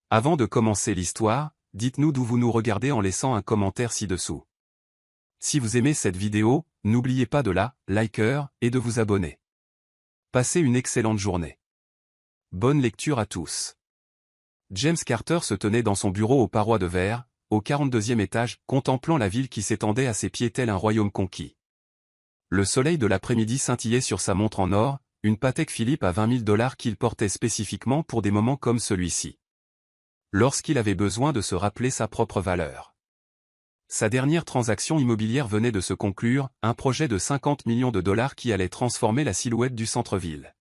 Avant de commencer l'histoire, dites-nous d'où vous nous regardez en laissant un commentaire ci-dessous. Si vous aimez cette vidéo, n'oubliez pas de la liker et de vous abonner. Passez une excellente journée. Bonne lecture à tous. James Carter se tenait dans son bureau aux parois de verre, au 42e étage, contemplant la ville qui s'étendait à ses pieds tel un royaume conquis. Le soleil de l'après-midi scintillait sur sa montre en or, une Patek Philippe à $20 000 qu'il portait spécifiquement pour des moments comme celui-ci. Lorsqu'il avait besoin de se rappeler sa propre valeur. Sa dernière transaction immobilière venait de se conclure, un projet de $50 millions qui allait transformer la silhouette du centre-ville.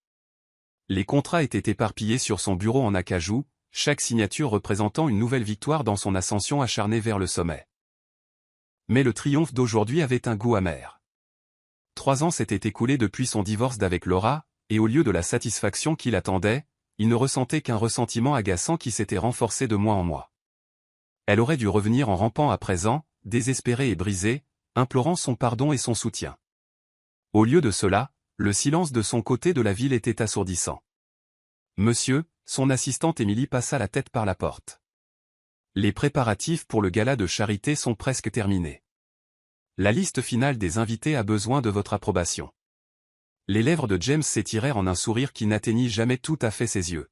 Les contrats étaient éparpillés sur son bureau en acajou, chaque signature représentant une nouvelle victoire dans son ascension acharnée vers le sommet. Mais le triomphe d'aujourd'hui avait un goût amer. 3 ans s'étaient écoulés depuis son divorce d'avec Laura, et au lieu de la satisfaction qui l'attendait, il ne ressentait qu'un ressentiment agaçant qui s'était renforcé de mois en mois. Elle aurait dû revenir en rampant à présent, désespérée et brisée, implorant son pardon et son soutien. Au lieu de cela, le silence de son côté de la ville était assourdissant. Monsieur, son assistante Émilie passa la tête par la porte. Les préparatifs pour le gala de charité sont presque terminés. La liste finale des invités a besoin de votre approbation. Les lèvres de James s'étirèrent en un sourire qui n'atteignit jamais tout à fait ses yeux.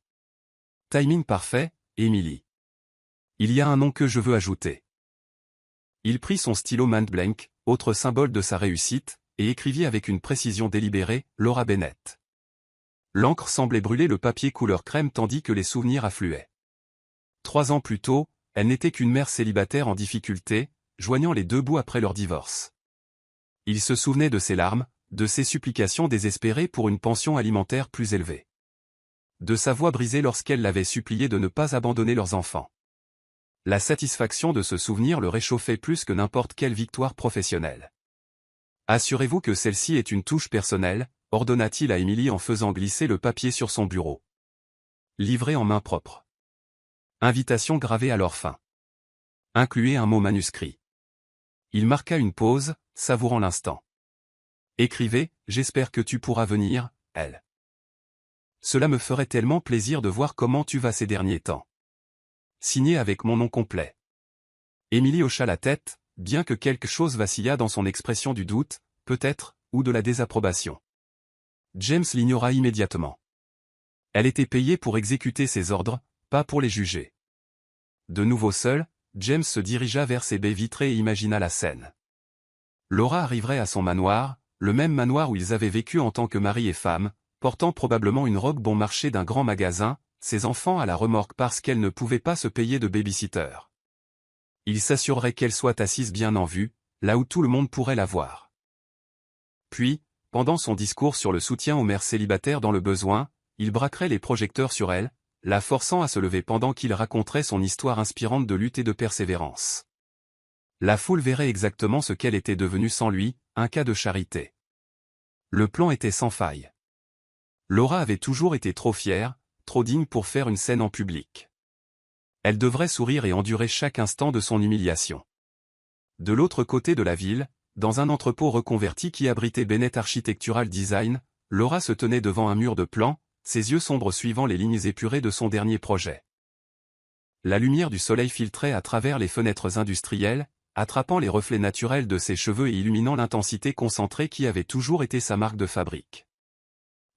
Timing parfait, Émilie. Il y a un nom que je veux ajouter. Il prit son stylo Montblanc, autre symbole de sa réussite, et écrivit avec une précision délibérée, Laura Bennett. L'encre semblait brûler le papier couleur crème tandis que les souvenirs affluaient. 3 ans plus tôt, elle n'était qu'une mère célibataire en difficulté, joignant les deux bouts après leur divorce. Il se souvenait de ses larmes, de ses supplications désespérées pour une pension alimentaire plus élevée. De sa voix brisée lorsqu'elle l'avait supplié de ne pas abandonner leurs enfants. La satisfaction de ce souvenir le réchauffait plus que n'importe quelle victoire professionnelle. Assurez-vous que celle-ci est une touche personnelle, ordonna-t-il à Émilie en faisant glisser le papier sur son bureau. Livré en main propre. Invitation gravée à leur fin. Incluez un mot manuscrit. Il marqua une pause, savourant l'instant. Écrivez, j'espère que tu pourras venir, elle. Cela me ferait tellement plaisir de voir comment tu vas ces derniers temps. Signé avec mon nom complet. Émilie hocha la tête, bien que quelque chose vacilla dans son expression du doute, peut-être, ou de la désapprobation. James l'ignora immédiatement. Elle était payée pour exécuter ses ordres, pas pour les juger. De nouveau seul, James se dirigea vers ses baies vitrées et imagina la scène. Laura arriverait à son manoir, le même manoir où ils avaient vécu en tant que mari et femme, portant probablement une robe bon marché d'un grand magasin, ses enfants à la remorque parce qu'elle ne pouvait pas se payer de baby-sitter. Il s'assurerait qu'elle soit assise bien en vue, là où tout le monde pourrait la voir. Puis, pendant son discours sur le soutien aux mères célibataires dans le besoin, il braquerait les projecteurs sur elle, la forçant à se lever pendant qu'il raconterait son histoire inspirante de lutte et de persévérance. La foule verrait exactement ce qu'elle était devenue sans lui, un cas de charité. Le plan était sans faille. Laura avait toujours été trop fière, trop digne pour faire une scène en public. Elle devrait sourire et endurer chaque instant de son humiliation. De l'autre côté de la ville, dans un entrepôt reconverti qui abritait Bennett Architectural Design, Laura se tenait devant un mur de plans, ses yeux sombres suivant les lignes épurées de son dernier projet. La lumière du soleil filtrait à travers les fenêtres industrielles, attrapant les reflets naturels de ses cheveux et illuminant l'intensité concentrée qui avait toujours été sa marque de fabrique.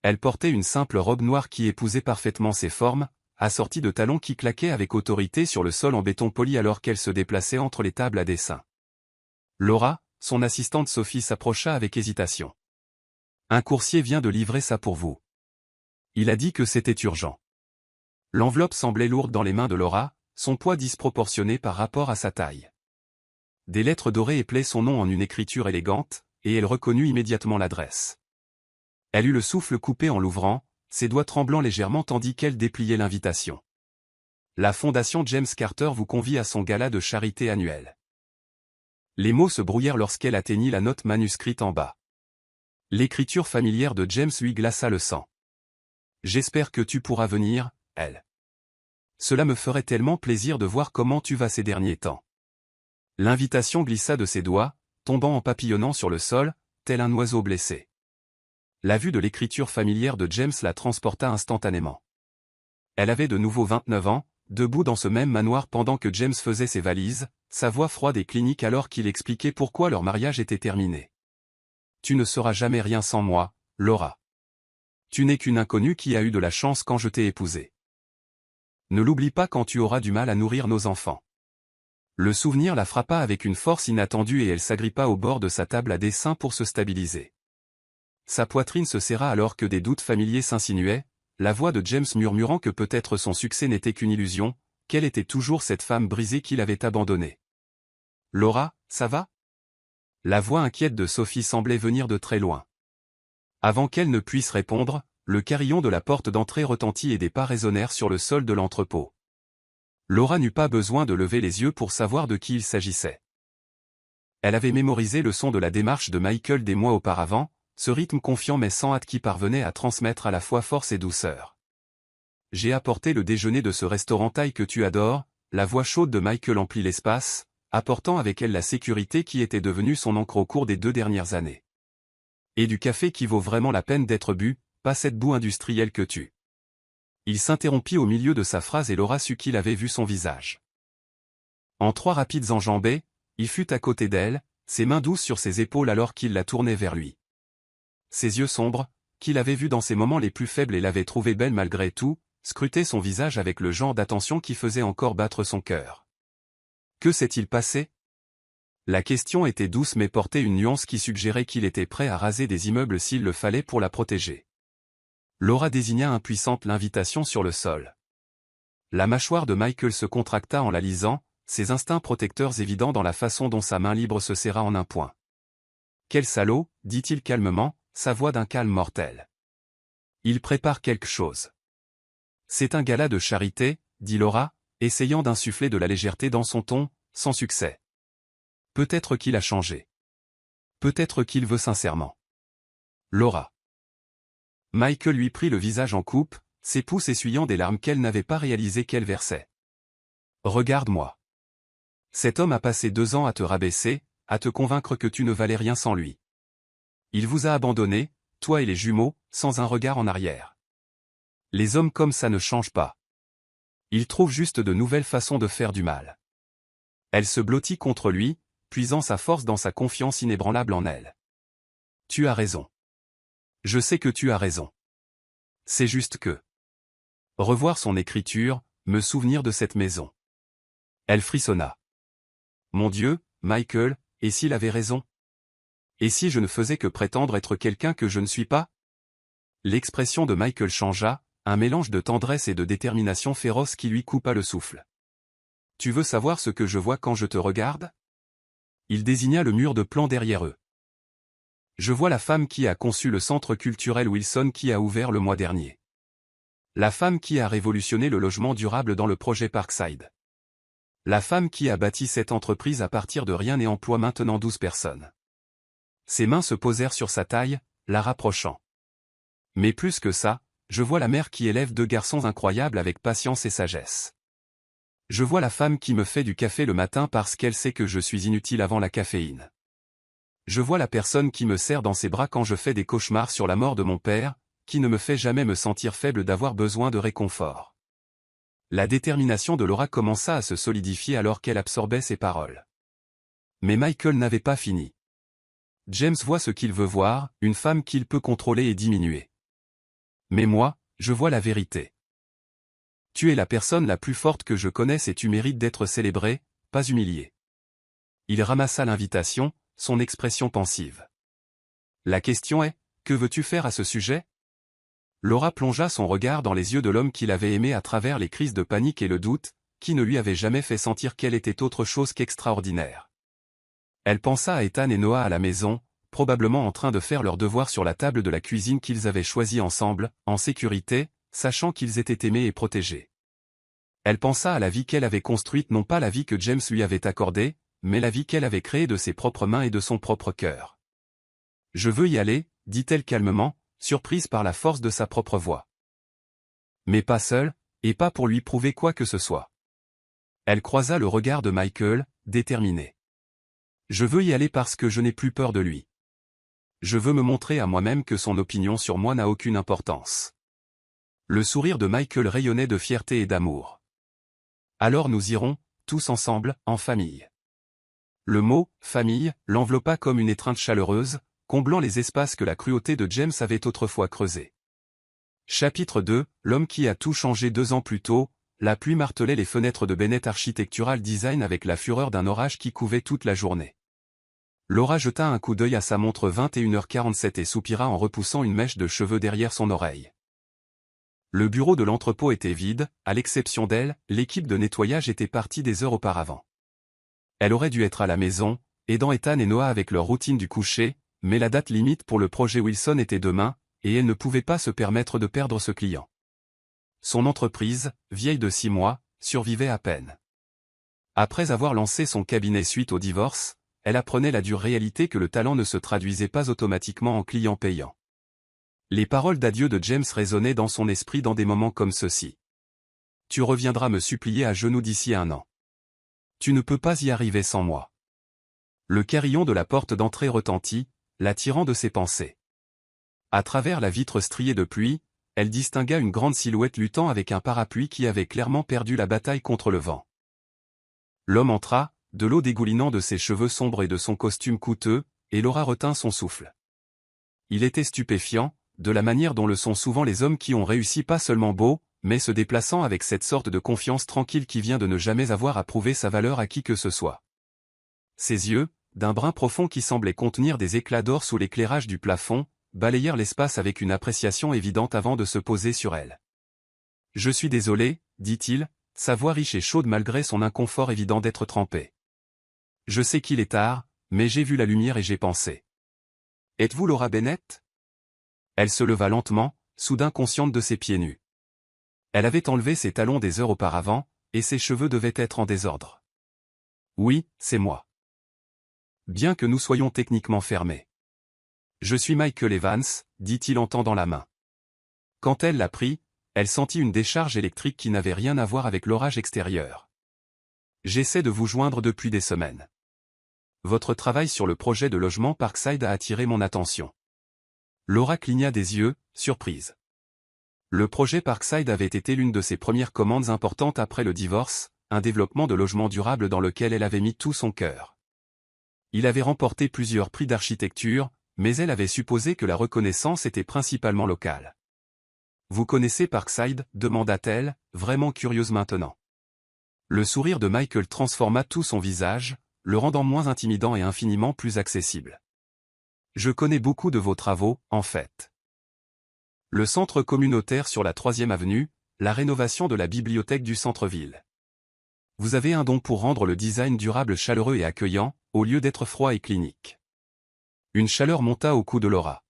Elle portait une simple robe noire qui épousait parfaitement ses formes, assortie de talons qui claquaient avec autorité sur le sol en béton poli alors qu'elle se déplaçait entre les tables à dessin. Laura, son assistante Sophie s'approcha avec hésitation. Un coursier vient de livrer ça pour vous. Il a dit que c'était urgent. L'enveloppe semblait lourde dans les mains de Laura, son poids disproportionné par rapport à sa taille. Des lettres dorées éplaient son nom en une écriture élégante, et elle reconnut immédiatement l'adresse. Elle eut le souffle coupé en l'ouvrant, ses doigts tremblant légèrement tandis qu'elle dépliait l'invitation. La Fondation James Carter vous convie à son gala de charité annuel. Les mots se brouillèrent lorsqu'elle atteignit la note manuscrite en bas. L'écriture familière de James lui glaça le sang. J'espère que tu pourras venir, elle. Cela me ferait tellement plaisir de voir comment tu vas ces derniers temps. L'invitation glissa de ses doigts, tombant en papillonnant sur le sol, tel un oiseau blessé. La vue de l'écriture familière de James la transporta instantanément. Elle avait de nouveau 29 ans, debout dans ce même manoir pendant que James faisait ses valises, sa voix froide et clinique alors qu'il expliquait pourquoi leur mariage était terminé. « Tu ne seras jamais rien sans moi, Laura. Tu n'es qu'une inconnue qui a eu de la chance quand je t'ai épousée. Ne l'oublie pas quand tu auras du mal à nourrir nos enfants. » Le souvenir la frappa avec une force inattendue et elle s'agrippa au bord de sa table à dessin pour se stabiliser. Sa poitrine se serra alors que des doutes familiers s'insinuaient, la voix de James murmurant que peut-être son succès n'était qu'une illusion, qu'elle était toujours cette femme brisée qu'il avait abandonnée. « Laura, ça va ?» La voix inquiète de Sophie semblait venir de très loin. Avant qu'elle ne puisse répondre, le carillon de la porte d'entrée retentit et des pas résonnèrent sur le sol de l'entrepôt. Laura n'eut pas besoin de lever les yeux pour savoir de qui il s'agissait. Elle avait mémorisé le son de la démarche de Michael des mois auparavant, ce rythme confiant mais sans hâte qui parvenait à transmettre à la fois force et douceur. « J'ai apporté le déjeuner de ce restaurant thaï que tu adores », la voix chaude de Michael emplit l'espace, apportant avec elle la sécurité qui était devenue son ancre au cours des 2 dernières années. « Et du café qui vaut vraiment la peine d'être bu, pas cette boue industrielle que tu. » Il s'interrompit au milieu de sa phrase et Laura sut qu'il avait vu son visage. En 3 rapides enjambées, il fut à côté d'elle, ses mains douces sur ses épaules alors qu'il la tournait vers lui. Ses yeux sombres, qu'il avait vus dans ses moments les plus faibles et l'avait trouvée belle malgré tout, scrutaient son visage avec le genre d'attention qui faisait encore battre son cœur. Que s'est-il passé? La question était douce mais portait une nuance qui suggérait qu'il était prêt à raser des immeubles s'il le fallait pour la protéger. Laura désigna impuissante l'invitation sur le sol. La mâchoire de Michael se contracta en la lisant, ses instincts protecteurs évidents dans la façon dont sa main libre se serra en un point. « Quel salaud !» dit-il calmement, sa voix d'un calme mortel. « Il prépare quelque chose. »« C'est un gala de charité, » dit Laura, essayant d'insuffler de la légèreté dans son ton, sans succès. « Peut-être qu'il a changé. Peut-être qu'il veut sincèrement. » Laura. Michael lui prit le visage en coupe, ses pouces essuyant des larmes qu'elle n'avait pas réalisé qu'elle versait. « Regarde-moi. Cet homme a passé 2 ans à te rabaisser, à te convaincre que tu ne valais rien sans lui. Il vous a abandonné, toi et les jumeaux, sans un regard en arrière. Les hommes comme ça ne changent pas. Ils trouvent juste de nouvelles façons de faire du mal. » Elle se blottit contre lui, puisant sa force dans sa confiance inébranlable en elle. « Tu as raison. Je sais que tu as raison. C'est juste que... » Revoir son écriture, me souvenir de cette maison. Elle frissonna. « Mon Dieu, Michael, et s'il avait raison? Et si je ne faisais que prétendre être quelqu'un que je ne suis pas ?» L'expression de Michael changea, un mélange de tendresse et de détermination féroce qui lui coupa le souffle. « Tu veux savoir ce que je vois quand je te regarde ?» Il désigna le mur de plan derrière eux. « Je vois la femme qui a conçu le centre culturel Wilson qui a ouvert le mois dernier. La femme qui a révolutionné le logement durable dans le projet Parkside. La femme qui a bâti cette entreprise à partir de rien et emploie maintenant 12 personnes. » Ses mains se posèrent sur sa taille, la rapprochant. « Mais plus que ça, je vois la mère qui élève 2 garçons incroyables avec patience et sagesse. Je vois la femme qui me fait du café le matin parce qu'elle sait que je suis inutile avant la caféine. Je vois la personne qui me serre dans ses bras quand je fais des cauchemars sur la mort de mon père, qui ne me fait jamais me sentir faible d'avoir besoin de réconfort. » La détermination de Laura commença à se solidifier alors qu'elle absorbait ses paroles. Mais Michael n'avait pas fini. James voit ce qu'il veut voir, une femme qu'il peut contrôler et diminuer. Mais moi, je vois la vérité. Tu es la personne la plus forte que je connaisse et tu mérites d'être célébrée, pas humiliée. Il ramassa l'invitation, son expression pensive. La question est, que veux-tu faire à ce sujet? Laura plongea son regard dans les yeux de l'homme qu'il avait aimé à travers les crises de panique et le doute, qui ne lui avait jamais fait sentir qu'elle était autre chose qu'extraordinaire. Elle pensa à Ethan et Noah à la maison, probablement en train de faire leurs devoirs sur la table de la cuisine qu'ils avaient choisie ensemble, en sécurité, sachant qu'ils étaient aimés et protégés. Elle pensa à la vie qu'elle avait construite, non pas la vie que James lui avait accordée, mais la vie qu'elle avait créée de ses propres mains et de son propre cœur. « Je veux y aller, » dit-elle calmement, surprise par la force de sa propre voix. Mais pas seule, et pas pour lui prouver quoi que ce soit. Elle croisa le regard de Michael, déterminée. « Je veux y aller parce que je n'ai plus peur de lui. Je veux me montrer à moi-même que son opinion sur moi n'a aucune importance. » Le sourire de Michael rayonnait de fierté et d'amour. Alors nous irons, tous ensemble, en famille. Le mot « famille » l'enveloppa comme une étreinte chaleureuse, comblant les espaces que la cruauté de James avait autrefois creusés. Chapitre 2, l'homme qui a tout changé 2 ans plus tôt, la pluie martelait les fenêtres de Bennett Architectural Design avec la fureur d'un orage qui couvait toute la journée. Laura jeta un coup d'œil à sa montre 21h47 et soupira en repoussant une mèche de cheveux derrière son oreille. Le bureau de l'entrepôt était vide, à l'exception d'elle, l'équipe de nettoyage était partie des heures auparavant. Elle aurait dû être à la maison, aidant Ethan et Noah avec leur routine du coucher, mais la date limite pour le projet Wilson était demain, et elle ne pouvait pas se permettre de perdre ce client. Son entreprise, vieille de 6 mois, survivait à peine. Après avoir lancé son cabinet suite au divorce, elle apprenait la dure réalité que le talent ne se traduisait pas automatiquement en client payant. Les paroles d'adieu de James résonnaient dans son esprit dans des moments comme ceux-ci. « Tu reviendras me supplier à genoux d'ici 1 an. Tu ne peux pas y arriver sans moi. » Le carillon de la porte d'entrée retentit, l'attirant de ses pensées. À travers la vitre striée de pluie, elle distingua une grande silhouette luttant avec un parapluie qui avait clairement perdu la bataille contre le vent. L'homme entra, de l'eau dégoulinant de ses cheveux sombres et de son costume coûteux, et Laura retint son souffle. Il était stupéfiant, de la manière dont le sont souvent les hommes qui ont réussi pas seulement beau, mais se déplaçant avec cette sorte de confiance tranquille qui vient de ne jamais avoir à prouver sa valeur à qui que ce soit. Ses yeux, d'un brun profond qui semblait contenir des éclats d'or sous l'éclairage du plafond, balayèrent l'espace avec une appréciation évidente avant de se poser sur elle. « Je suis désolé, dit-il, sa voix riche et chaude malgré son inconfort évident d'être trempé. Je sais qu'il est tard, mais j'ai vu la lumière et j'ai pensé. Êtes-vous Laura Bennett ? Elle se leva lentement, soudain consciente de ses pieds nus. Elle avait enlevé ses talons des heures auparavant, et ses cheveux devaient être en désordre. Oui, c'est moi. Bien que nous soyons techniquement fermés. Je suis Michael Evans, dit-il en tendant la main. Quand elle l'a pris, elle sentit une décharge électrique qui n'avait rien à voir avec l'orage extérieur. J'essaie de vous joindre depuis des semaines. Votre travail sur le projet de logement Parkside a attiré mon attention. Laura cligna des yeux, surprise. Le projet Parkside avait été l'une de ses premières commandes importantes après le divorce, un développement de logement durable dans lequel elle avait mis tout son cœur. Il avait remporté plusieurs prix d'architecture, mais elle avait supposé que la reconnaissance était principalement locale. « Vous connaissez Parkside » demanda-t-elle, vraiment curieuse maintenant. Le sourire de Michael transforma tout son visage, le rendant moins intimidant et infiniment plus accessible. « Je connais beaucoup de vos travaux, en fait. Le centre communautaire sur la 3e avenue, la rénovation de la bibliothèque du centre-ville. Vous avez un don pour rendre le design durable chaleureux et accueillant, au lieu d'être froid et clinique. » Une chaleur monta au cou de Laura.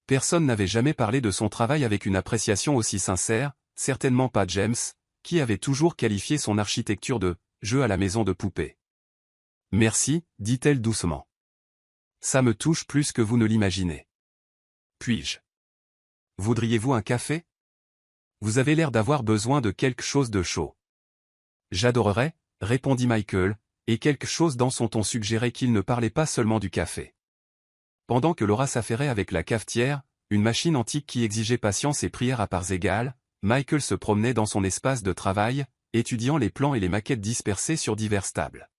Personne n'avait jamais parlé de son travail avec une appréciation aussi sincère, certainement pas James, qui avait toujours qualifié son architecture de « jeu à la maison de poupée ». « Merci », dit-elle doucement. « Ça me touche plus que vous ne l'imaginez. Puis-je ? Voudriez-vous un café ? Vous avez l'air d'avoir besoin de quelque chose de chaud. »« J'adorerais, » répondit Michael, et quelque chose dans son ton suggérait qu'il ne parlait pas seulement du café. Pendant que Laura s'affairait avec la cafetière, une machine antique qui exigeait patience et prière à parts égales, Michael se promenait dans son espace de travail, étudiant les plans et les maquettes dispersées sur diverses tables.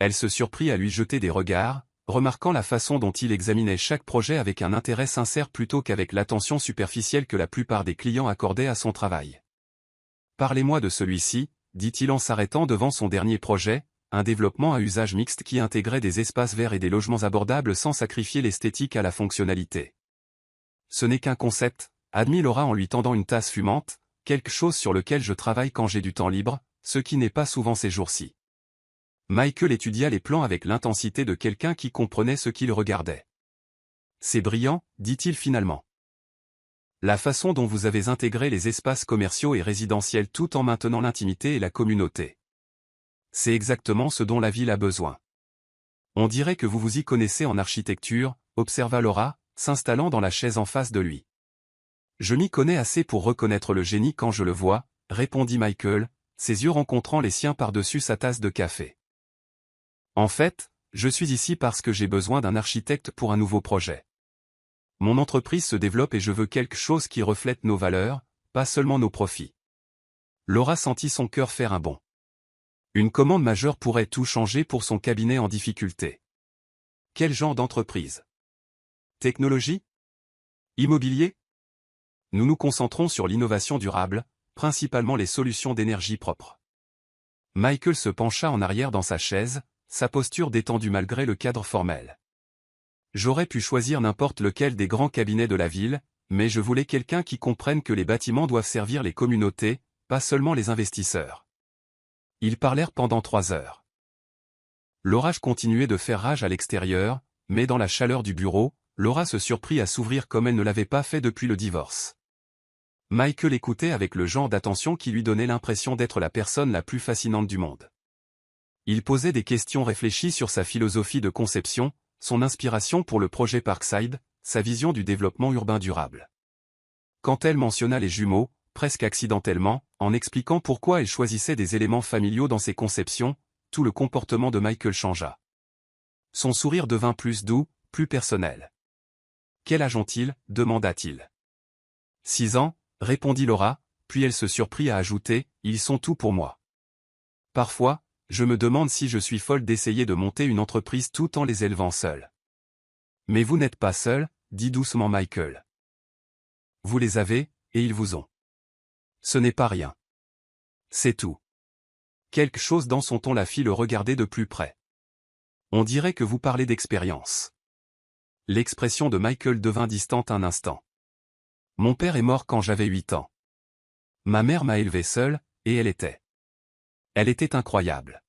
Elle se surprit à lui jeter des regards, remarquant la façon dont il examinait chaque projet avec un intérêt sincère plutôt qu'avec l'attention superficielle que la plupart des clients accordaient à son travail. « Parlez-moi de celui-ci », dit-il en s'arrêtant devant son dernier projet, un développement à usage mixte qui intégrait des espaces verts et des logements abordables sans sacrifier l'esthétique à la fonctionnalité. « Ce n'est qu'un concept, » admit Laura en lui tendant une tasse fumante, « quelque chose sur lequel je travaille quand j'ai du temps libre, ce qui n'est pas souvent ces jours-ci. » Michael étudia les plans avec l'intensité de quelqu'un qui comprenait ce qu'il regardait. « C'est brillant, » dit-il finalement. « La façon dont vous avez intégré les espaces commerciaux et résidentiels tout en maintenant l'intimité et la communauté. C'est exactement ce dont la ville a besoin. On dirait que vous vous y connaissez en architecture, » observa Laura, s'installant dans la chaise en face de lui. « Je m'y connais assez pour reconnaître le génie quand je le vois, » répondit Michael, ses yeux rencontrant les siens par-dessus sa tasse de café. En fait, je suis ici parce que j'ai besoin d'un architecte pour un nouveau projet. Mon entreprise se développe et je veux quelque chose qui reflète nos valeurs, pas seulement nos profits. Laura sentit son cœur faire un bond. Une commande majeure pourrait tout changer pour son cabinet en difficulté. Quel genre d'entreprise? Technologie? Immobilier? Nous nous concentrons sur l'innovation durable, principalement les solutions d'énergie propre. Michael se pencha en arrière dans sa chaise, sa posture détendue malgré le cadre formel. J'aurais pu choisir n'importe lequel des grands cabinets de la ville, mais je voulais quelqu'un qui comprenne que les bâtiments doivent servir les communautés, pas seulement les investisseurs. Ils parlèrent pendant 3 heures. L'orage continuait de faire rage à l'extérieur, mais dans la chaleur du bureau, Laura se surprit à s'ouvrir comme elle ne l'avait pas fait depuis le divorce. Michael écoutait avec le genre d'attention qui lui donnait l'impression d'être la personne la plus fascinante du monde. Il posait des questions réfléchies sur sa philosophie de conception, son inspiration pour le projet Parkside, sa vision du développement urbain durable. Quand elle mentionna les jumeaux, presque accidentellement, en expliquant pourquoi elle choisissait des éléments familiaux dans ses conceptions, tout le comportement de Michael changea. Son sourire devint plus doux, plus personnel. « Quel âge ont-ils » demanda-t-il. 6 ans, répondit Laura, puis elle se surprit à ajouter « Ils sont tout pour moi. Parfois, je me demande si je suis folle d'essayer de monter une entreprise tout en les élevant seule. » Mais vous n'êtes pas seul, dit doucement Michael. Vous les avez, et ils vous ont. Ce n'est pas rien. C'est tout. Quelque chose dans son ton la fit le regarder de plus près. On dirait que vous parlez d'expérience. L'expression de Michael devint distante un instant. Mon père est mort quand j'avais 8 ans. Ma mère m'a élevé seule, et elle était incroyable.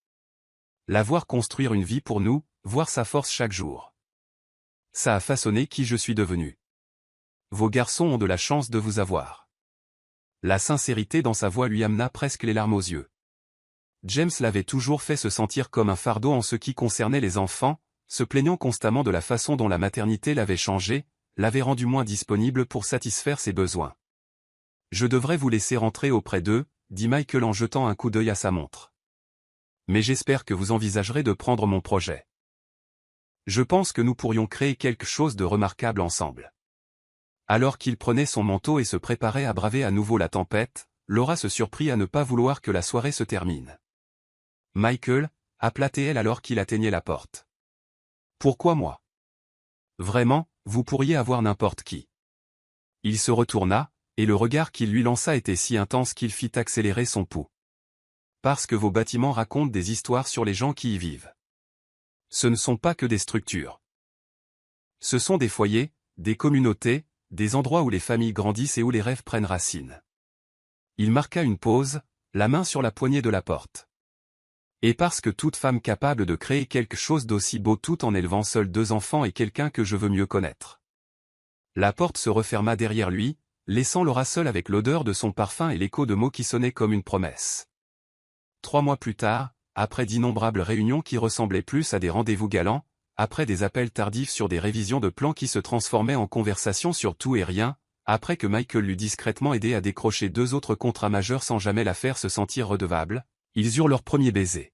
La voir construire une vie pour nous, voir sa force chaque jour. Ça a façonné qui je suis devenu. Vos garçons ont de la chance de vous avoir. La sincérité dans sa voix lui amena presque les larmes aux yeux. James l'avait toujours fait se sentir comme un fardeau en ce qui concernait les enfants, se plaignant constamment de la façon dont la maternité l'avait changé, l'avait rendu moins disponible pour satisfaire ses besoins. Je devrais vous laisser rentrer auprès d'eux, dit Michael en jetant un coup d'œil à sa montre. Mais j'espère que vous envisagerez de prendre mon projet. Je pense que nous pourrions créer quelque chose de remarquable ensemble. Alors qu'il prenait son manteau et se préparait à braver à nouveau la tempête, Laura se surprit à ne pas vouloir que la soirée se termine. Michael, appela-t-elle alors qu'il atteignait la porte. Pourquoi moi? Vraiment, vous pourriez avoir n'importe qui. Il se retourna, et le regard qu'il lui lança était si intense qu'il fit accélérer son pouls. Parce que vos bâtiments racontent des histoires sur les gens qui y vivent. Ce ne sont pas que des structures. Ce sont des foyers, des communautés, des endroits où les familles grandissent et où les rêves prennent racine. Il marqua une pause, la main sur la poignée de la porte. Et parce que toute femme capable de créer quelque chose d'aussi beau tout en élevant seule 2 enfants est quelqu'un que je veux mieux connaître. La porte se referma derrière lui, laissant Laura seule avec l'odeur de son parfum et l'écho de mots qui sonnaient comme une promesse. 3 mois plus tard, après d'innombrables réunions qui ressemblaient plus à des rendez-vous galants, après des appels tardifs sur des révisions de plans qui se transformaient en conversations sur tout et rien, après que Michael l'eut discrètement aidé à décrocher 2 autres contrats majeurs sans jamais la faire se sentir redevable, ils eurent leur premier baiser.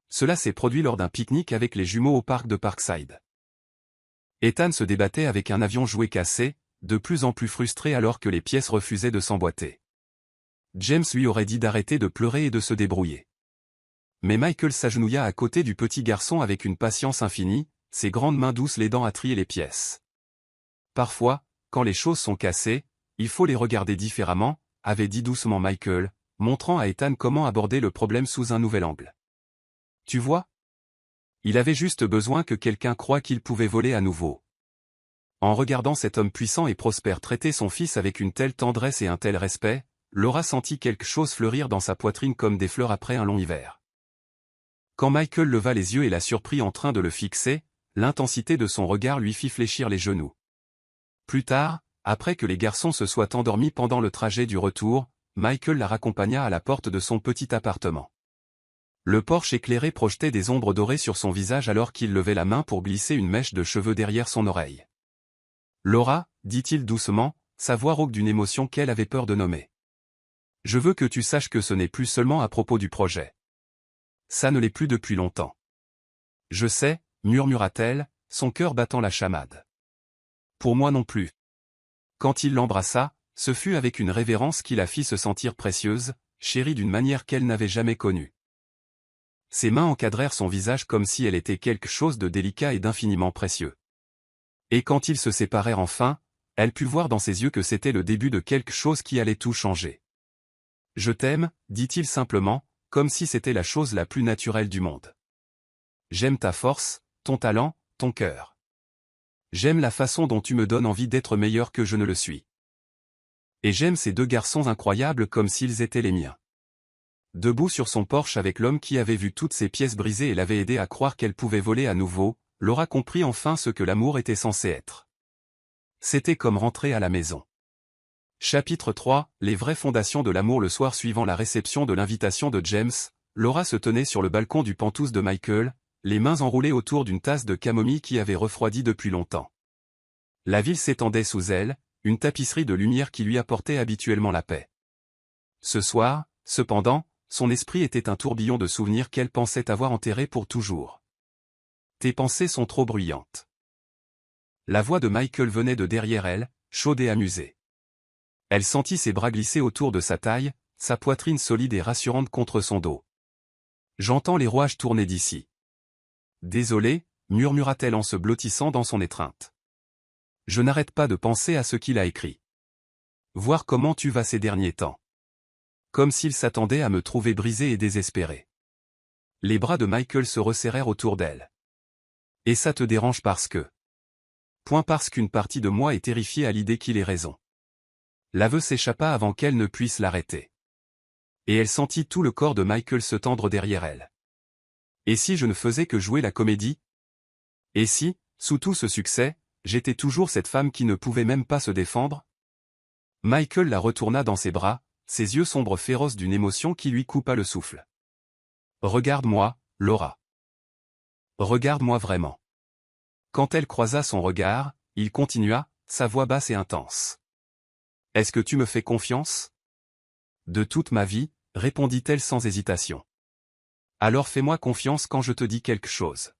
Cela s'est produit lors d'un pique-nique avec les jumeaux au parc de Parkside. Ethan se débattait avec un avion jouet cassé, de plus en plus frustré alors que les pièces refusaient de s'emboîter. James lui aurait dit d'arrêter de pleurer et de se débrouiller. Mais Michael s'agenouilla à côté du petit garçon avec une patience infinie, ses grandes mains douces l'aidant à trier les pièces. Parfois, quand les choses sont cassées, il faut les regarder différemment, avait dit doucement Michael, montrant à Ethan comment aborder le problème sous un nouvel angle. Tu vois? Il avait juste besoin que quelqu'un croie qu'il pouvait voler à nouveau. En regardant cet homme puissant et prospère traiter son fils avec une telle tendresse et un tel respect, Laura sentit quelque chose fleurir dans sa poitrine comme des fleurs après un long hiver. Quand Michael leva les yeux et la surprit en train de le fixer, l'intensité de son regard lui fit fléchir les genoux. Plus tard, après que les garçons se soient endormis pendant le trajet du retour, Michael la raccompagna à la porte de son petit appartement. Le porche éclairé projetait des ombres dorées sur son visage alors qu'il levait la main pour glisser une mèche de cheveux derrière son oreille. « Laura, dit-il doucement, sa voix rauque d'une émotion qu'elle avait peur de nommer. Je veux que tu saches que ce n'est plus seulement à propos du projet. Ça ne l'est plus depuis longtemps. Je sais, murmura-t-elle, son cœur battant la chamade. Pour moi non plus. Quand il l'embrassa, ce fut avec une révérence qui la fit se sentir précieuse, chérie d'une manière qu'elle n'avait jamais connue. Ses mains encadrèrent son visage comme si elle était quelque chose de délicat et d'infiniment précieux. Et quand ils se séparèrent enfin, elle put voir dans ses yeux que c'était le début de quelque chose qui allait tout changer. « Je t'aime », dit-il simplement, comme si c'était la chose la plus naturelle du monde. « J'aime ta force, ton talent, ton cœur. J'aime la façon dont tu me donnes envie d'être meilleur que je ne le suis. Et j'aime ces deux garçons incroyables comme s'ils étaient les miens. » Debout sur son porche avec l'homme qui avait vu toutes ses pièces brisées et l'avait aidé à croire qu'elle pouvait voler à nouveau, Laura comprit enfin ce que l'amour était censé être. C'était comme rentrer à la maison. Chapitre 3, les vraies fondations de l'amour. Le soir suivant la réception de l'invitation de James, Laura se tenait sur le balcon du penthouse de Michael, les mains enroulées autour d'une tasse de camomille qui avait refroidi depuis longtemps. La ville s'étendait sous elle, une tapisserie de lumière qui lui apportait habituellement la paix. Ce soir, cependant, son esprit était un tourbillon de souvenirs qu'elle pensait avoir enterrés pour toujours. « Tes pensées sont trop bruyantes. » La voix de Michael venait de derrière elle, chaude et amusée. Elle sentit ses bras glisser autour de sa taille, sa poitrine solide et rassurante contre son dos. « J'entends les rouages tourner d'ici. » « Désolée, murmura-t-elle en se blottissant dans son étreinte. « Je n'arrête pas de penser à ce qu'il a écrit. Voir comment tu vas ces derniers temps. » Comme s'il s'attendait à me trouver brisée et désespérée. Les bras de Michael se resserrèrent autour d'elle. « Et ça te dérange parce que... » Point parce qu'une partie de moi est terrifiée à l'idée qu'il ait raison. L'aveu s'échappa avant qu'elle ne puisse l'arrêter. Et elle sentit tout le corps de Michael se tendre derrière elle. Et si je ne faisais que jouer la comédie? Et si, sous tout ce succès, j'étais toujours cette femme qui ne pouvait même pas se défendre? Michael la retourna dans ses bras, ses yeux sombres féroces d'une émotion qui lui coupa le souffle. « Regarde-moi, Laura. Regarde-moi vraiment. » Quand elle croisa son regard, il continua, sa voix basse et intense. « Est-ce que tu me fais confiance? » « De toute ma vie, » répondit-elle sans hésitation. « Alors fais-moi confiance quand je te dis quelque chose. »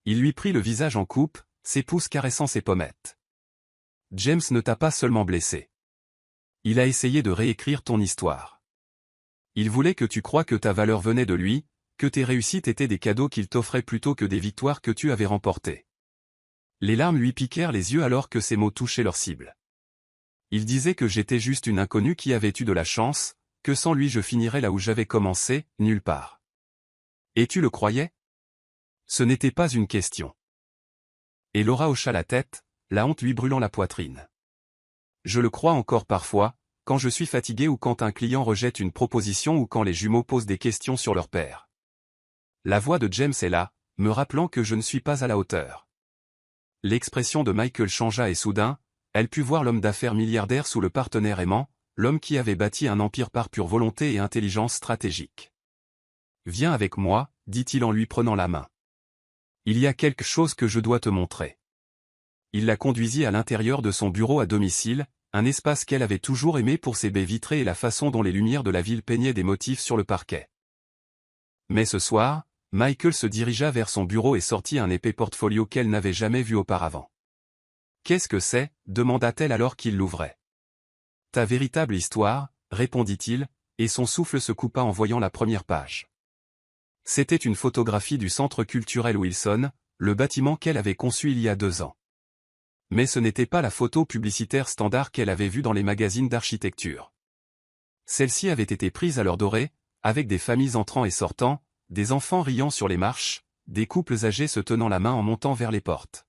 Il lui prit le visage en coupe, ses pouces caressant ses pommettes. « James ne t'a pas seulement blessé. Il a essayé de réécrire ton histoire. Il voulait que tu croies que ta valeur venait de lui, que tes réussites étaient des cadeaux qu'il t'offrait plutôt que des victoires que tu avais remportées. » Les larmes lui piquèrent les yeux alors que ces mots touchaient leur cible. Il disait que j'étais juste une inconnue qui avait eu de la chance, que sans lui je finirais là où j'avais commencé, nulle part. Et tu le croyais? Ce n'était pas une question. Et Laura hocha la tête, la honte lui brûlant la poitrine. Je le crois encore parfois, quand je suis fatigué ou quand un client rejette une proposition ou quand les jumeaux posent des questions sur leur père. La voix de James est là, me rappelant que je ne suis pas à la hauteur. L'expression de Michael changea et soudain, elle put voir l'homme d'affaires milliardaire sous le partenaire aimant, l'homme qui avait bâti un empire par pure volonté et intelligence stratégique. « Viens avec moi, dit-il en lui prenant la main. Il y a quelque chose que je dois te montrer. » Il la conduisit à l'intérieur de son bureau à domicile, un espace qu'elle avait toujours aimé pour ses baies vitrées et la façon dont les lumières de la ville peignaient des motifs sur le parquet. Mais ce soir, Michael se dirigea vers son bureau et sortit un épais portfolio qu'elle n'avait jamais vu auparavant. « Qu'est-ce que c'est » demanda-t-elle alors qu'il l'ouvrait. « Ta véritable histoire » répondit-il, et son souffle se coupa en voyant la première page. C'était une photographie du Centre culturel Wilson, le bâtiment qu'elle avait conçu il y a 2 ans. Mais ce n'était pas la photo publicitaire standard qu'elle avait vue dans les magazines d'architecture. Celle-ci avait été prise à l'heure dorée, avec des familles entrant et sortant, des enfants riant sur les marches, des couples âgés se tenant la main en montant vers les portes.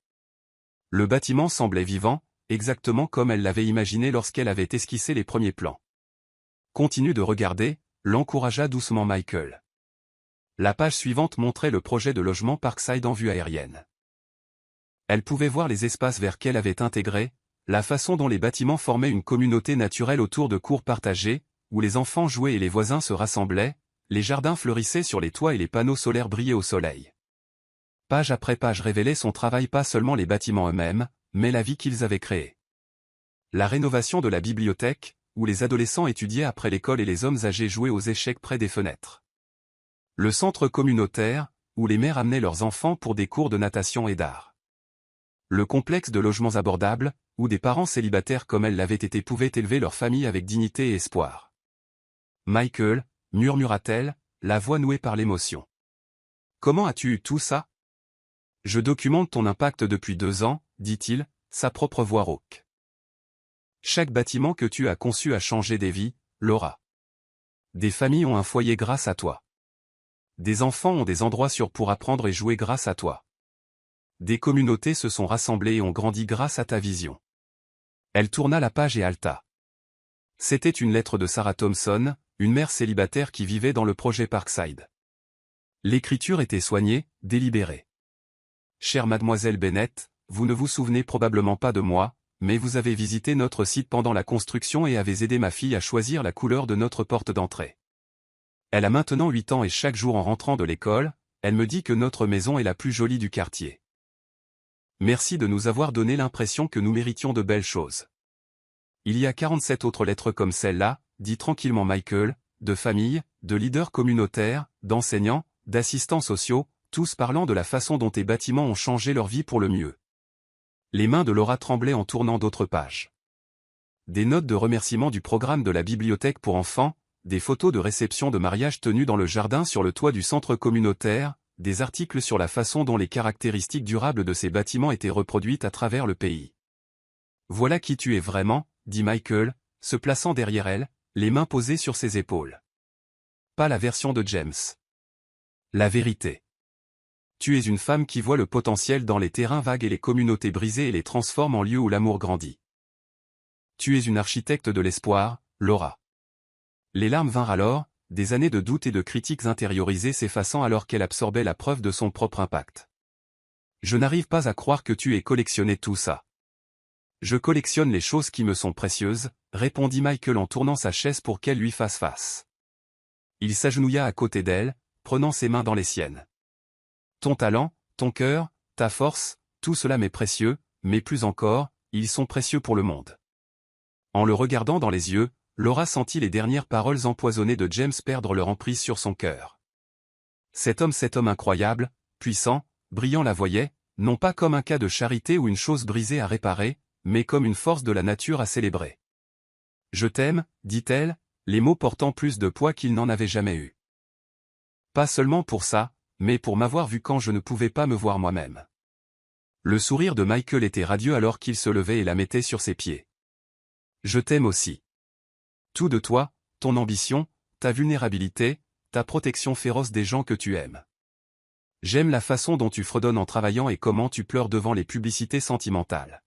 Le bâtiment semblait vivant, exactement comme elle l'avait imaginé lorsqu'elle avait esquissé les premiers plans. « Continue de regarder », l'encouragea doucement Michael. La page suivante montrait le projet de logement Parkside en vue aérienne. Elle pouvait voir les espaces verts qu'elle avait intégrés, la façon dont les bâtiments formaient une communauté naturelle autour de cours partagés, où les enfants jouaient et les voisins se rassemblaient, les jardins fleurissaient sur les toits et les panneaux solaires brillaient au soleil. Page après page révélait son travail, pas seulement les bâtiments eux-mêmes, mais la vie qu'ils avaient créée. La rénovation de la bibliothèque, où les adolescents étudiaient après l'école et les hommes âgés jouaient aux échecs près des fenêtres. Le centre communautaire, où les mères amenaient leurs enfants pour des cours de natation et d'art. Le complexe de logements abordables, où des parents célibataires comme elle l'avaient été pouvaient élever leur famille avec dignité et espoir. Michael, murmura-t-elle, la voix nouée par l'émotion. Comment as-tu eu tout ça? Je documente ton impact depuis 2 ans, dit-il, sa propre voix rauque. Chaque bâtiment que tu as conçu a changé des vies, Laura. Des familles ont un foyer grâce à toi. Des enfants ont des endroits sûrs pour apprendre et jouer grâce à toi. Des communautés se sont rassemblées et ont grandi grâce à ta vision. Elle tourna la page et halta. C'était une lettre de Sarah Thompson, une mère célibataire qui vivait dans le projet Parkside. L'écriture était soignée, délibérée. Chère mademoiselle Bennett, vous ne vous souvenez probablement pas de moi, mais vous avez visité notre site pendant la construction et avez aidé ma fille à choisir la couleur de notre porte d'entrée. Elle a maintenant 8 ans et chaque jour en rentrant de l'école, elle me dit que notre maison est la plus jolie du quartier. Merci de nous avoir donné l'impression que nous méritions de belles choses. Il y a 47 autres lettres comme celle-là, dit tranquillement Michael, de familles, de leaders communautaires, d'enseignants, d'assistants sociaux, tous parlant de la façon dont tes bâtiments ont changé leur vie pour le mieux. Les mains de Laura tremblaient en tournant d'autres pages. Des notes de remerciement du programme de la bibliothèque pour enfants, des photos de réception de mariage tenues dans le jardin sur le toit du centre communautaire, des articles sur la façon dont les caractéristiques durables de ces bâtiments étaient reproduites à travers le pays. Voilà qui tu es vraiment, dit Michael, se plaçant derrière elle, les mains posées sur ses épaules. Pas la version de James. La vérité. Tu es une femme qui voit le potentiel dans les terrains vagues et les communautés brisées et les transforme en lieux où l'amour grandit. Tu es une architecte de l'espoir, Laura. Les larmes vinrent alors, des années de doutes et de critiques intériorisées s'effaçant alors qu'elle absorbait la preuve de son propre impact. Je n'arrive pas à croire que tu aies collectionné tout ça. Je collectionne les choses qui me sont précieuses, répondit Michael en tournant sa chaise pour qu'elle lui fasse face. Il s'agenouilla à côté d'elle, prenant ses mains dans les siennes. Ton talent, ton cœur, ta force, tout cela m'est précieux, mais plus encore, ils sont précieux pour le monde. En le regardant dans les yeux, Laura sentit les dernières paroles empoisonnées de James perdre leur emprise sur son cœur. Cet homme incroyable, puissant, brillant la voyait, non pas comme un cas de charité ou une chose brisée à réparer, mais comme une force de la nature à célébrer. Je t'aime, dit-elle, les mots portant plus de poids qu'il n'en avait jamais eu. Pas seulement pour ça, mais pour m'avoir vu quand je ne pouvais pas me voir moi-même. Le sourire de Michael était radieux alors qu'il se levait et la mettait sur ses pieds. Je t'aime aussi. Tout de toi, ton ambition, ta vulnérabilité, ta protection féroce des gens que tu aimes. J'aime la façon dont tu fredonnes en travaillant et comment tu pleures devant les publicités sentimentales.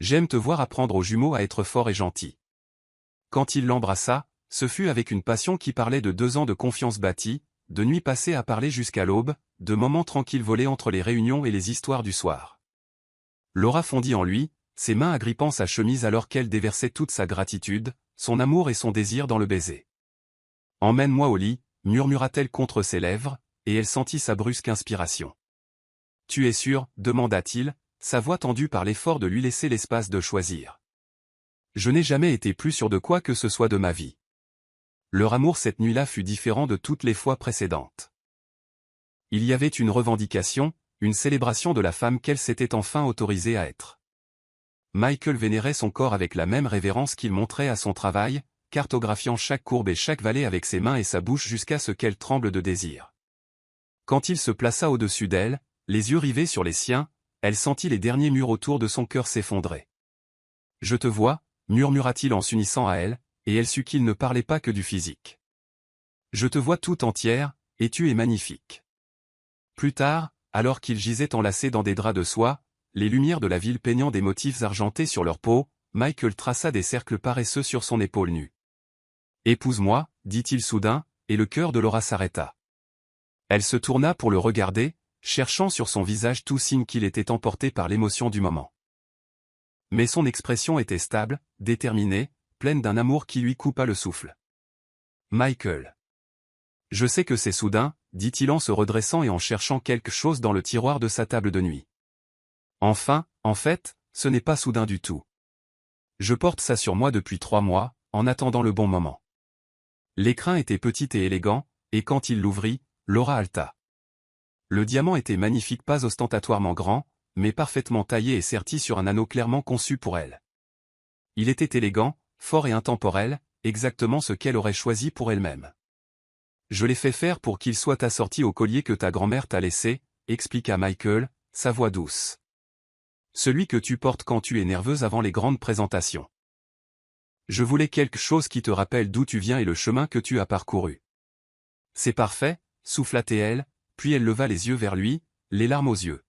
J'aime te voir apprendre aux jumeaux à être forts et gentils. Quand il l'embrassa, ce fut avec une passion qui parlait de 2 ans de confiance bâtie, de nuits passées à parler jusqu'à l'aube, de moments tranquilles volés entre les réunions et les histoires du soir. Laura fondit en lui, ses mains agrippant sa chemise alors qu'elle déversait toute sa gratitude, son amour et son désir dans le baiser. « Emmène-moi au lit », murmura-t-elle contre ses lèvres, et elle sentit sa brusque inspiration. « Tu es sûr ?» demanda-t-il, sa voix tendue par l'effort de lui laisser l'espace de choisir. « Je n'ai jamais été plus sûr de quoi que ce soit de ma vie. » Leur amour cette nuit-là fut différent de toutes les fois précédentes. Il y avait une revendication, une célébration de la femme qu'elle s'était enfin autorisée à être. Michael vénérait son corps avec la même révérence qu'il montrait à son travail, cartographiant chaque courbe et chaque vallée avec ses mains et sa bouche jusqu'à ce qu'elle tremble de désir. Quand il se plaça au-dessus d'elle, les yeux rivés sur les siens, elle sentit les derniers murs autour de son cœur s'effondrer. « Je te vois », murmura-t-il en s'unissant à elle, et elle sut qu'il ne parlait pas que du physique. « Je te vois tout entière, et tu es magnifique. » Plus tard, alors qu'ils gisaient enlacés dans des draps de soie, les lumières de la ville peignant des motifs argentés sur leur peau, Michael traça des cercles paresseux sur son épaule nue. « Épouse-moi », dit-il soudain, et le cœur de Laura s'arrêta. Elle se tourna pour le regarder, cherchant sur son visage tout signe qu'il était emporté par l'émotion du moment. Mais son expression était stable, déterminée, pleine d'un amour qui lui coupa le souffle. « Michael. Je sais que c'est soudain, dit-il en se redressant et en cherchant quelque chose dans le tiroir de sa table de nuit. Enfin, en fait, ce n'est pas soudain du tout. Je porte ça sur moi depuis 3 mois, en attendant le bon moment. » L'écrin était petit et élégant, et quand il l'ouvrit, Laura halta. Le diamant était magnifique, pas ostentatoirement grand, mais parfaitement taillé et serti sur un anneau clairement conçu pour elle. Il était élégant, fort et intemporel, exactement ce qu'elle aurait choisi pour elle-même. Je l'ai fait faire pour qu'il soit assorti au collier que ta grand-mère t'a laissé, expliqua Michael, sa voix douce. Celui que tu portes quand tu es nerveuse avant les grandes présentations. Je voulais quelque chose qui te rappelle d'où tu viens et le chemin que tu as parcouru. C'est parfait, souffla-t-elle, puis elle leva les yeux vers lui, les larmes aux yeux.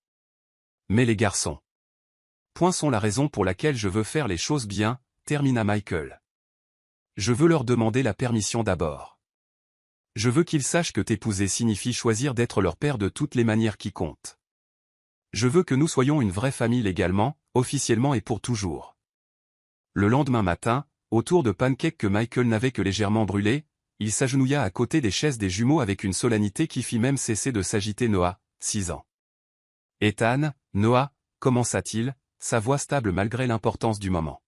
Mais les garçons. Point sont la raison pour laquelle je veux faire les choses bien, termina Michael. Je veux leur demander la permission d'abord. Je veux qu'ils sachent que t'épouser signifie choisir d'être leur père de toutes les manières qui comptent. Je veux que nous soyons une vraie famille légalement, officiellement et pour toujours. Le lendemain matin, autour de pancakes que Michael n'avait que légèrement brûlés, il s'agenouilla à côté des chaises des jumeaux avec une solennité qui fit même cesser de s'agiter Noah, 6 ans. Ethan, Noah, commença-t-il, sa voix stable malgré l'importance du moment.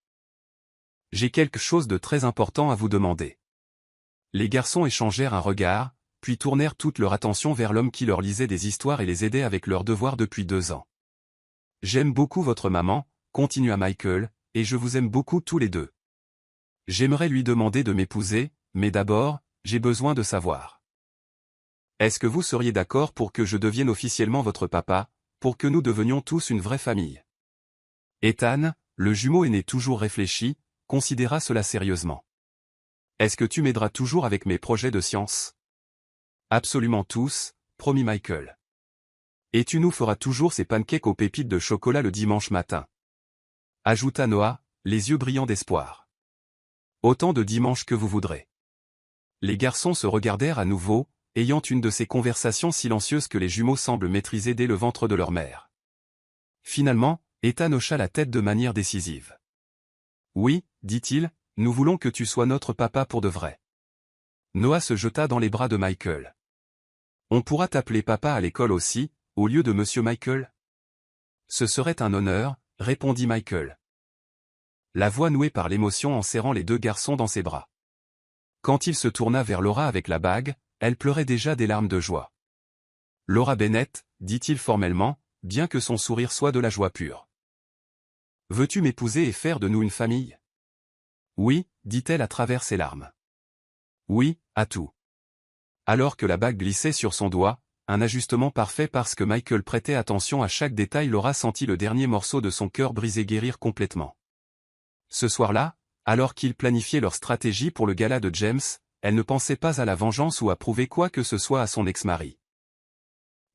J'ai quelque chose de très important à vous demander. Les garçons échangèrent un regard, puis tournèrent toute leur attention vers l'homme qui leur lisait des histoires et les aidait avec leurs devoirs depuis 2 ans. J'aime beaucoup votre maman, continua Michael, et je vous aime beaucoup tous les deux. J'aimerais lui demander de m'épouser, mais d'abord, j'ai besoin de savoir. Est-ce que vous seriez d'accord pour que je devienne officiellement votre papa, pour que nous devenions tous une vraie famille? Ethan, le jumeau aîné toujours réfléchi, considéra cela sérieusement. Est-ce que tu m'aideras toujours avec mes projets de science? Absolument tous, promit Michael. Et tu nous feras toujours ces pancakes aux pépites de chocolat le dimanche matin. Ajouta Noah, les yeux brillants d'espoir. Autant de dimanches que vous voudrez. Les garçons se regardèrent à nouveau, ayant une de ces conversations silencieuses que les jumeaux semblent maîtriser dès le ventre de leur mère. Finalement, Ethan hocha la tête de manière décisive. Oui, dit-il, nous voulons que tu sois notre papa pour de vrai. Noah se jeta dans les bras de Michael. On pourra t'appeler papa à l'école aussi, au lieu de Monsieur Michael? Ce serait un honneur, répondit Michael. La voix nouée par l'émotion en serrant les 2 garçons dans ses bras. Quand il se tourna vers Laura avec la bague, elle pleurait déjà des larmes de joie. Laura Bennett, dit-il formellement, bien que son sourire soit de la joie pure. Veux-tu m'épouser et faire de nous une famille? Oui, dit-elle à travers ses larmes. Oui, à tout. Alors que la bague glissait sur son doigt, un ajustement parfait parce que Michael prêtait attention à chaque détail, Laura sentit le dernier morceau de son cœur brisé guérir complètement. Ce soir-là, alors qu'ils planifiaient leur stratégie pour le gala de James, elle ne pensait pas à la vengeance ou à prouver quoi que ce soit à son ex-mari.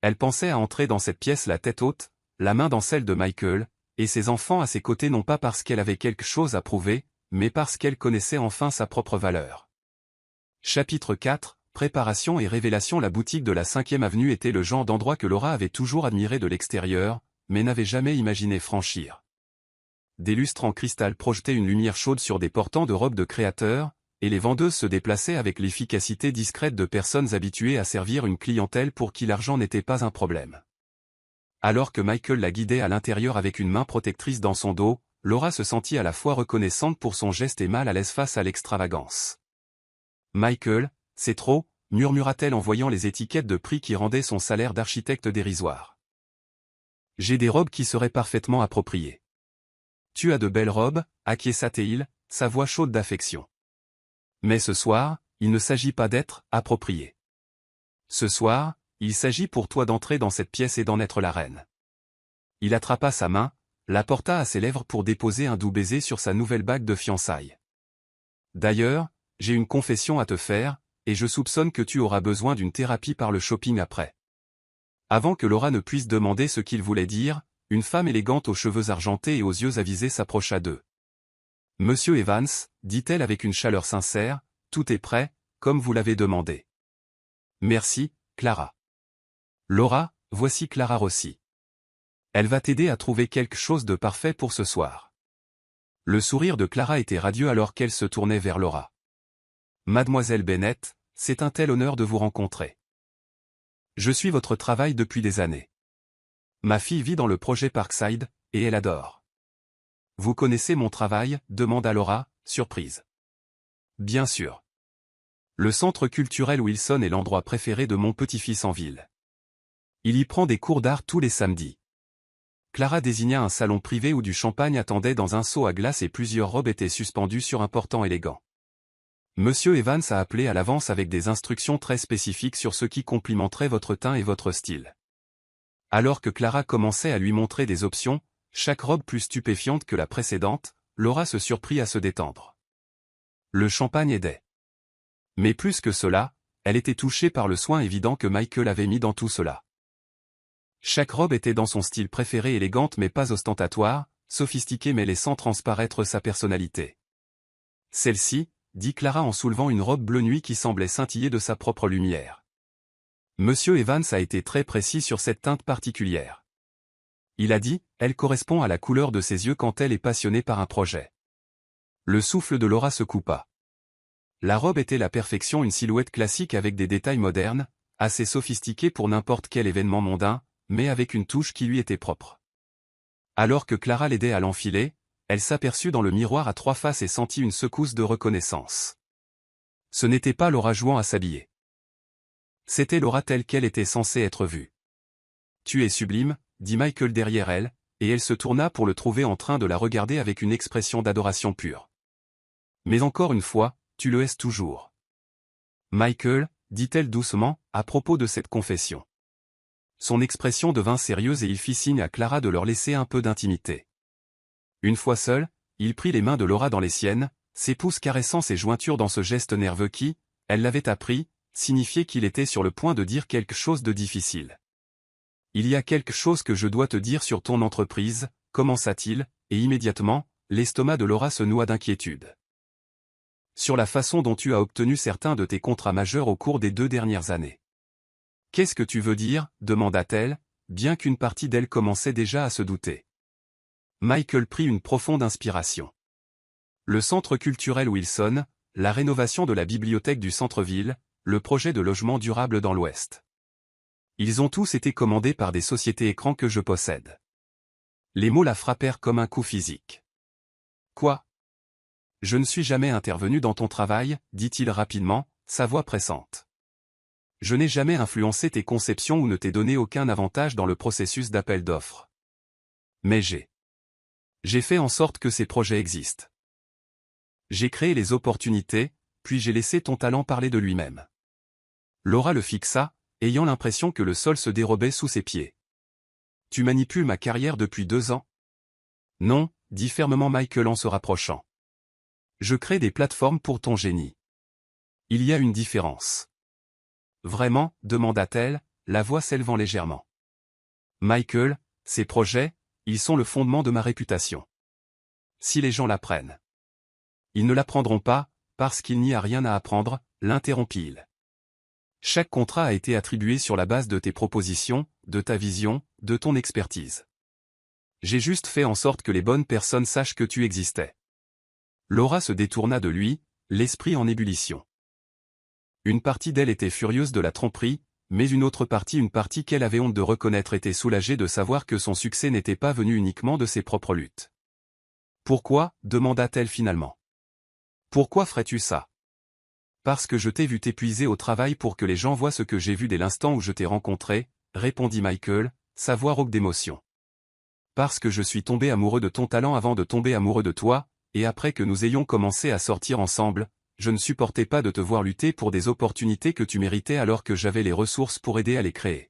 Elle pensait à entrer dans cette pièce la tête haute, la main dans celle de Michael, et ses enfants à ses côtés non pas parce qu'elle avait quelque chose à prouver, mais parce qu'elle connaissait enfin sa propre valeur. Chapitre 4, Préparation et révélation. La boutique de la 5e avenue était le genre d'endroit que Laura avait toujours admiré de l'extérieur, mais n'avait jamais imaginé franchir. Des lustres en cristal projetaient une lumière chaude sur des portants de robes de créateurs, et les vendeuses se déplaçaient avec l'efficacité discrète de personnes habituées à servir une clientèle pour qui l'argent n'était pas un problème. Alors que Michael la guidait à l'intérieur avec une main protectrice dans son dos, Laura se sentit à la fois reconnaissante pour son geste et mal à l'aise face à l'extravagance. « Michael, c'est trop », murmura-t-elle en voyant les étiquettes de prix qui rendaient son salaire d'architecte dérisoire. « J'ai des robes qui seraient parfaitement appropriées. »« Tu as de belles robes », acquiesça-t-il, sa voix chaude d'affection. « Mais ce soir, il ne s'agit pas d'être approprié. Ce soir, il s'agit pour toi d'entrer dans cette pièce et d'en être la reine. » Il attrapa sa main, la porta à ses lèvres pour déposer un doux baiser sur sa nouvelle bague de fiançailles. « D'ailleurs, j'ai une confession à te faire, et je soupçonne que tu auras besoin d'une thérapie par le shopping après. » Avant que Laura ne puisse demander ce qu'il voulait dire, une femme élégante aux cheveux argentés et aux yeux avisés s'approcha d'eux. « Monsieur Evans, dit-elle avec une chaleur sincère, tout est prêt, comme vous l'avez demandé. »« Merci, Clara. »« Laura, voici Clara Rossi. Elle va t'aider à trouver quelque chose de parfait pour ce soir. » Le sourire de Clara était radieux alors qu'elle se tournait vers Laura. « Mademoiselle Bennett, c'est un tel honneur de vous rencontrer. Je suis votre travail depuis des années. Ma fille vit dans le projet Parkside, et elle adore. »« Vous connaissez mon travail ?» demanda Laura, surprise. « Bien sûr. Le centre culturel Wilson est l'endroit préféré de mon petit-fils en ville. Il y prend des cours d'art tous les samedis. » Clara désigna un salon privé où du champagne attendait dans un seau à glace et plusieurs robes étaient suspendues sur un portant élégant. Monsieur Evans a appelé à l'avance avec des instructions très spécifiques sur ce qui complimenterait votre teint et votre style. Alors que Clara commençait à lui montrer des options, chaque robe plus stupéfiante que la précédente, Laura se surprit à se détendre. Le champagne aidait. Mais plus que cela, elle était touchée par le soin évident que Michael avait mis dans tout cela. Chaque robe était dans son style préféré, élégante mais pas ostentatoire, sophistiquée mais laissant transparaître sa personnalité. Celle-ci, dit Clara en soulevant une robe bleu nuit qui semblait scintiller de sa propre lumière. Monsieur Evans a été très précis sur cette teinte particulière. Il a dit, elle correspond à la couleur de ses yeux quand elle est passionnée par un projet. Le souffle de Laura se coupa. La robe était la perfection, une silhouette classique avec des détails modernes, assez sophistiqués pour n'importe quel événement mondain, mais avec une touche qui lui était propre. Alors que Clara l'aidait à l'enfiler, elle s'aperçut dans le miroir à 3 faces et sentit une secousse de reconnaissance. Ce n'était pas Laura jouant à s'habiller. C'était Laura telle qu'elle était censée être vue. « Tu es sublime », dit Michael derrière elle, et elle se tourna pour le trouver en train de la regarder avec une expression d'adoration pure. « Mais encore une fois, tu le es toujours. » Michael, dit-elle doucement, à propos de cette confession. Son expression devint sérieuse et il fit signe à Clara de leur laisser un peu d'intimité. Une fois seul, il prit les mains de Laura dans les siennes, ses pouces caressant ses jointures dans ce geste nerveux qui, elle l'avait appris, signifiait qu'il était sur le point de dire quelque chose de difficile. « Il y a quelque chose que je dois te dire sur ton entreprise, » commença-t-il, et immédiatement, l'estomac de Laura se noua d'inquiétude. « Sur la façon dont tu as obtenu certains de tes contrats majeurs au cours des 2 dernières années. »« Qu'est-ce que tu veux dire ?» demanda-t-elle, bien qu'une partie d'elle commençait déjà à se douter. Michael prit une profonde inspiration. Le centre culturel Wilson, la rénovation de la bibliothèque du centre-ville, le projet de logement durable dans l'Ouest. Ils ont tous été commandés par des sociétés écrans que je possède. Les mots la frappèrent comme un coup physique. Quoi ? Je ne suis jamais intervenu dans ton travail, dit-il rapidement, sa voix pressante. Je n'ai jamais influencé tes conceptions ou ne t'ai donné aucun avantage dans le processus d'appel d'offres. Mais j'ai fait en sorte que ces projets existent. J'ai créé les opportunités, puis j'ai laissé ton talent parler de lui-même. Laura le fixa, ayant l'impression que le sol se dérobait sous ses pieds. Tu manipules ma carrière depuis 2 ans ? Non, dit fermement Michael en se rapprochant. Je crée des plateformes pour ton génie. Il y a une différence. Vraiment, demanda-t-elle, la voix s'élevant légèrement. Michael, ces projets, ils sont le fondement de ma réputation. Si les gens l'apprennent. Ils ne l'apprendront pas, parce qu'il n'y a rien à apprendre, l'interrompit-il. Chaque contrat a été attribué sur la base de tes propositions, de ta vision, de ton expertise. J'ai juste fait en sorte que les bonnes personnes sachent que tu existais. Laura se détourna de lui, l'esprit en ébullition. Une partie d'elle était furieuse de la tromperie, mais une autre partie, une partie qu'elle avait honte de reconnaître, était soulagée de savoir que son succès n'était pas venu uniquement de ses propres luttes. Pourquoi ? demanda-t-elle finalement. Pourquoi ferais-tu ça ? Parce que je t'ai vu t'épuiser au travail pour que les gens voient ce que j'ai vu dès l'instant où je t'ai rencontré, répondit Michael, sa voix rauque d'émotion. Parce que je suis tombé amoureux de ton talent avant de tomber amoureux de toi, et après que nous ayons commencé à sortir ensemble, je ne supportais pas de te voir lutter pour des opportunités que tu méritais alors que j'avais les ressources pour aider à les créer.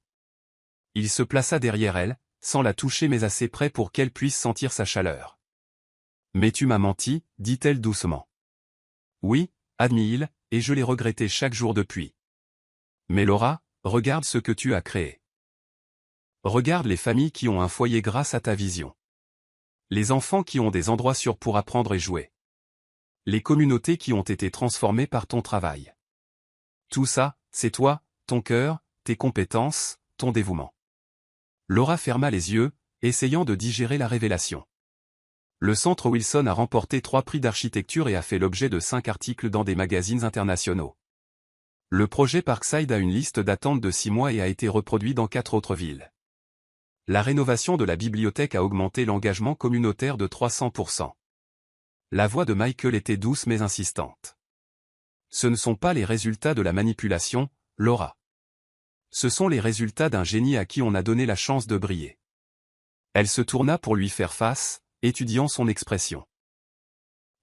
Il se plaça derrière elle, sans la toucher mais assez près pour qu'elle puisse sentir sa chaleur. Mais tu m'as menti, dit-elle doucement. Oui, admit-il, et je l'ai regretté chaque jour depuis. Mais Laura, regarde ce que tu as créé. Regarde les familles qui ont un foyer grâce à ta vision. Les enfants qui ont des endroits sûrs pour apprendre et jouer. Les communautés qui ont été transformées par ton travail. Tout ça, c'est toi, ton cœur, tes compétences, ton dévouement. Laura ferma les yeux, essayant de digérer la révélation. Le Centre Wilson a remporté 3 prix d'architecture et a fait l'objet de 5 articles dans des magazines internationaux. Le projet Parkside a une liste d'attente de 6 mois et a été reproduit dans 4 autres villes. La rénovation de la bibliothèque a augmenté l'engagement communautaire de 300%. La voix de Michael était douce mais insistante. Ce ne sont pas les résultats de la manipulation, Laura. Ce sont les résultats d'un génie à qui on a donné la chance de briller. Elle se tourna pour lui faire face, étudiant son expression.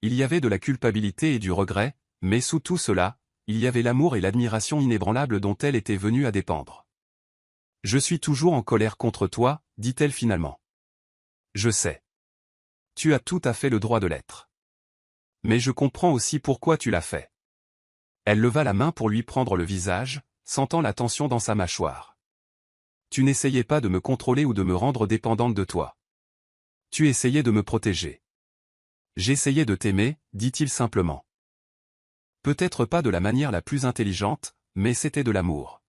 Il y avait de la culpabilité et du regret, Mais sous tout cela, il y avait l'amour et l'admiration inébranlables dont elle était venue à dépendre. « Je suis toujours en colère contre toi, dit-elle finalement. Je sais. Tu as tout à fait le droit de l'être. Mais je comprends aussi pourquoi tu l'as fait. » Elle leva la main pour lui prendre le visage, sentant la tension dans sa mâchoire. « Tu n'essayais pas de me contrôler ou de me rendre dépendante de toi. Tu essayais de me protéger. J'essayais de t'aimer, dit-il simplement. Peut-être pas de la manière la plus intelligente, mais c'était de l'amour.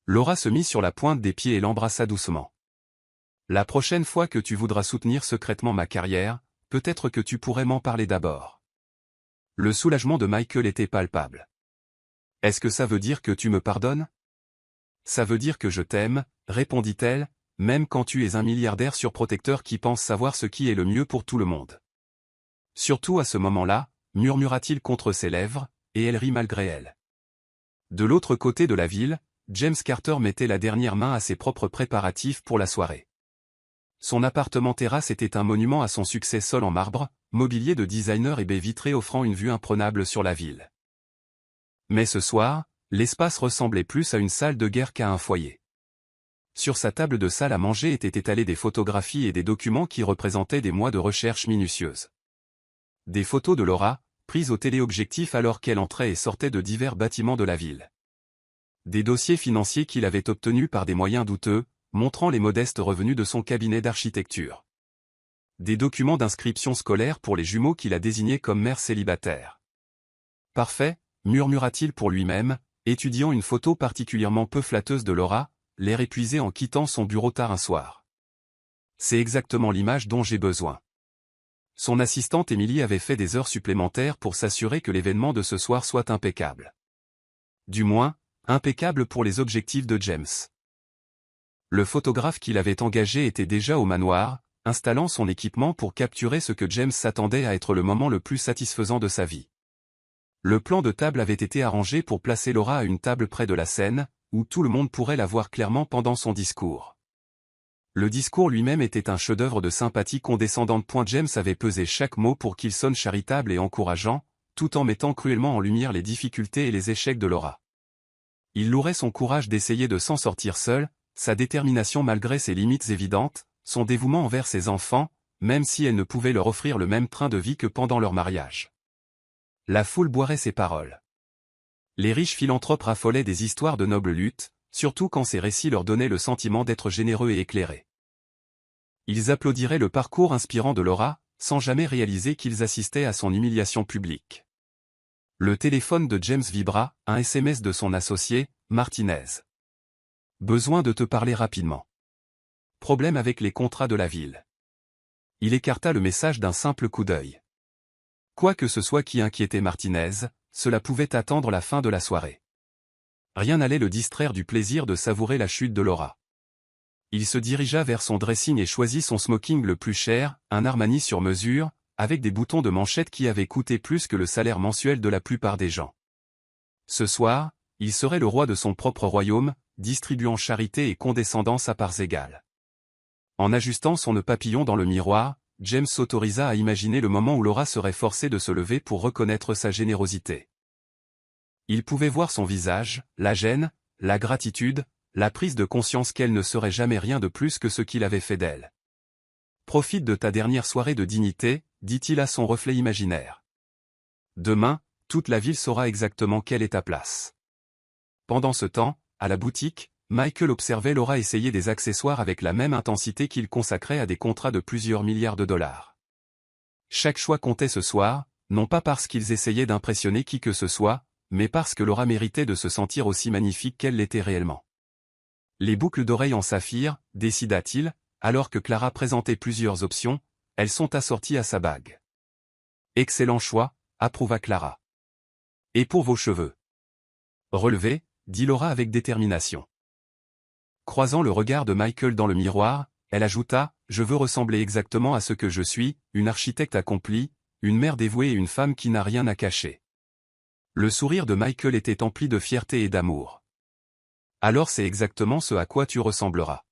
Laura se mit sur la pointe des pieds et l'embrassa doucement. La prochaine fois que tu voudras soutenir secrètement ma carrière, peut-être que tu pourrais m'en parler d'abord. Le soulagement de Michael était palpable. Est-ce que ça veut dire que tu me pardonnes? Ça veut dire que je t'aime, répondit-elle, même quand tu es un milliardaire surprotecteur qui pense savoir ce qui est le mieux pour tout le monde. Surtout à ce moment-là, murmura-t-il contre ses lèvres, et elle rit malgré elle. De l'autre côté de la ville, James Carter mettait la dernière main à ses propres préparatifs pour la soirée. Son appartement-terrasse était un monument à son succès sol en marbre, mobilier de designer et baies vitrées offrant une vue imprenable sur la ville. Mais ce soir, l'espace ressemblait plus à une salle de guerre qu'à un foyer. Sur sa table de salle à manger étaient étalées des photographies et des documents qui représentaient des mois de recherche minutieuse. Des photos de Laura, prises au téléobjectif alors qu'elle entrait et sortait de divers bâtiments de la ville. Des dossiers financiers qu'il avait obtenus par des moyens douteux, montrant les modestes revenus de son cabinet d'architecture. Des documents d'inscription scolaire pour les jumeaux qu'il a désignés comme mères célibataires. Parfait, murmura-t-il pour lui-même, étudiant une photo particulièrement peu flatteuse de Laura, l'air épuisé en quittant son bureau tard un soir. C'est exactement l'image dont j'ai besoin. Son assistante Émilie avait fait des heures supplémentaires pour s'assurer que l'événement de ce soir soit impeccable. Du moins, impeccable pour les objectifs de James. Le photographe qu'il avait engagé était déjà au manoir, installant son équipement pour capturer ce que James s'attendait à être le moment le plus satisfaisant de sa vie. Le plan de table avait été arrangé pour placer Laura à une table près de la scène, où tout le monde pourrait la voir clairement pendant son discours. Le discours lui-même était un chef-d'œuvre de sympathie condescendante. James avait pesé chaque mot pour qu'il sonne charitable et encourageant, tout en mettant cruellement en lumière les difficultés et les échecs de Laura. Il louerait son courage d'essayer de s'en sortir seul, sa détermination malgré ses limites évidentes, son dévouement envers ses enfants, même si elle ne pouvait leur offrir le même train de vie que pendant leur mariage. La foule boirait ses paroles. Les riches philanthropes raffolaient des histoires de nobles luttes, surtout quand ces récits leur donnaient le sentiment d'être généreux et éclairés. Ils applaudiraient le parcours inspirant de Laura, sans jamais réaliser qu'ils assistaient à son humiliation publique. Le téléphone de James vibra, un SMS de son associé, Martinez. Besoin de te parler rapidement. Problème avec les contrats de la ville. Il écarta le message d'un simple coup d'œil. Quoi que ce soit qui inquiétait Martinez, cela pouvait attendre la fin de la soirée. Rien n'allait le distraire du plaisir de savourer la chute de Laura. Il se dirigea vers son dressing et choisit son smoking le plus cher, un Armani sur mesure, avec des boutons de manchette qui avaient coûté plus que le salaire mensuel de la plupart des gens. Ce soir, il serait le roi de son propre royaume, distribuant charité et condescendance à parts égales. En ajustant son nœud papillon dans le miroir, James s'autorisa à imaginer le moment où Laura serait forcée de se lever pour reconnaître sa générosité. Il pouvait voir son visage, la gêne, la gratitude, la prise de conscience qu'elle ne serait jamais rien de plus que ce qu'il avait fait d'elle. « Profite de ta dernière soirée de dignité », dit-il à son reflet imaginaire. « Demain, toute la ville saura exactement quelle est ta place. » Pendant ce temps, à la boutique, Michael observait Laura essayer des accessoires avec la même intensité qu'il consacrait à des contrats de plusieurs milliards de dollars. Chaque choix comptait ce soir, non pas parce qu'ils essayaient d'impressionner qui que ce soit, mais parce que Laura méritait de se sentir aussi magnifique qu'elle l'était réellement. Les boucles d'oreilles en saphir, décida-t-il, alors que Clara présentait plusieurs options, elles sont assorties à sa bague. Excellent choix, approuva Clara. Et pour vos cheveux? Relevez, dit Laura avec détermination. Croisant le regard de Michael dans le miroir, elle ajouta, je veux ressembler exactement à ce que je suis, une architecte accomplie, une mère dévouée et une femme qui n'a rien à cacher. Le sourire de Michael était empli de fierté et d'amour. Alors c'est exactement ce à quoi tu ressembleras.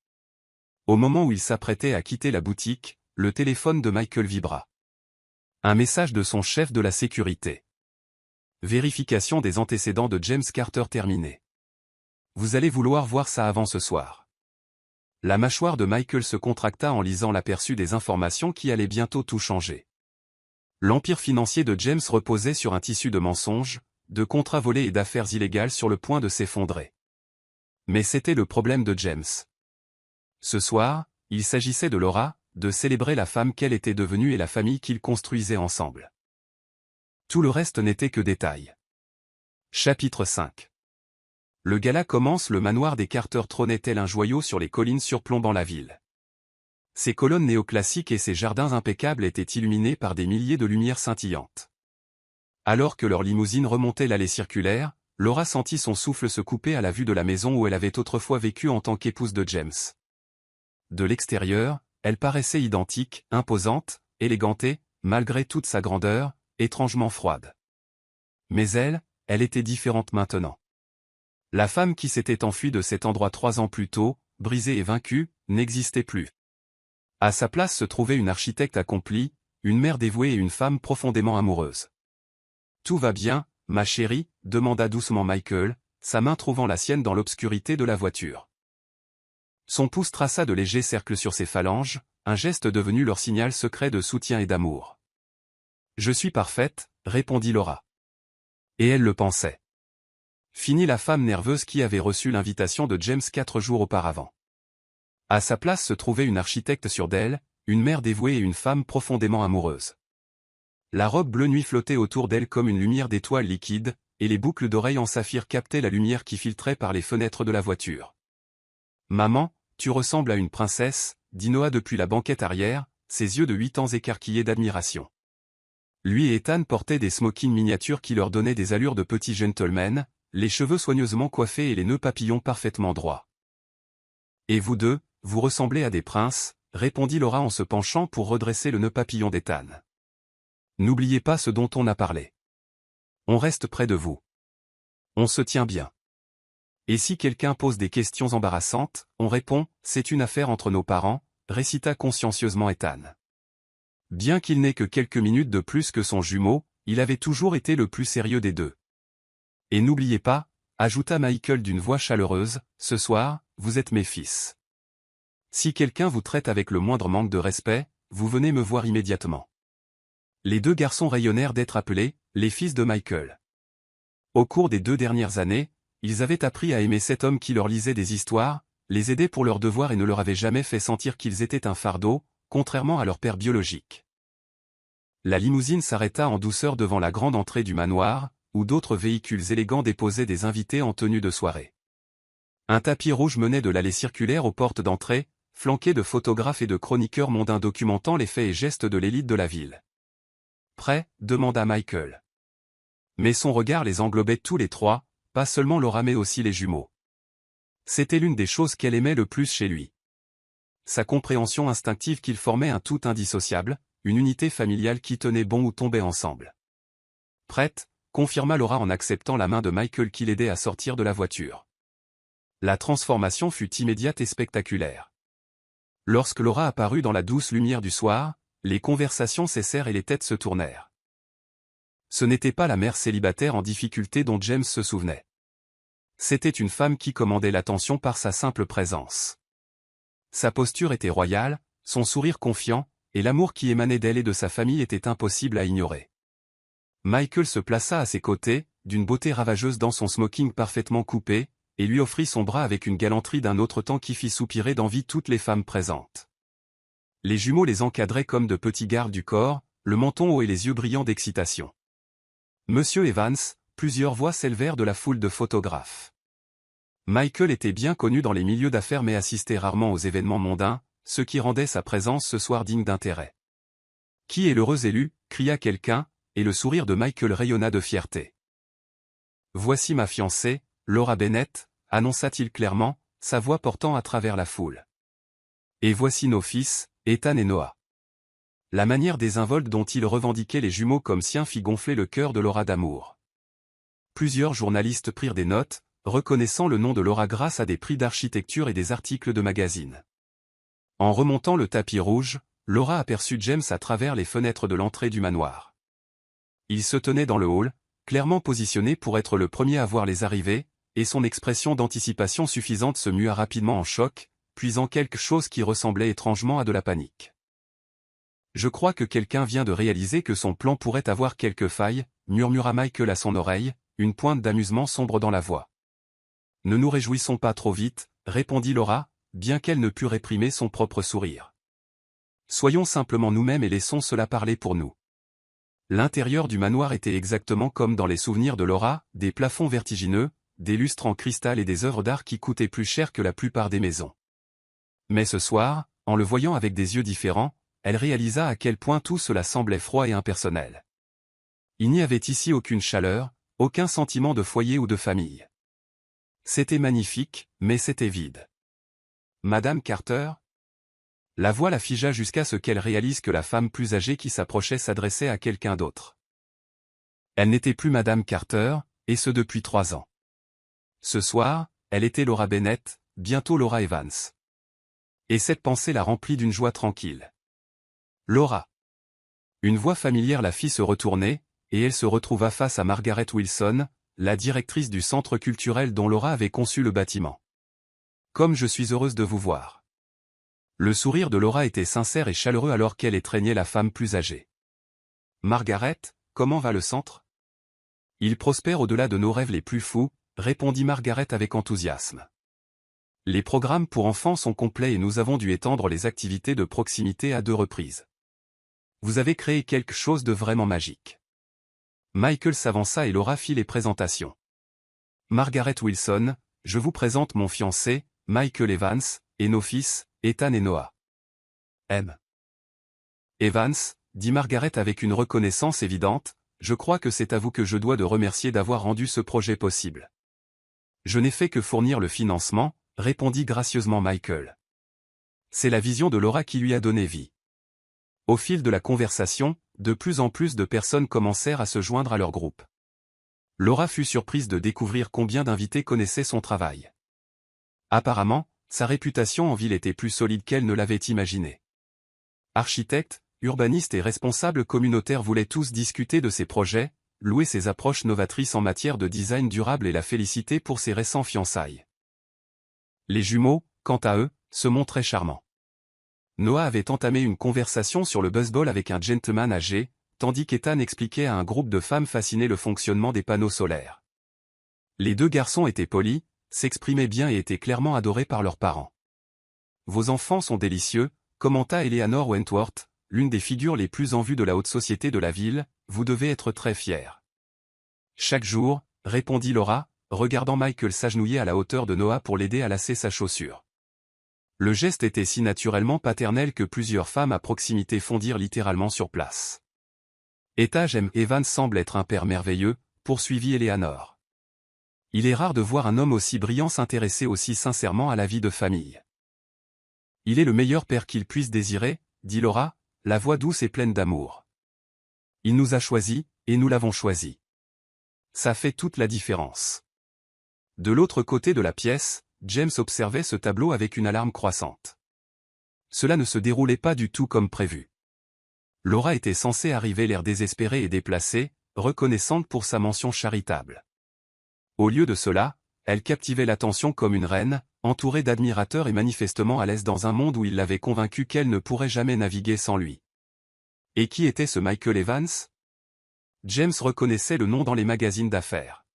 Au moment où il s'apprêtait à quitter la boutique, le téléphone de Michael vibra. Un message de son chef de la sécurité. Vérification des antécédents de James Carter terminée. Vous allez vouloir voir ça avant ce soir. La mâchoire de Michael se contracta en lisant l'aperçu des informations qui allaient bientôt tout changer. L'empire financier de James reposait sur un tissu de mensonges, de contrats volés et d'affaires illégales sur le point de s'effondrer. Mais c'était le problème de James. Ce soir, il s'agissait de Laura, de célébrer la femme qu'elle était devenue et la famille qu'ils construisaient ensemble. Tout le reste n'était que détails. Chapitre 5. Le gala commence. Le manoir des Carter trônait tel un joyau sur les collines surplombant la ville. Ses colonnes néoclassiques et ses jardins impeccables étaient illuminés par des milliers de lumières scintillantes. Alors que leur limousine remontait l'allée circulaire, Laura sentit son souffle se couper à la vue de la maison où elle avait autrefois vécu en tant qu'épouse de James. De l'extérieur, elle paraissait identique, imposante, élégantée, malgré toute sa grandeur, étrangement froide. Mais elle était différente maintenant. La femme qui s'était enfuie de cet endroit 3 ans plus tôt, brisée et vaincue, n'existait plus. À sa place se trouvait une architecte accomplie, une mère dévouée et une femme profondément amoureuse. « Tout va bien, ma chérie ?» demanda doucement Michael, sa main trouvant la sienne dans l'obscurité de la voiture. Son pouce traça de légers cercles sur ses phalanges, un geste devenu leur signal secret de soutien et d'amour. « Je suis parfaite », répondit Laura. Et elle le pensait. Fini la femme nerveuse qui avait reçu l'invitation de James 4 jours auparavant. À sa place se trouvait une architecte sûre d'elle, une mère dévouée et une femme profondément amoureuse. La robe bleu nuit flottait autour d'elle comme une lumière d'étoiles liquide, et les boucles d'oreilles en saphir captaient la lumière qui filtrait par les fenêtres de la voiture. « Maman, tu ressembles à une princesse », dit Noah depuis la banquette arrière, ses yeux de 8 ans écarquillés d'admiration. Lui et Ethan portaient des smokings miniatures qui leur donnaient des allures de petits gentlemen, les cheveux soigneusement coiffés et les nœuds papillons parfaitement droits. « Et vous deux, vous ressemblez à des princes », répondit Laura en se penchant pour redresser le nœud papillon d'Ethan. « N'oubliez pas ce dont on a parlé. On reste près de vous. On se tient bien. Et si quelqu'un pose des questions embarrassantes, on répond, c'est une affaire entre nos parents, récita consciencieusement Ethan. Bien qu'il n'ait que quelques minutes de plus que son jumeau, il avait toujours été le plus sérieux des deux. Et n'oubliez pas, ajouta Michael d'une voix chaleureuse, ce soir, vous êtes mes fils. Si quelqu'un vous traite avec le moindre manque de respect, vous venez me voir immédiatement. Les deux garçons rayonnèrent d'être appelés, les fils de Michael. Au cours des 2 dernières années, ils avaient appris à aimer cet homme qui leur lisait des histoires, les aidait pour leurs devoirs et ne leur avait jamais fait sentir qu'ils étaient un fardeau, contrairement à leur père biologique. La limousine s'arrêta en douceur devant la grande entrée du manoir, où d'autres véhicules élégants déposaient des invités en tenue de soirée. Un tapis rouge menait de l'allée circulaire aux portes d'entrée, flanqué de photographes et de chroniqueurs mondains documentant les faits et gestes de l'élite de la ville. « Prêt ?» demanda Michael. Mais son regard les englobait tous les trois, pas seulement Laura mais aussi les jumeaux. C'était l'une des choses qu'elle aimait le plus chez lui. Sa compréhension instinctive qu'ils formaient un tout indissociable, une unité familiale qui tenait bon ou tombait ensemble. « Prête ?» confirma Laura en acceptant la main de Michael qui l'aidait à sortir de la voiture. La transformation fut immédiate et spectaculaire. Lorsque Laura apparut dans la douce lumière du soir, les conversations cessèrent et les têtes se tournèrent. Ce n'était pas la mère célibataire en difficulté dont James se souvenait. C'était une femme qui commandait l'attention par sa simple présence. Sa posture était royale, son sourire confiant, et l'amour qui émanait d'elle et de sa famille était impossible à ignorer. Michael se plaça à ses côtés, d'une beauté ravageuse dans son smoking parfaitement coupé, et lui offrit son bras avec une galanterie d'un autre temps qui fit soupirer d'envie toutes les femmes présentes. Les jumeaux les encadraient comme de petits gardes du corps, le menton haut et les yeux brillants d'excitation. « Monsieur Evans », plusieurs voix s'élevèrent de la foule de photographes. Michael était bien connu dans les milieux d'affaires mais assistait rarement aux événements mondains, ce qui rendait sa présence ce soir digne d'intérêt. « Qui est l'heureux élu ?» cria quelqu'un, et le sourire de Michael rayonna de fierté. « Voici ma fiancée, Laura Bennett », annonça-t-il clairement, sa voix portant à travers la foule. « Et voici nos fils, Ethan et Noah. » La manière désinvolte dont il revendiquait les jumeaux comme siens fit gonfler le cœur de Laura d'amour. Plusieurs journalistes prirent des notes, reconnaissant le nom de Laura grâce à des prix d'architecture et des articles de magazines. En remontant le tapis rouge, Laura aperçut James à travers les fenêtres de l'entrée du manoir. Il se tenait dans le hall, clairement positionné pour être le premier à voir les arrivées, et son expression d'anticipation suffisante se mua rapidement en choc, puisant quelque chose qui ressemblait étrangement à de la panique. Je crois que quelqu'un vient de réaliser que son plan pourrait avoir quelques failles, murmura Michael à son oreille, une pointe d'amusement sombre dans la voix. Ne nous réjouissons pas trop vite, répondit Laura, bien qu'elle ne pût réprimer son propre sourire. Soyons simplement nous-mêmes et laissons cela parler pour nous. L'intérieur du manoir était exactement comme dans les souvenirs de Laura, des plafonds vertigineux, des lustres en cristal et des œuvres d'art qui coûtaient plus cher que la plupart des maisons. Mais ce soir, en le voyant avec des yeux différents, elle réalisa à quel point tout cela semblait froid et impersonnel. Il n'y avait ici aucune chaleur, aucun sentiment de foyer ou de famille. C'était magnifique, mais c'était vide. Madame Carter? La voix la figea jusqu'à ce qu'elle réalise que la femme plus âgée qui s'approchait s'adressait à quelqu'un d'autre. Elle n'était plus Madame Carter, et ce depuis 3 ans. Ce soir, elle était Laura Bennett, bientôt Laura Evans. Et cette pensée la remplit d'une joie tranquille. Laura. Une voix familière la fit se retourner, et elle se retrouva face à Margaret Wilson, la directrice du centre culturel dont Laura avait conçu le bâtiment. Comme je suis heureuse de vous voir. Le sourire de Laura était sincère et chaleureux alors qu'elle étreignait la femme plus âgée. Margaret, comment va le centre? Il prospère au-delà de nos rêves les plus fous, répondit Margaret avec enthousiasme. Les programmes pour enfants sont complets et nous avons dû étendre les activités de proximité à 2 reprises. Vous avez créé quelque chose de vraiment magique. Michael s'avança et Laura fit les présentations. Margaret Wilson, je vous présente mon fiancé, Michael Evans, et nos fils, Ethan et Noah. M. Evans, dit Margaret avec une reconnaissance évidente, je crois que c'est à vous que je dois de remercier d'avoir rendu ce projet possible. Je n'ai fait que fournir le financement, répondit gracieusement Michael. C'est la vision de Laura qui lui a donné vie. Au fil de la conversation, de plus en plus de personnes commencèrent à se joindre à leur groupe. Laura fut surprise de découvrir combien d'invités connaissaient son travail. Apparemment, sa réputation en ville était plus solide qu'elle ne l'avait imaginé. Architectes, urbanistes et responsables communautaires voulaient tous discuter de ses projets, louer ses approches novatrices en matière de design durable et la féliciter pour ses récents fiançailles. Les jumeaux, quant à eux, se montraient charmants. Noah avait entamé une conversation sur le baseball avec un gentleman âgé, tandis qu'Ethan expliquait à un groupe de femmes fascinées le fonctionnement des panneaux solaires. Les 2 garçons étaient polis, s'exprimaient bien et étaient clairement adorés par leurs parents. Vos enfants sont délicieux, commenta Eleanor Wentworth, l'une des figures les plus en vue de la haute société de la ville, vous devez être très fiers. Chaque jour, répondit Laura, regardant Michael s'agenouiller à la hauteur de Noah pour l'aider à lasser sa chaussure. Le geste était si naturellement paternel que plusieurs femmes à proximité fondirent littéralement sur place. Ethan Evans semble être un père merveilleux, poursuivit Eleanor. Il est rare de voir un homme aussi brillant s'intéresser aussi sincèrement à la vie de famille. Il est le meilleur père qu'il puisse désirer, dit Laura, la voix douce et pleine d'amour. Il nous a choisis, et nous l'avons choisi. Ça fait toute la différence. De l'autre côté de la pièce, James observait ce tableau avec une alarme croissante. Cela ne se déroulait pas du tout comme prévu. Laura était censée arriver l'air désespéré et déplacé, reconnaissante pour sa mention charitable. Au lieu de cela, elle captivait l'attention comme une reine, entourée d'admirateurs et manifestement à l'aise dans un monde où il l'avait convaincue qu'elle ne pourrait jamais naviguer sans lui. Et qui était ce Michael Evans? James reconnaissait le nom dans les magazines d'affaires.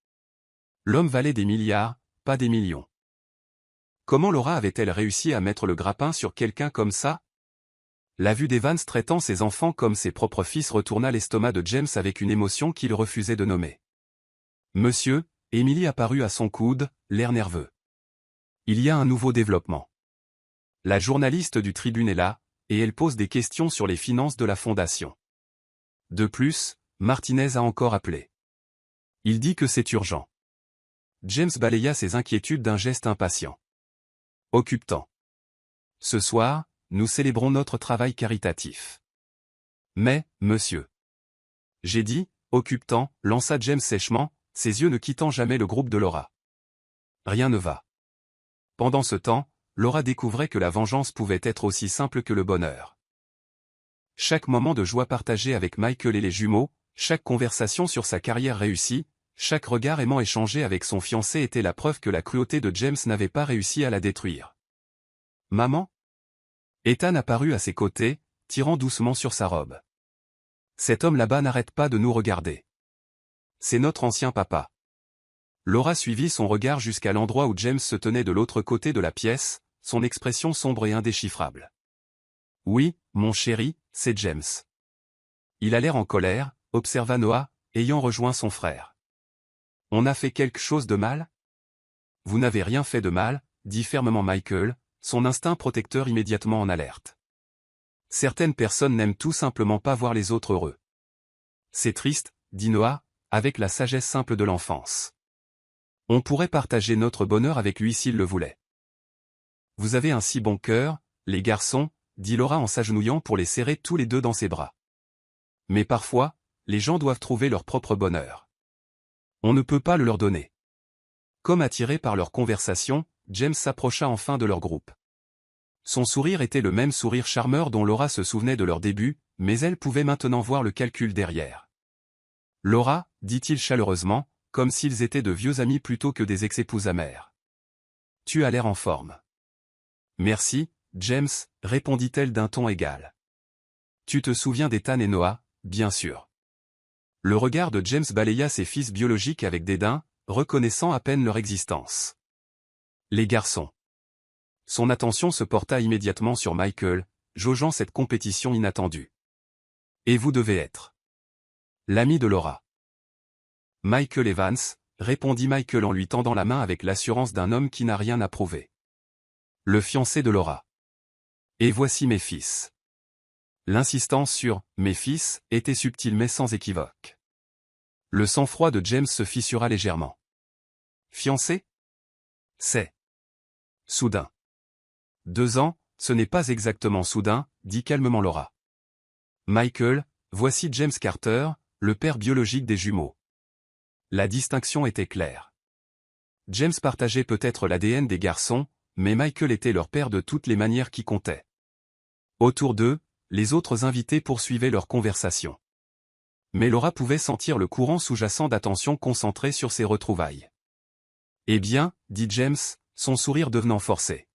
L'homme valait des milliards, pas des millions. Comment Laura avait-elle réussi à mettre le grappin sur quelqu'un comme ça? La vue d'Evans traitant ses enfants comme ses propres fils retourna l'estomac de James avec une émotion qu'il refusait de nommer. Monsieur, Emily apparut à son coude, l'air nerveux. Il y a un nouveau développement. La journaliste du Tribune est là, et elle pose des questions sur les finances de la fondation. De plus, Martinez a encore appelé. Il dit que c'est urgent. James balaya ses inquiétudes d'un geste impatient. Occupe-temps. Ce soir, nous célébrons notre travail caritatif. Mais, monsieur. J'ai dit, occupe-temps, lança James sèchement, ses yeux ne quittant jamais le groupe de Laura. Rien ne va. Pendant ce temps, Laura découvrait que la vengeance pouvait être aussi simple que le bonheur. Chaque moment de joie partagé avec Michael et les jumeaux, Chaque conversation sur sa carrière réussie, chaque regard aimant échangé avec son fiancé était la preuve que la cruauté de James n'avait pas réussi à la détruire. « Maman ?» Ethan apparut à ses côtés, tirant doucement sur sa robe. « Cet homme là-bas n'arrête pas de nous regarder. C'est notre ancien papa. » Laura suivit son regard jusqu'à l'endroit où James se tenait de l'autre côté de la pièce, son expression sombre et indéchiffrable. « Oui, mon chéri, c'est James. » Il a l'air en colère, observa Noah, ayant rejoint son frère. « On a fait quelque chose de mal ? » « Vous n'avez rien fait de mal, » dit fermement Michael, son instinct protecteur immédiatement en alerte. Certaines personnes n'aiment tout simplement pas voir les autres heureux. C'est triste, dit Noah, avec la sagesse simple de l'enfance. On pourrait partager notre bonheur avec lui s'il le voulait. Vous avez un si bon cœur, les garçons, dit Laura en s'agenouillant pour les serrer tous les deux dans ses bras. Mais parfois, les gens doivent trouver leur propre bonheur. On ne peut pas le leur donner. Comme attiré par leur conversation, James s'approcha enfin de leur groupe. Son sourire était le même sourire charmeur dont Laura se souvenait de leur début, mais elle pouvait maintenant voir le calcul derrière. « Laura, dit-il chaleureusement, comme s'ils étaient de vieux amis plutôt que des ex-épouses amères. Tu as l'air en forme. » « Merci, James, répondit-elle d'un ton égal. « Tu te souviens d'Ethan et Noah, bien sûr. » Le regard de James balaya ses fils biologiques avec dédain, reconnaissant à peine leur existence. Les garçons. Son attention se porta immédiatement sur Michael, jaugeant cette compétition inattendue. Et vous devez être l'ami de Laura. Michael Evans, répondit Michael en lui tendant la main avec l'assurance d'un homme qui n'a rien à prouver. Le fiancé de Laura. Et voici mes fils. L'insistance sur « mes fils » était subtile mais sans équivoque. Le sang-froid de James se fissura légèrement. Fiancé ? C'est soudain. 2 ans, ce n'est pas exactement soudain, dit calmement Laura. Michael, voici James Carter, le père biologique des jumeaux. La distinction était claire. James partageait peut-être l'ADN des garçons, mais Michael était leur père de toutes les manières qui comptaient. Autour d'eux, les autres invités poursuivaient leur conversation. Mais Laura pouvait sentir le courant sous-jacent d'attention concentré sur ses retrouvailles. « Eh bien, dit James, son sourire devenant forcé.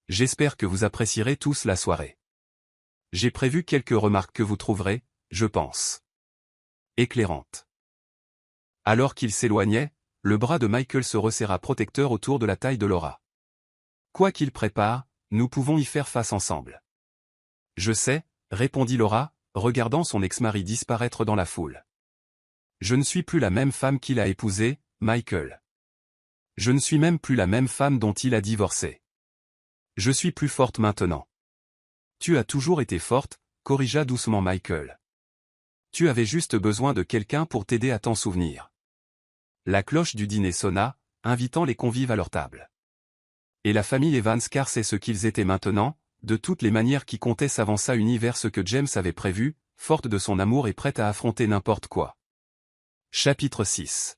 J'espère que vous apprécierez tous la soirée. J'ai prévu quelques remarques que vous trouverez, je pense, éclairantes. » Alors qu'il s'éloignait, le bras de Michael se resserra protecteur autour de la taille de Laura. « Quoi qu'il prépare, nous pouvons y faire face ensemble. » « Je sais, » répondit Laura, regardant son ex-mari disparaître dans la foule. « Je ne suis plus la même femme qu'il a épousée, Michael. Je ne suis même plus la même femme dont il a divorcé. Je suis plus forte maintenant. » « Tu as toujours été forte, » corrigea doucement Michael. « Tu avais juste besoin de quelqu'un pour t'aider à t'en souvenir. » La cloche du dîner sonna, invitant les convives à leur table. Et la famille Evans, car c'est ce qu'ils étaient maintenant, de toutes les manières qui comptaient, s'avança unie vers ce que James avait prévu, forte de son amour et prête à affronter n'importe quoi. Chapitre 6.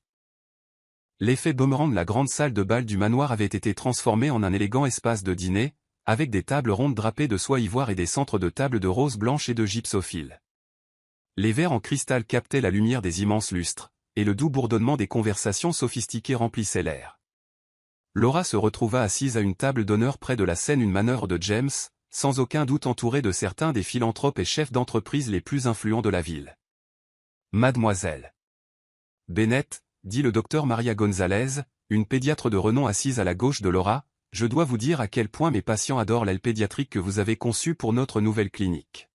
L'effet boomerang de la grande salle de bal du manoir avait été transformé en un élégant espace de dîner, avec des tables rondes drapées de soie ivoire et des centres de table de rose blanche et de gypsophile. Les verres en cristal captaient la lumière des immenses lustres, et le doux bourdonnement des conversations sophistiquées remplissait l'air. Laura se retrouva assise à une table d'honneur près de la scène, une manœuvre de James, sans aucun doute entourée de certains des philanthropes et chefs d'entreprise les plus influents de la ville. Mademoiselle Bennett, dit le docteur Maria Gonzalez, une pédiatre de renom assise à la gauche de Laura, je dois vous dire à quel point mes patients adorent l'aile pédiatrique que vous avez conçue pour notre nouvelle clinique.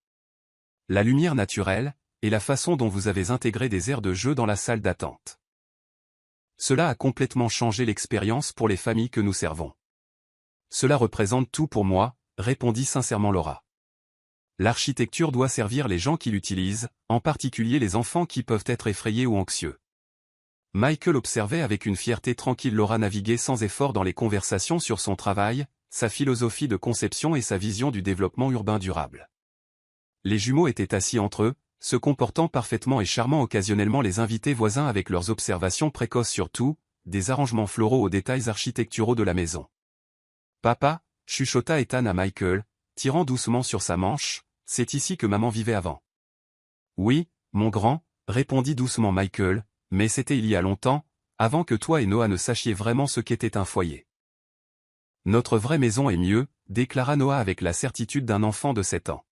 La lumière naturelle, et la façon dont vous avez intégré des aires de jeu dans la salle d'attente. Cela a complètement changé l'expérience pour les familles que nous servons. Cela représente tout pour moi, répondit sincèrement Laura. L'architecture doit servir les gens qui l'utilisent, en particulier les enfants qui peuvent être effrayés ou anxieux. Michael observait avec une fierté tranquille Laura naviguer sans effort dans les conversations sur son travail, sa philosophie de conception et sa vision du développement urbain durable. Les jumeaux étaient assis entre eux, se comportant parfaitement et charmant occasionnellement les invités voisins avec leurs observations précoces sur tout, des arrangements floraux aux détails architecturaux de la maison. « Papa » chuchota Ethan à Michael, tirant doucement sur sa manche, « c'est ici que maman vivait avant. » « Oui, mon grand » répondit doucement Michael, mais c'était il y a longtemps, avant que toi et Noah ne sachiez vraiment ce qu'était un foyer. Notre vraie maison est mieux, déclara Noah avec la certitude d'un enfant de 7 ans.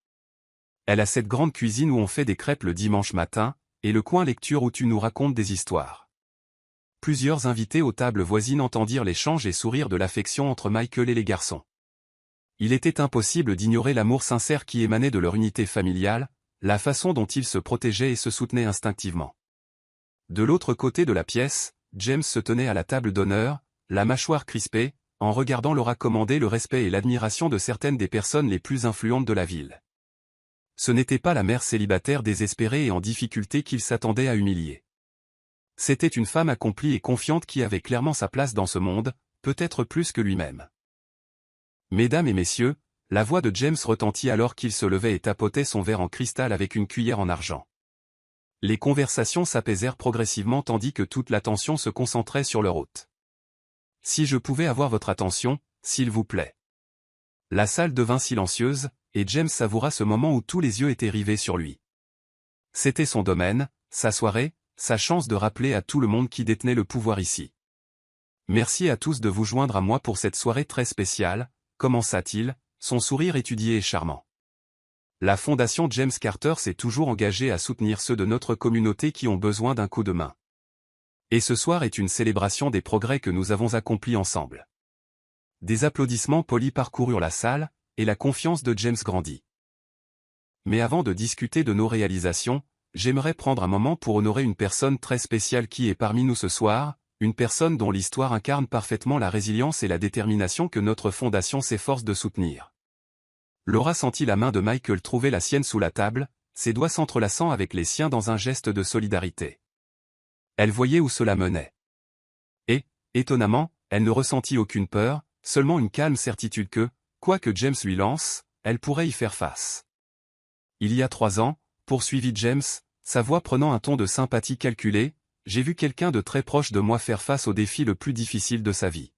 Elle a cette grande cuisine où on fait des crêpes le dimanche matin, et le coin lecture où tu nous racontes des histoires. Plusieurs invités aux tables voisines entendirent l'échange et sourire de l'affection entre Michael et les garçons. Il était impossible d'ignorer l'amour sincère qui émanait de leur unité familiale, la façon dont ils se protégeaient et se soutenaient instinctivement. De l'autre côté de la pièce, James se tenait à la table d'honneur, la mâchoire crispée, en regardant Laura commander le respect et l'admiration de certaines des personnes les plus influentes de la ville. Ce n'était pas la mère célibataire désespérée et en difficulté qu'il s'attendait à humilier. C'était une femme accomplie et confiante qui avait clairement sa place dans ce monde, peut-être plus que lui-même. Mesdames et messieurs, la voix de James retentit alors qu'il se levait et tapotait son verre en cristal avec une cuillère en argent. Les conversations s'apaisèrent progressivement tandis que toute l'attention se concentrait sur leur hôte. « Si je pouvais avoir votre attention, s'il vous plaît. » La salle devint silencieuse, et James savoura ce moment où tous les yeux étaient rivés sur lui. C'était son domaine, sa soirée, sa chance de rappeler à tout le monde qui détenait le pouvoir ici. « Merci à tous de vous joindre à moi pour cette soirée très spéciale, commença-t-il, son sourire étudié et charmant. La Fondation James Carter s'est toujours engagée à soutenir ceux de notre communauté qui ont besoin d'un coup de main. Et ce soir est une célébration des progrès que nous avons accomplis ensemble. » Des applaudissements polis parcoururent la salle, et la confiance de James grandit. Mais avant de discuter de nos réalisations, j'aimerais prendre un moment pour honorer une personne très spéciale qui est parmi nous ce soir, une personne dont l'histoire incarne parfaitement la résilience et la détermination que notre fondation s'efforce de soutenir. Laura sentit la main de Michael trouver la sienne sous la table, ses doigts s'entrelaçant avec les siens dans un geste de solidarité. Elle voyait où cela menait. Et, étonnamment, elle ne ressentit aucune peur, seulement une calme certitude que, quoi que James lui lance, elle pourrait y faire face. Il y a 3 ans, poursuivit James, sa voix prenant un ton de sympathie calculée, j'ai vu quelqu'un de très proche de moi faire face au défi le plus difficile de sa vie.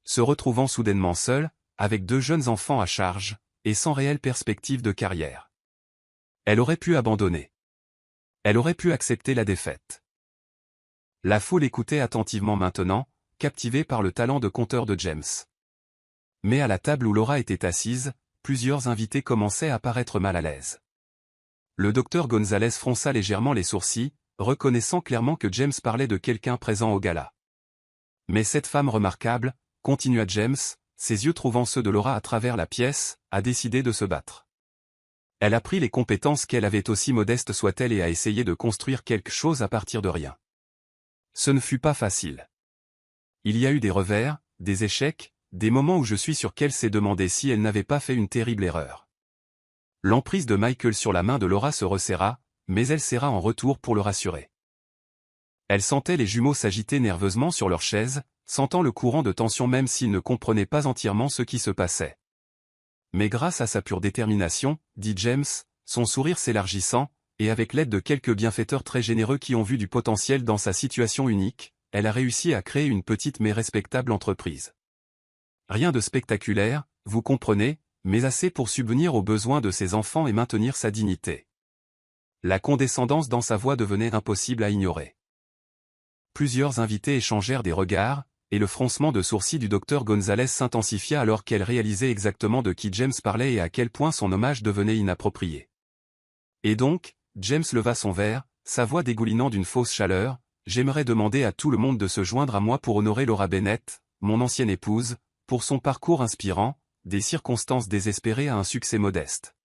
Se retrouvant soudainement seul, avec 2 jeunes enfants à charge, et sans réelle perspective de carrière. Elle aurait pu abandonner. Elle aurait pu accepter la défaite. La foule écoutait attentivement maintenant, captivée par le talent de conteur de James. Mais à la table où Laura était assise, plusieurs invités commençaient à paraître mal à l'aise. Le docteur Gonzalez fronça légèrement les sourcils, reconnaissant clairement que James parlait de quelqu'un présent au gala. Mais cette femme remarquable, continua James, ses yeux trouvant ceux de Laura à travers la pièce, a décidé de se battre. Elle a pris les compétences qu'elle avait aussi modestes soient-elles et a essayé de construire quelque chose à partir de rien. Ce ne fut pas facile. Il y a eu des revers, des échecs, des moments où je suis sûr qu'elle s'est demandé si elle n'avait pas fait une terrible erreur. L'emprise de Michael sur la main de Laura se resserra, mais elle serra en retour pour le rassurer. Elle sentait les jumeaux s'agiter nerveusement sur leur chaise, sentant le courant de tension même s'ils ne comprenaient pas entièrement ce qui se passait. Mais grâce à sa pure détermination, dit James, son sourire s'élargissant, et avec l'aide de quelques bienfaiteurs très généreux qui ont vu du potentiel dans sa situation unique, elle a réussi à créer une petite mais respectable entreprise. Rien de spectaculaire, vous comprenez, mais assez pour subvenir aux besoins de ses enfants et maintenir sa dignité. La condescendance dans sa voix devenait impossible à ignorer. Plusieurs invités échangèrent des regards, et le froncement de sourcils du docteur Gonzalez s'intensifia alors qu'elle réalisait exactement de qui James parlait et à quel point son hommage devenait inapproprié. Et donc, James leva son verre, sa voix dégoulinant d'une fausse chaleur, « J'aimerais demander à tout le monde de se joindre à moi pour honorer Laura Bennett, mon ancienne épouse, pour son parcours inspirant, des circonstances désespérées à un succès modeste. »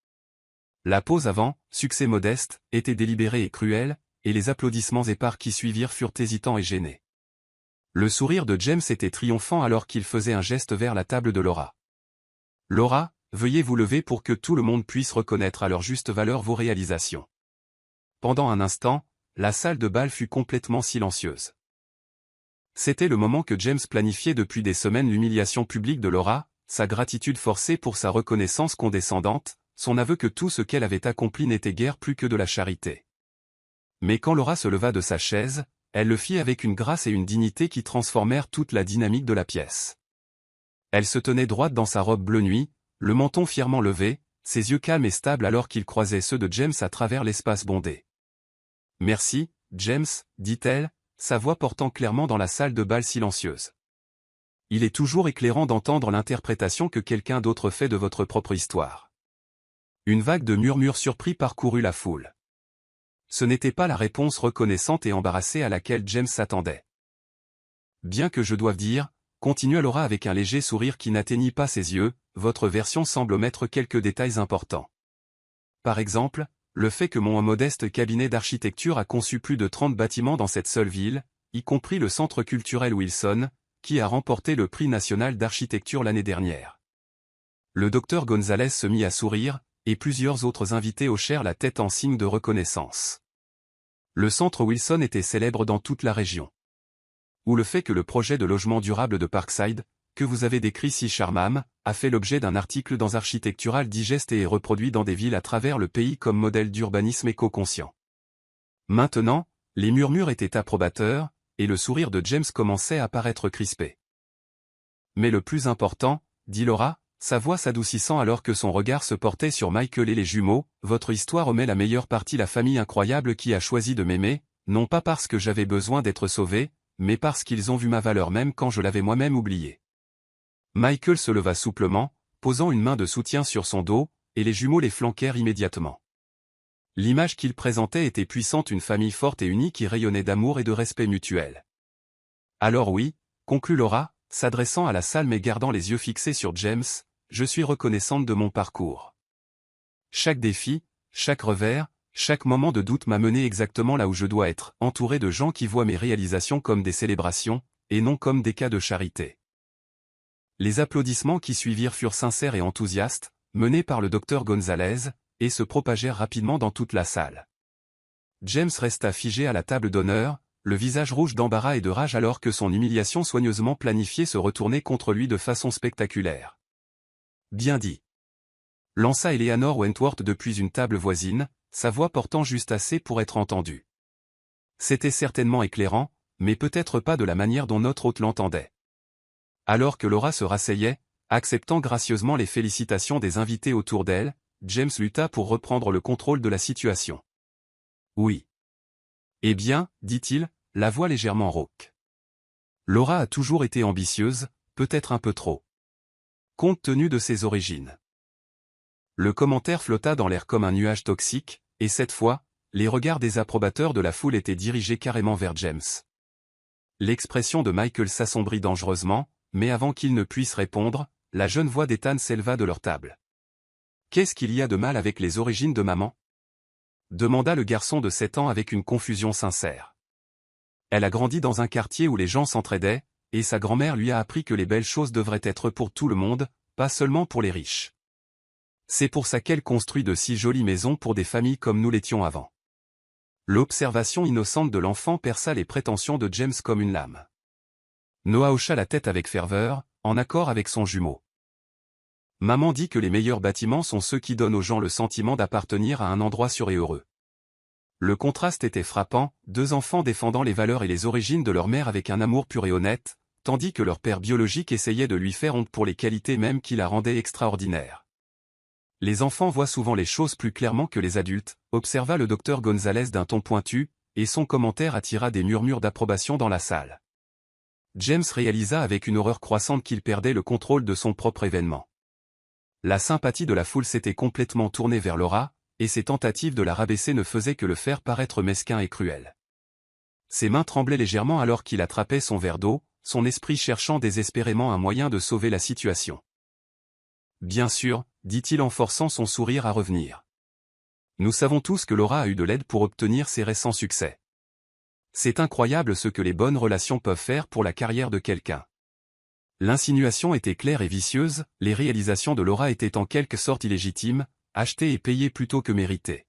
La pause avant, succès modeste, était délibérée et cruelle, et les applaudissements épars qui suivirent furent hésitants et gênés. Le sourire de James était triomphant alors qu'il faisait un geste vers la table de Laura. « Laura, veuillez vous lever pour que tout le monde puisse reconnaître à leur juste valeur vos réalisations. » Pendant un instant, la salle de bal fut complètement silencieuse. C'était le moment que James planifiait depuis des semaines, l'humiliation publique de Laura, sa gratitude forcée pour sa reconnaissance condescendante, son aveu que tout ce qu'elle avait accompli n'était guère plus que de la charité. Mais quand Laura se leva de sa chaise, elle le fit avec une grâce et une dignité qui transformèrent toute la dynamique de la pièce. Elle se tenait droite dans sa robe bleu nuit, le menton fièrement levé, ses yeux calmes et stables alors qu'ils croisaient ceux de James à travers l'espace bondé. Merci, James, dit-elle, sa voix portant clairement dans la salle de bal silencieuse. Il est toujours éclairant d'entendre l'interprétation que quelqu'un d'autre fait de votre propre histoire. Une vague de murmures surpris parcourut la foule. Ce n'était pas la réponse reconnaissante et embarrassée à laquelle James s'attendait. Bien que je doive dire, continua Laura avec un léger sourire qui n'atteignit pas ses yeux, votre version semble omettre quelques détails importants. Par exemple, le fait que mon modeste cabinet d'architecture a conçu plus de 30 bâtiments dans cette seule ville, y compris le Centre culturel Wilson, qui a remporté le prix national d'architecture l'année dernière. Le docteur Gonzalez se mit à sourire, et plusieurs autres invités hochèrent la tête en signe de reconnaissance. Le Centre Wilson était célèbre dans toute la région. Ou le fait que le projet de logement durable de Parkside, que vous avez décrit si charmant, a fait l'objet d'un article dans Architectural Digest et est reproduit dans des villes à travers le pays comme modèle d'urbanisme éco-conscient. Maintenant, les murmures étaient approbateurs, et le sourire de James commençait à paraître crispé. Mais le plus important, dit Laura, sa voix s'adoucissant alors que son regard se portait sur Michael et les jumeaux, votre histoire omet la meilleure partie, la famille incroyable qui a choisi de m'aimer, non pas parce que j'avais besoin d'être sauvé, mais parce qu'ils ont vu ma valeur même quand je l'avais moi-même oubliée. Michael se leva souplement, posant une main de soutien sur son dos, et les jumeaux les flanquèrent immédiatement. L'image qu'il présentait était puissante, une famille forte et unie qui rayonnait d'amour et de respect mutuel. Alors oui, conclut Laura, s'adressant à la salle mais gardant les yeux fixés sur James, je suis reconnaissante de mon parcours. Chaque défi, chaque revers, chaque moment de doute m'a mené exactement là où je dois être, entouré de gens qui voient mes réalisations comme des célébrations, et non comme des cas de charité. Les applaudissements qui suivirent furent sincères et enthousiastes, menés par le docteur Gonzalez, et se propagèrent rapidement dans toute la salle. James resta figé à la table d'honneur, le visage rouge d'embarras et de rage alors que son humiliation soigneusement planifiée se retournait contre lui de façon spectaculaire. Bien dit. Lança Eleanor Wentworth depuis une table voisine, sa voix portant juste assez pour être entendue. C'était certainement éclairant, mais peut-être pas de la manière dont notre hôte l'entendait. Alors que Laura se rasseyait, acceptant gracieusement les félicitations des invités autour d'elle, James lutta pour reprendre le contrôle de la situation. Oui. Eh bien, dit-il, la voix légèrement rauque. Laura a toujours été ambitieuse, peut-être un peu trop. Compte tenu de ses origines. Le commentaire flotta dans l'air comme un nuage toxique, et cette fois, les regards des approbateurs de la foule étaient dirigés carrément vers James. L'expression de Michael s'assombrit dangereusement, mais avant qu'il ne puisse répondre, la jeune voix d'Ethan s'éleva de leur table. « Qu'est-ce qu'il y a de mal avec les origines de maman ?» demanda le garçon de 7 ans avec une confusion sincère. Elle a grandi dans un quartier où les gens s'entraidaient, et sa grand-mère lui a appris que les belles choses devraient être pour tout le monde, pas seulement pour les riches. C'est pour ça qu'elle construit de si jolies maisons pour des familles comme nous l'étions avant. L'observation innocente de l'enfant perça les prétentions de James comme une lame. Noah hocha la tête avec ferveur, en accord avec son jumeau. Maman dit que les meilleurs bâtiments sont ceux qui donnent aux gens le sentiment d'appartenir à un endroit sûr et heureux. Le contraste était frappant, 2 enfants défendant les valeurs et les origines de leur mère avec un amour pur et honnête, tandis que leur père biologique essayait de lui faire honte pour les qualités mêmes qui la rendaient extraordinaire. Les enfants voient souvent les choses plus clairement que les adultes, observa le docteur Gonzalez d'un ton pointu, et son commentaire attira des murmures d'approbation dans la salle. James réalisa avec une horreur croissante qu'il perdait le contrôle de son propre événement. La sympathie de la foule s'était complètement tournée vers Laura, et ses tentatives de la rabaisser ne faisaient que le faire paraître mesquin et cruel. Ses mains tremblaient légèrement alors qu'il attrapait son verre d'eau, son esprit cherchant désespérément un moyen de sauver la situation. Bien sûr, dit-il en forçant son sourire à revenir. Nous savons tous que Laura a eu de l'aide pour obtenir ses récents succès. C'est incroyable ce que les bonnes relations peuvent faire pour la carrière de quelqu'un. L'insinuation était claire et vicieuse, les réalisations de Laura étaient en quelque sorte illégitimes, achetées et payées plutôt que méritées.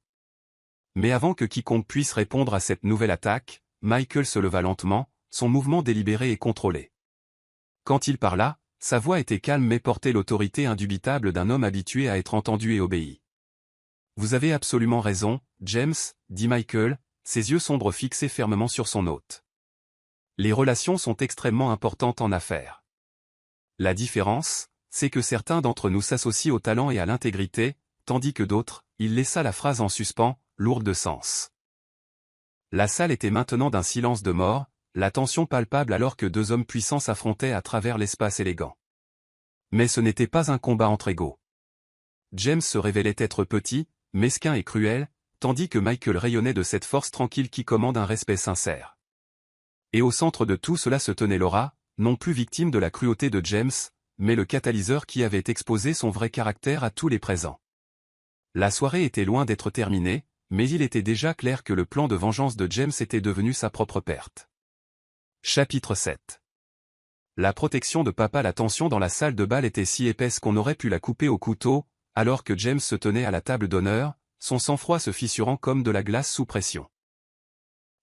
Mais avant que quiconque puisse répondre à cette nouvelle attaque, Michael se leva lentement, son mouvement délibéré et contrôlé. Quand il parla, sa voix était calme mais portait l'autorité indubitable d'un homme habitué à être entendu et obéi. « Vous avez absolument raison, James, dit Michael, ses yeux sombres fixés fermement sur son hôte. Les relations sont extrêmement importantes en affaires. La différence, c'est que certains d'entre nous s'associent au talent et à l'intégrité, tandis que d'autres, il laissa la phrase en suspens, lourde de sens. La salle était maintenant d'un silence de mort, la tension palpable alors que deux hommes puissants s'affrontaient à travers l'espace élégant. Mais ce n'était pas un combat entre égaux. James se révélait être petit, mesquin et cruel, tandis que Michael rayonnait de cette force tranquille qui commande un respect sincère. Et au centre de tout cela se tenait Laura, non plus victime de la cruauté de James, mais le catalyseur qui avait exposé son vrai caractère à tous les présents. La soirée était loin d'être terminée, mais il était déjà clair que le plan de vengeance de James était devenu sa propre perte. Chapitre 7. La protection de papa. La tension dans la salle de bal était si épaisse qu'on aurait pu la couper au couteau, alors que James se tenait à la table d'honneur, son sang-froid se fissurant comme de la glace sous pression.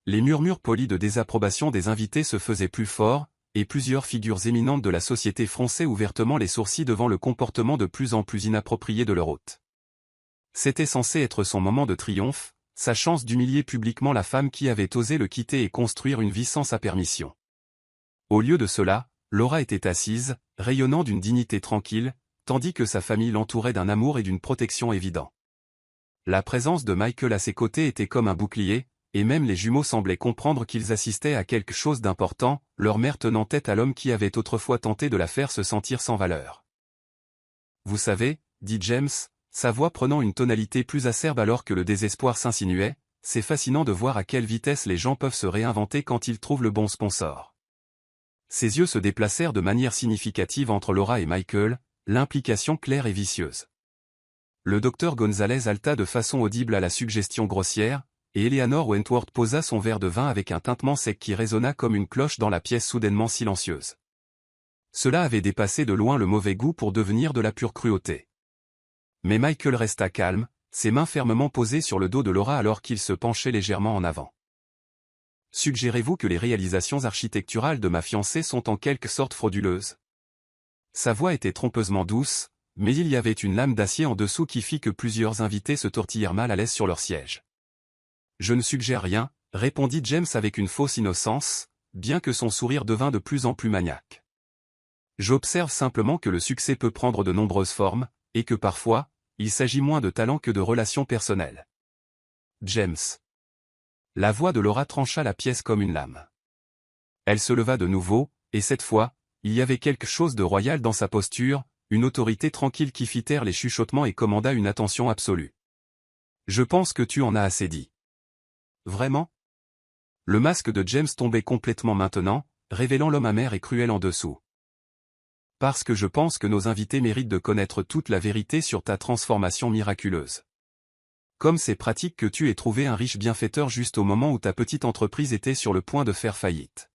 Les murmures polis de désapprobation des invités se faisaient plus forts, et plusieurs figures éminentes de la société fronçaient ouvertement les sourcils devant le comportement de plus en plus inapproprié de leur hôte. C'était censé être son moment de triomphe, sa chance d'humilier publiquement la femme qui avait osé le quitter et construire une vie sans sa permission. Au lieu de cela, Laura était assise, rayonnant d'une dignité tranquille, tandis que sa famille l'entourait d'un amour et d'une protection évidents. La présence de Michael à ses côtés était comme un bouclier, et même les jumeaux semblaient comprendre qu'ils assistaient à quelque chose d'important, leur mère tenant tête à l'homme qui avait autrefois tenté de la faire se sentir sans valeur. « Vous savez, » dit James, sa voix prenant une tonalité plus acerbe alors que le désespoir s'insinuait, « c'est fascinant de voir à quelle vitesse les gens peuvent se réinventer quand ils trouvent le bon sponsor. » Ses yeux se déplacèrent de manière significative entre Laura et Michael, l'implication claire et vicieuse. Le docteur Gonzalez halta de façon audible à la suggestion grossière, et Eleanor Wentworth posa son verre de vin avec un tintement sec qui résonna comme une cloche dans la pièce soudainement silencieuse. Cela avait dépassé de loin le mauvais goût pour devenir de la pure cruauté. Mais Michael resta calme, ses mains fermement posées sur le dos de Laura alors qu'il se penchait légèrement en avant. « Suggérez-vous que les réalisations architecturales de ma fiancée sont en quelque sorte frauduleuses ?» Sa voix était trompeusement douce, mais il y avait une lame d'acier en dessous qui fit que plusieurs invités se tortillèrent mal à l'aise sur leur siège. « Je ne suggère rien, » répondit James avec une fausse innocence, bien que son sourire devint de plus en plus maniaque. « J'observe simplement que le succès peut prendre de nombreuses formes, et que parfois, il s'agit moins de talent que de relations personnelles. » James. La voix de Laura trancha la pièce comme une lame. Elle se leva de nouveau, et cette fois, il y avait quelque chose de royal dans sa posture, une autorité tranquille qui fit taire les chuchotements et commanda une attention absolue. « Je pense que tu en as assez dit. » « Vraiment ?» Le masque de James tombait complètement maintenant, révélant l'homme amer et cruel en dessous. « Parce que je pense que nos invités méritent de connaître toute la vérité sur ta transformation miraculeuse. Comme c'est pratique que tu aies trouvé un riche bienfaiteur juste au moment où ta petite entreprise était sur le point de faire faillite. »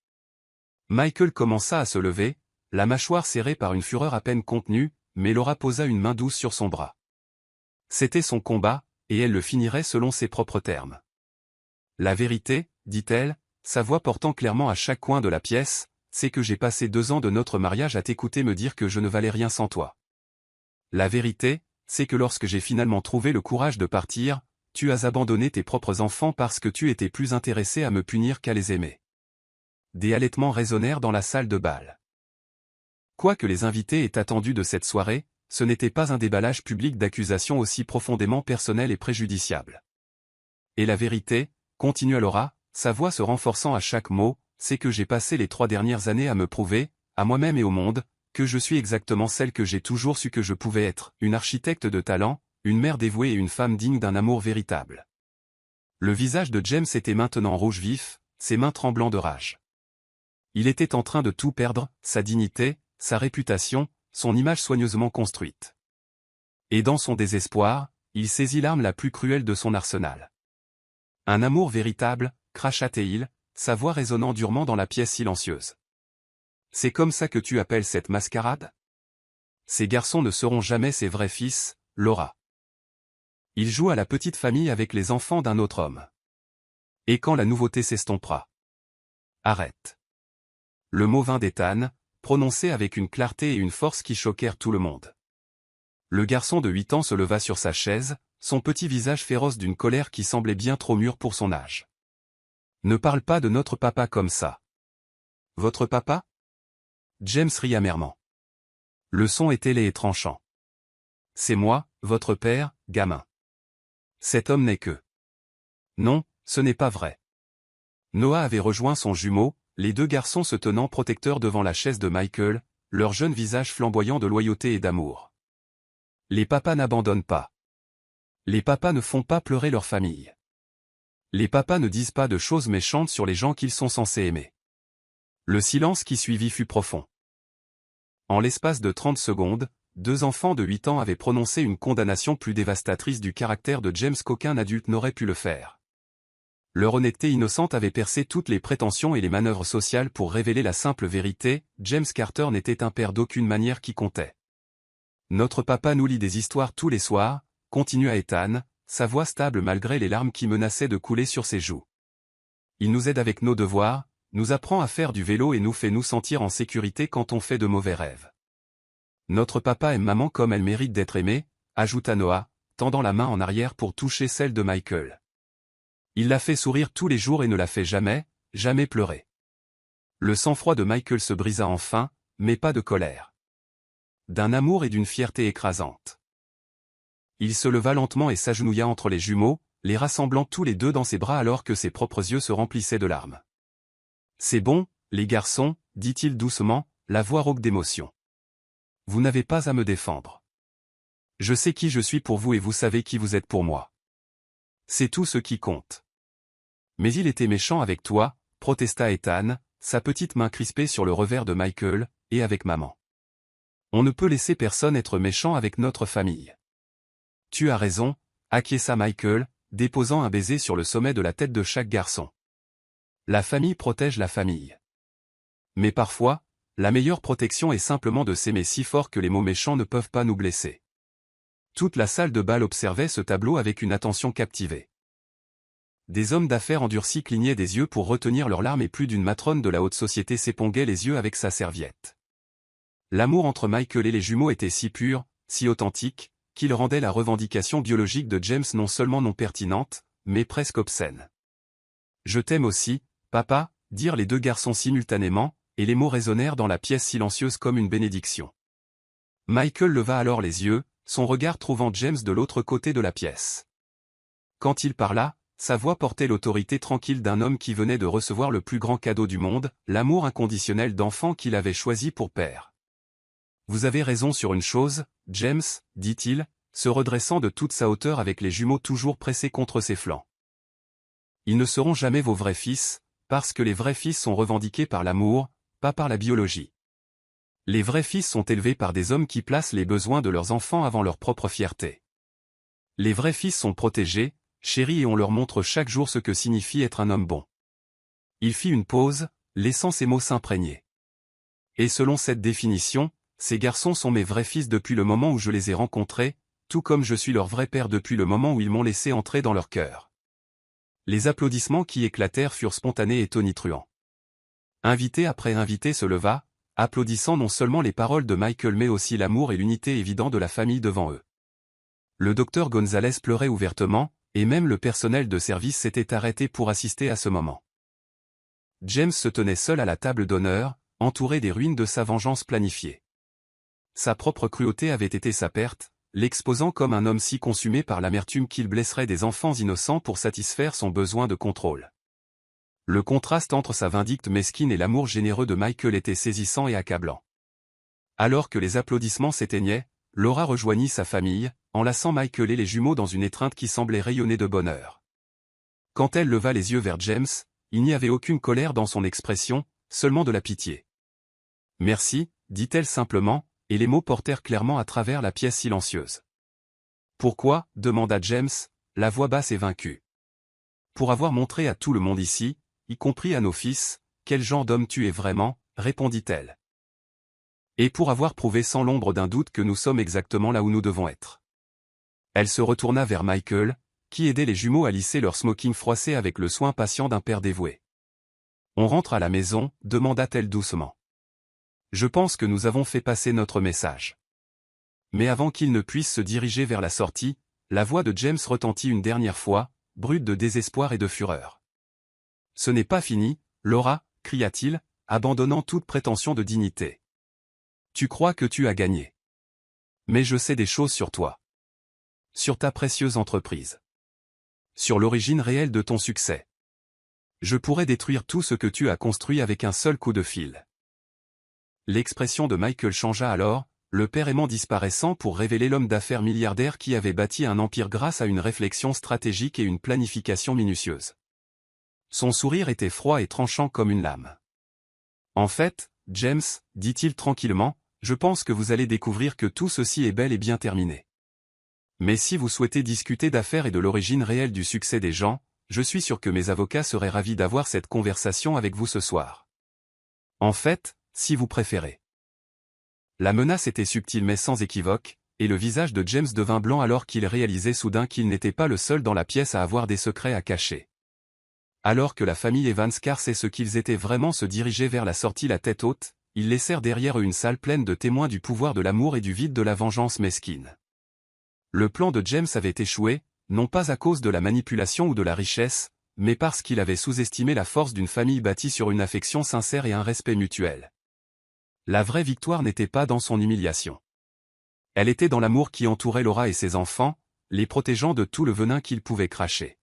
Michael commença à se lever, la mâchoire serrée par une fureur à peine contenue, mais Laura posa une main douce sur son bras. C'était son combat, et elle le finirait selon ses propres termes. « La vérité, dit-elle, sa voix portant clairement à chaque coin de la pièce, c'est que j'ai passé 2 ans de notre mariage à t'écouter me dire que je ne valais rien sans toi. La vérité, c'est que lorsque j'ai finalement trouvé le courage de partir, tu as abandonné tes propres enfants parce que tu étais plus intéressé à me punir qu'à les aimer. » Des halètements résonnèrent dans la salle de bal. Quoi que les invités aient attendu de cette soirée, ce n'était pas un déballage public d'accusations aussi profondément personnelles et préjudiciables. « Et la vérité, » continua Laura, sa voix se renforçant à chaque mot, « c'est que j'ai passé les 3 dernières années à me prouver, à moi-même et au monde, que je suis exactement celle que j'ai toujours su que je pouvais être, une architecte de talent, une mère dévouée et une femme digne d'un amour véritable. » Le visage de James était maintenant rouge vif, ses mains tremblant de rage. Il était en train de tout perdre, sa dignité, sa réputation, son image soigneusement construite. Et dans son désespoir, il saisit l'arme la plus cruelle de son arsenal. « Un amour véritable, » cracha-t-il, sa voix résonnant durement dans la pièce silencieuse. « C'est comme ça que tu appelles cette mascarade ? Ces garçons ne seront jamais ses vrais fils, Laura. Ils jouent à la petite famille avec les enfants d'un autre homme. Et quand la nouveauté s'estompera. Arrête. » Le mot vint d'Ethan, prononcé avec une clarté et une force qui choquèrent tout le monde. Le garçon de 8 ans se leva sur sa chaise, son petit visage féroce d'une colère qui semblait bien trop mûr pour son âge. « Ne parle pas de notre papa comme ça. »« Votre papa ?» James rit amèrement. Le son était laid et tranchant. « C'est moi, votre père, gamin. Cet homme n'est que... » « Non, ce n'est pas vrai. Noah avait rejoint son jumeau, les deux garçons se tenant protecteurs devant la chaise de Michael, leur jeune visage flamboyant de loyauté et d'amour. Les papas n'abandonnent pas. Les papas ne font pas pleurer leur famille. Les papas ne disent pas de choses méchantes sur les gens qu'ils sont censés aimer. Le silence qui suivit fut profond. En l'espace de 30 secondes, deux enfants de 8 ans avaient prononcé une condamnation plus dévastatrice du caractère de James qu'aucun adulte n'aurait pu le faire. Leur honnêteté innocente avait percé toutes les prétentions et les manœuvres sociales pour révéler la simple vérité, James Carter n'était un père d'aucune manière qui comptait. Notre papa nous lit des histoires tous les soirs, continua Ethan, sa voix stable malgré les larmes qui menaçaient de couler sur ses joues. Il nous aide avec nos devoirs, nous apprend à faire du vélo et nous fait nous sentir en sécurité quand on fait de mauvais rêves. Notre papa aime maman comme elle mérite d'être aimée, ajouta Noah, tendant la main en arrière pour toucher celle de Michael. Il la fait sourire tous les jours et ne la fait jamais, jamais pleurer. Le sang-froid de Michael se brisa enfin, mais pas de colère. D'un amour et d'une fierté écrasante. Il se leva lentement et s'agenouilla entre les jumeaux, les rassemblant tous les deux dans ses bras alors que ses propres yeux se remplissaient de larmes. « C'est bon, les garçons, dit-il doucement, la voix rauque d'émotion. Vous n'avez pas à me défendre. Je sais qui je suis pour vous et vous savez qui vous êtes pour moi. C'est tout ce qui compte. Mais il était méchant avec toi, protesta Ethan, sa petite main crispée sur le revers de Michael, et avec maman. On ne peut laisser personne être méchant avec notre famille. Tu as raison, acquiesça Michael, déposant un baiser sur le sommet de la tête de chaque garçon. La famille protège la famille. Mais parfois, la meilleure protection est simplement de s'aimer si fort que les mots méchants ne peuvent pas nous blesser. Toute la salle de bal observait ce tableau avec une attention captivée. Des hommes d'affaires endurcis clignaient des yeux pour retenir leurs larmes et plus d'une matrone de la haute société s'éponguait les yeux avec sa serviette. L'amour entre Michael et les jumeaux était si pur, si authentique, qu'il rendait la revendication biologique de James non seulement non pertinente, mais presque obscène. « Je t'aime aussi, papa », dirent les deux garçons simultanément, et les mots résonnèrent dans la pièce silencieuse comme une bénédiction. Michael leva alors les yeux, son regard trouvant James de l'autre côté de la pièce. Quand il parla, sa voix portait l'autorité tranquille d'un homme qui venait de recevoir le plus grand cadeau du monde, l'amour inconditionnel d'enfant qu'il avait choisi pour père. « Vous avez raison sur une chose, James, dit-il, se redressant de toute sa hauteur avec les jumeaux toujours pressés contre ses flancs. Ils ne seront jamais vos vrais fils, parce que les vrais fils sont revendiqués par l'amour, pas par la biologie. Les vrais fils sont élevés par des hommes qui placent les besoins de leurs enfants avant leur propre fierté. Les vrais fils sont protégés, chéris et on leur montre chaque jour ce que signifie être un homme bon. » Il fit une pause, laissant ses mots s'imprégner. « Et selon cette définition, ces garçons sont mes vrais fils depuis le moment où je les ai rencontrés, tout comme je suis leur vrai père depuis le moment où ils m'ont laissé entrer dans leur cœur. » Les applaudissements qui éclatèrent furent spontanés et tonitruants. Invité après invité se leva, applaudissant non seulement les paroles de Michael mais aussi l'amour et l'unité évident de la famille devant eux. Le docteur Gonzalez pleurait ouvertement, et même le personnel de service s'était arrêté pour assister à ce moment. James se tenait seul à la table d'honneur, entouré des ruines de sa vengeance planifiée. Sa propre cruauté avait été sa perte, l'exposant comme un homme si consumé par l'amertume qu'il blesserait des enfants innocents pour satisfaire son besoin de contrôle. Le contraste entre sa vindicte mesquine et l'amour généreux de Michael était saisissant et accablant. Alors que les applaudissements s'éteignaient, Laura rejoignit sa famille, enlaçant Michael et les jumeaux dans une étreinte qui semblait rayonner de bonheur. Quand elle leva les yeux vers James, il n'y avait aucune colère dans son expression, seulement de la pitié. « Merci », dit-elle simplement, et les mots portèrent clairement à travers la pièce silencieuse. « Pourquoi » demanda James, la voix basse et vaincue. « Pour avoir montré à tout le monde ici, y compris à nos fils, quel genre d'homme tu es vraiment, répondit-elle. Et pour avoir prouvé sans l'ombre d'un doute que nous sommes exactement là où nous devons être. » Elle se retourna vers Michael, qui aidait les jumeaux à lisser leur smoking froissé avec le soin patient d'un père dévoué. « On rentre à la maison » demanda-t-elle doucement. « Je pense que nous avons fait passer notre message. » Mais avant qu'il ne puisse se diriger vers la sortie, la voix de James retentit une dernière fois, brute de désespoir et de fureur. « Ce n'est pas fini, Laura, » cria-t-il, abandonnant toute prétention de dignité. « Tu crois que tu as gagné. Mais je sais des choses sur toi. Sur ta précieuse entreprise. Sur l'origine réelle de ton succès. Je pourrais détruire tout ce que tu as construit avec un seul coup de fil. L'expression de Michael changea alors, le père aimant disparaissant pour révéler l'homme d'affaires milliardaire qui avait bâti un empire grâce à une réflexion stratégique et une planification minutieuse. Son sourire était froid et tranchant comme une lame. En fait, James, dit-il tranquillement, je pense que vous allez découvrir que tout ceci est bel et bien terminé. Mais si vous souhaitez discuter d'affaires et de l'origine réelle du succès des gens, je suis sûr que mes avocats seraient ravis d'avoir cette conversation avec vous ce soir. En fait, si vous préférez. La menace était subtile mais sans équivoque, et le visage de James devint blanc alors qu'il réalisait soudain qu'il n'était pas le seul dans la pièce à avoir des secrets à cacher. Alors que la famille Evans car c'est ce qu'ils étaient vraiment se dirigeaient vers la sortie la tête haute, ils laissèrent derrière eux une salle pleine de témoins du pouvoir de l'amour et du vide de la vengeance mesquine. Le plan de James avait échoué, non pas à cause de la manipulation ou de la richesse, mais parce qu'il avait sous-estimé la force d'une famille bâtie sur une affection sincère et un respect mutuel. La vraie victoire n'était pas dans son humiliation. Elle était dans l'amour qui entourait Laura et ses enfants, les protégeant de tout le venin qu'ils pouvaient cracher.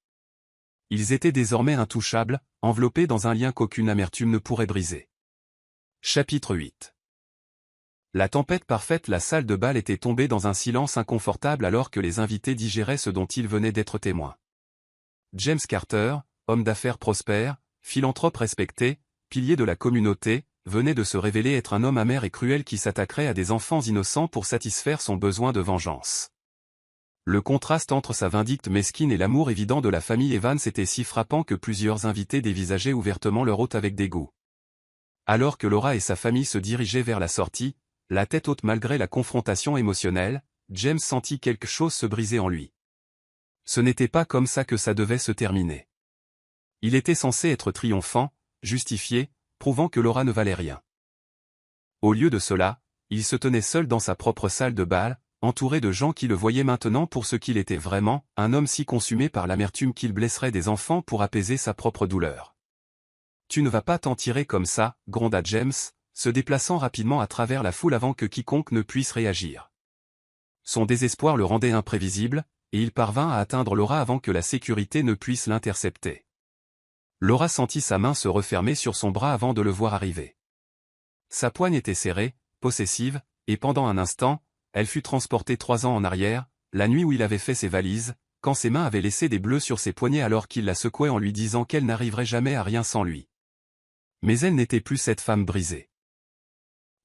Ils étaient désormais intouchables, enveloppés dans un lien qu'aucune amertume ne pourrait briser. Chapitre 8. La tempête parfaite. La salle de bal était tombée dans un silence inconfortable alors que les invités digéraient ce dont ils venaient d'être témoins. James Carter, homme d'affaires prospère, philanthrope respecté, pilier de la communauté, venait de se révéler être un homme amer et cruel qui s'attaquerait à des enfants innocents pour satisfaire son besoin de vengeance. Le contraste entre sa vindicte mesquine et l'amour évident de la famille Evans était si frappant que plusieurs invités dévisageaient ouvertement leur hôte avec dégoût. Alors que Laura et sa famille se dirigeaient vers la sortie, la tête haute malgré la confrontation émotionnelle, James sentit quelque chose se briser en lui. Ce n'était pas comme ça que ça devait se terminer. Il était censé être triomphant, justifié, prouvant que Laura ne valait rien. Au lieu de cela, il se tenait seul dans sa propre salle de bal, entouré de gens qui le voyaient maintenant pour ce qu'il était vraiment, un homme si consumé par l'amertume qu'il blesserait des enfants pour apaiser sa propre douleur. « Tu ne vas pas t'en tirer comme ça, gronda James, se déplaçant rapidement à travers la foule avant que quiconque ne puisse réagir. Son désespoir le rendait imprévisible, et il parvint à atteindre Laura avant que la sécurité ne puisse l'intercepter. Laura sentit sa main se refermer sur son bras avant de le voir arriver. Sa poigne était serrée, possessive, et pendant un instant, elle fut transportée 3 ans en arrière, la nuit où il avait fait ses valises, quand ses mains avaient laissé des bleus sur ses poignets alors qu'il la secouait en lui disant qu'elle n'arriverait jamais à rien sans lui. Mais elle n'était plus cette femme brisée.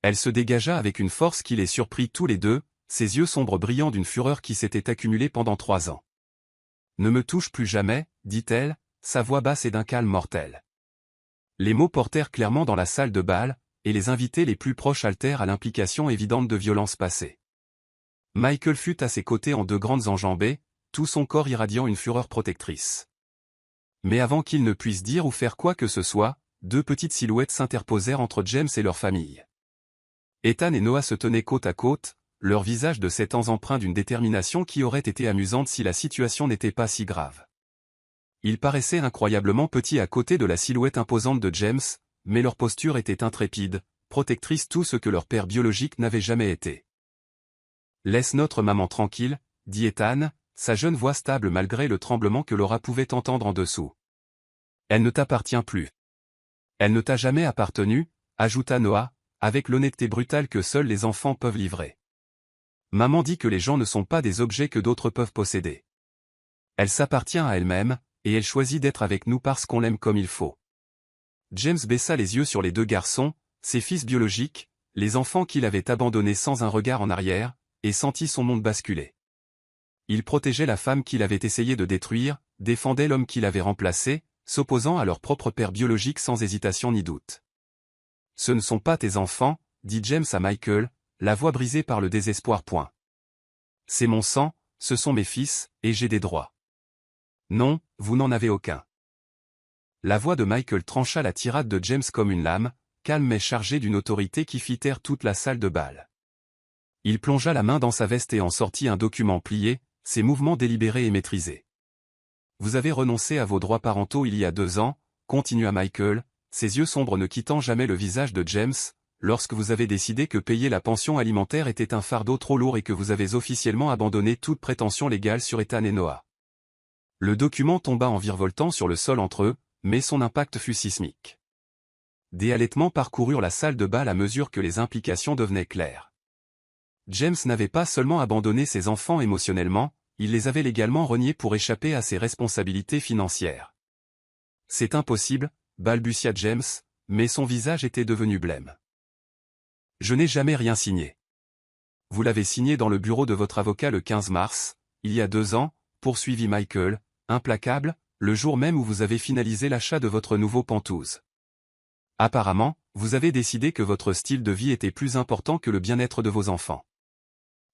Elle se dégagea avec une force qui les surprit tous les deux, ses yeux sombres brillant d'une fureur qui s'était accumulée pendant 3 ans. « Ne me touche plus jamais, dit-elle, sa voix basse et d'un calme mortel. » Les mots portèrent clairement dans la salle de bal, et les invités les plus proches altèrent à l'implication évidente de violences passées. Michael fut à ses côtés en 2 grandes enjambées, tout son corps irradiant une fureur protectrice. Mais avant qu'il ne puisse dire ou faire quoi que ce soit, 2 petites silhouettes s'interposèrent entre James et leur famille. Ethan et Noah se tenaient côte à côte, leurs visages de 7 ans empreints d'une détermination qui aurait été amusante si la situation n'était pas si grave. Ils paraissaient incroyablement petits à côté de la silhouette imposante de James, mais leur posture était intrépide, protectrice tout ce que leur père biologique n'avait jamais été. « Laisse notre maman tranquille, dit Ethan, sa jeune voix stable malgré le tremblement que Laura pouvait entendre en dessous. Elle ne t'appartient plus. Elle ne t'a jamais appartenu, ajouta Noah, avec l'honnêteté brutale que seuls les enfants peuvent livrer. Maman dit que les gens ne sont pas des objets que d'autres peuvent posséder. Elle s'appartient à elle-même, et elle choisit d'être avec nous parce qu'on l'aime comme il faut. James baissa les yeux sur les 2 garçons, ses fils biologiques, les enfants qu'il avait abandonnés sans un regard en arrière, et sentit son monde basculer. Il protégeait la femme qu'il avait essayé de détruire, défendait l'homme qu'il avait remplacé, s'opposant à leur propre père biologique sans hésitation ni doute. « Ce ne sont pas tes enfants, dit James à Michael, la voix brisée par le désespoir. C'est mon sang, ce sont mes fils, et j'ai des droits. Non, vous n'en avez aucun. La voix de Michael trancha la tirade de James comme une lame, calme mais chargée d'une autorité qui fit taire toute la salle de bal. Il plongea la main dans sa veste et en sortit un document plié, ses mouvements délibérés et maîtrisés. Vous avez renoncé à vos droits parentaux il y a 2 ans, continua Michael, ses yeux sombres ne quittant jamais le visage de James, lorsque vous avez décidé que payer la pension alimentaire était un fardeau trop lourd et que vous avez officiellement abandonné toute prétention légale sur Ethan et Noah. Le document tomba en virevoltant sur le sol entre eux, mais son impact fut sismique. Des halètements parcoururent la salle de bal à mesure que les implications devenaient claires. James n'avait pas seulement abandonné ses enfants émotionnellement, il les avait légalement reniés pour échapper à ses responsabilités financières. C'est impossible, balbutia James, mais son visage était devenu blême. Je n'ai jamais rien signé. Vous l'avez signé dans le bureau de votre avocat le 15 mars, il y a 2 ans, poursuivit Michael, implacable, le jour même où vous avez finalisé l'achat de votre nouveau Penthouse. Apparemment, vous avez décidé que votre style de vie était plus important que le bien-être de vos enfants.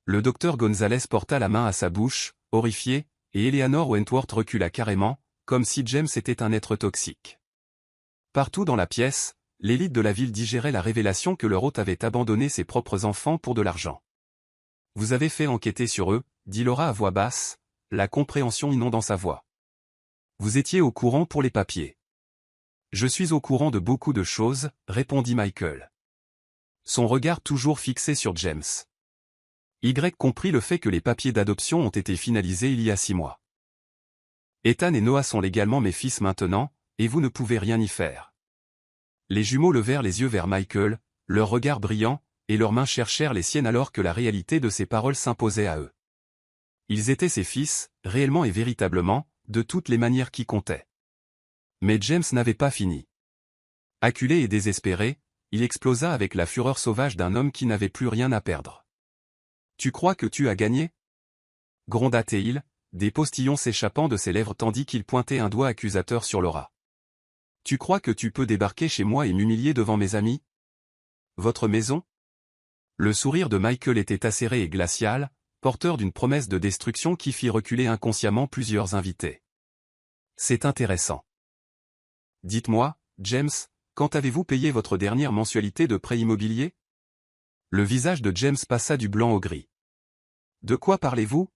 Le docteur Gonzalez porta la main à sa bouche, horrifié, et Eleanor Wentworth recula carrément, comme si James était un être toxique. Partout dans la pièce, l'élite de la ville digérait la révélation que leur hôte avait abandonné ses propres enfants pour de l'argent. Vous avez fait enquêter sur eux, dit Laura à voix basse, la compréhension inondant sa voix. Vous étiez au courant pour les papiers. Je suis au courant de beaucoup de choses, répondit Michael. Son regard toujours fixé sur James. Y comprit le fait que les papiers d'adoption ont été finalisés il y a 6 mois. Ethan et Noah sont légalement mes fils maintenant, et vous ne pouvez rien y faire. Les jumeaux levèrent les yeux vers Michael, leurs regards brillants, et leurs mains cherchèrent les siennes alors que la réalité de ses paroles s'imposait à eux. Ils étaient ses fils, réellement et véritablement, de toutes les manières qui comptaient. Mais James n'avait pas fini. Acculé et désespéré, il explosa avec la fureur sauvage d'un homme qui n'avait plus rien à perdre. « Tu crois que tu as gagné » gronda-t-il, des postillons s'échappant de ses lèvres tandis qu'il pointait un doigt accusateur sur Laura. « Tu crois que tu peux débarquer chez moi et m'humilier devant mes amis ? Votre maison ?» Le sourire de Michael était acéré et glacial, porteur d'une promesse de destruction qui fit reculer inconsciemment plusieurs invités. « C'est intéressant. Dites-moi, James, quand avez-vous payé votre dernière mensualité de prêt immobilier ? » Le visage de James passa du blanc au gris. « De quoi parlez-vous ? »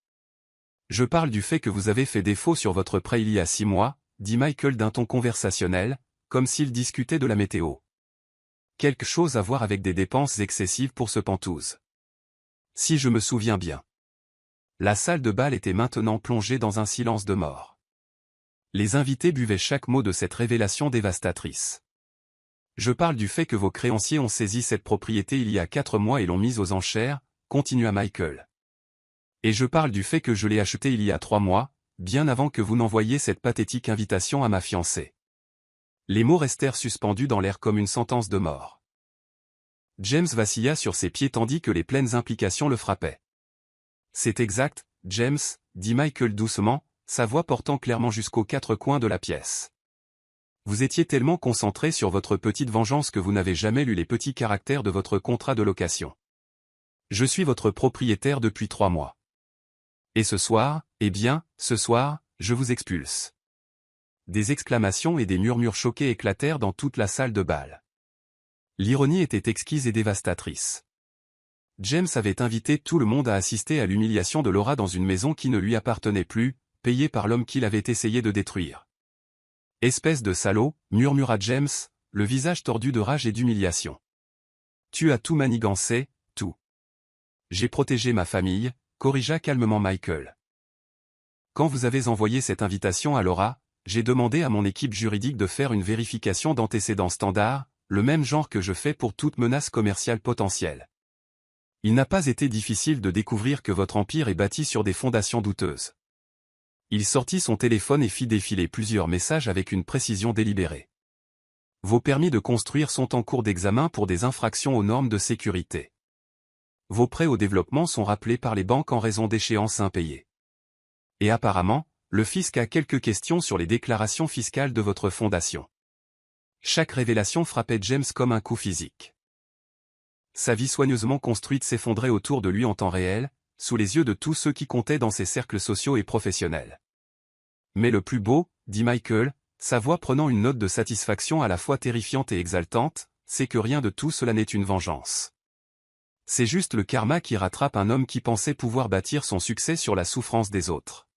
Je parle du fait que vous avez fait défaut sur votre prêt il y a 6 mois, dit Michael d'un ton conversationnel, comme s'il discutait de la météo. Quelque chose à voir avec des dépenses excessives pour ce Penthouse. Si je me souviens bien. La salle de bal était maintenant plongée dans un silence de mort. Les invités buvaient chaque mot de cette révélation dévastatrice. Je parle du fait que vos créanciers ont saisi cette propriété il y a 4 mois et l'ont mise aux enchères, continua Michael. Et je parle du fait que je l'ai achetée il y a 3 mois, bien avant que vous n'envoyiez cette pathétique invitation à ma fiancée. Les mots restèrent suspendus dans l'air comme une sentence de mort. James vacilla sur ses pieds tandis que les pleines implications le frappaient. C'est exact, James, dit Michael doucement, sa voix portant clairement jusqu'aux 4 coins de la pièce. Vous étiez tellement concentré sur votre petite vengeance que vous n'avez jamais lu les petits caractères de votre contrat de location. Je suis votre propriétaire depuis 3 mois. Et ce soir, eh bien, ce soir, je vous expulse. Des exclamations et des murmures choqués éclatèrent dans toute la salle de bal. L'ironie était exquise et dévastatrice. James avait invité tout le monde à assister à l'humiliation de Laura dans une maison qui ne lui appartenait plus, payée par l'homme qu'il avait essayé de détruire. « Espèce de salaud » murmura James, le visage tordu de rage et d'humiliation. « Tu as tout manigancé, tout. »« J'ai protégé ma famille », corrigea calmement Michael. « Quand vous avez envoyé cette invitation à Laura, j'ai demandé à mon équipe juridique de faire une vérification d'antécédents standards, le même genre que je fais pour toute menace commerciale potentielle. Il n'a pas été difficile de découvrir que votre empire est bâti sur des fondations douteuses. » Il sortit son téléphone et fit défiler plusieurs messages avec une précision délibérée. Vos permis de construire sont en cours d'examen pour des infractions aux normes de sécurité. Vos prêts au développement sont rappelés par les banques en raison d'échéances impayées. Et apparemment, le fisc a quelques questions sur les déclarations fiscales de votre fondation. Chaque révélation frappait James comme un coup physique. Sa vie soigneusement construite s'effondrait autour de lui en temps réel, sous les yeux de tous ceux qui comptaient dans ses cercles sociaux et professionnels. Mais le plus beau, dit Michael, sa voix prenant une note de satisfaction à la fois terrifiante et exaltante, c'est que rien de tout cela n'est une vengeance. C'est juste le karma qui rattrape un homme qui pensait pouvoir bâtir son succès sur la souffrance des autres.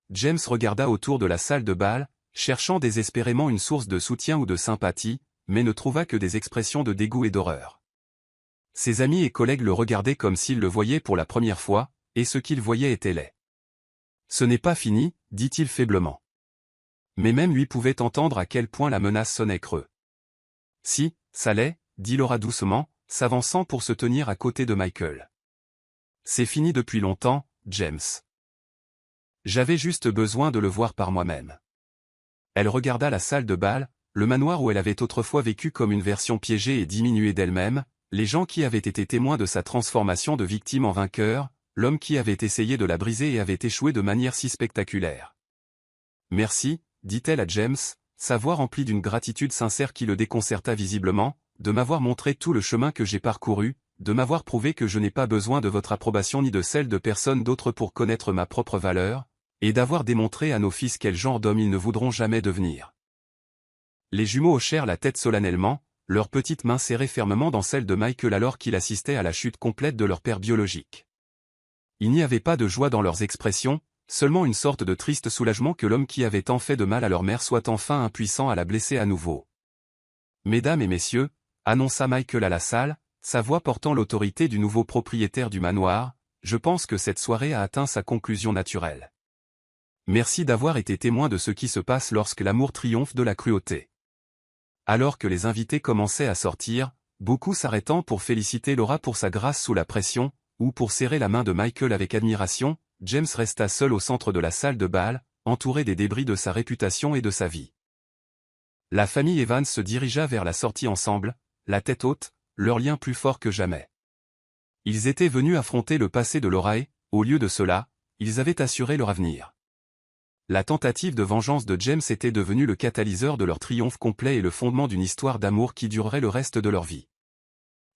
James regarda autour de la salle de bal, cherchant désespérément une source de soutien ou de sympathie, mais ne trouva que des expressions de dégoût et d'horreur. Ses amis et collègues le regardaient comme s'ils le voyaient pour la première fois, et ce qu'ils voyaient était laid. « Ce n'est pas fini, dit-il faiblement. Mais même lui pouvait entendre à quel point la menace sonnait creux. Si, ça l'est, dit Laura doucement, s'avançant pour se tenir à côté de Michael. C'est fini depuis longtemps, James. J'avais juste besoin de le voir par moi-même. Elle regarda la salle de bal, le manoir où elle avait autrefois vécu comme une version piégée et diminuée d'elle-même, les gens qui avaient été témoins de sa transformation de victime en vainqueur, l'homme qui avait essayé de la briser et avait échoué de manière si spectaculaire. Merci, dit-elle à James, sa voix remplie d'une gratitude sincère qui le déconcerta visiblement, de m'avoir montré tout le chemin que j'ai parcouru, de m'avoir prouvé que je n'ai pas besoin de votre approbation ni de celle de personne d'autre pour connaître ma propre valeur, et d'avoir démontré à nos fils quel genre d'homme ils ne voudront jamais devenir. Les jumeaux hochèrent la tête solennellement, leurs petites mains serrées fermement dans celles de Michael alors qu'il assistait à la chute complète de leur père biologique. Il n'y avait pas de joie dans leurs expressions, seulement une sorte de triste soulagement que l'homme qui avait tant fait de mal à leur mère soit enfin impuissant à la blesser à nouveau. « Mesdames et messieurs », annonça Michael à la salle, sa voix portant l'autorité du nouveau propriétaire du manoir, « je pense que cette soirée a atteint sa conclusion naturelle. Merci d'avoir été témoin de ce qui se passe lorsque l'amour triomphe de la cruauté. » Alors que les invités commençaient à sortir, beaucoup s'arrêtant pour féliciter Laura pour sa grâce sous la pression, ou pour serrer la main de Michael avec admiration, James resta seul au centre de la salle de bal, entouré des débris de sa réputation et de sa vie. La famille Evans se dirigea vers la sortie ensemble, la tête haute, leur lien plus fort que jamais. Ils étaient venus affronter le passé de Laura et, au lieu de cela, ils avaient assuré leur avenir. La tentative de vengeance de James était devenue le catalyseur de leur triomphe complet et le fondement d'une histoire d'amour qui durerait le reste de leur vie.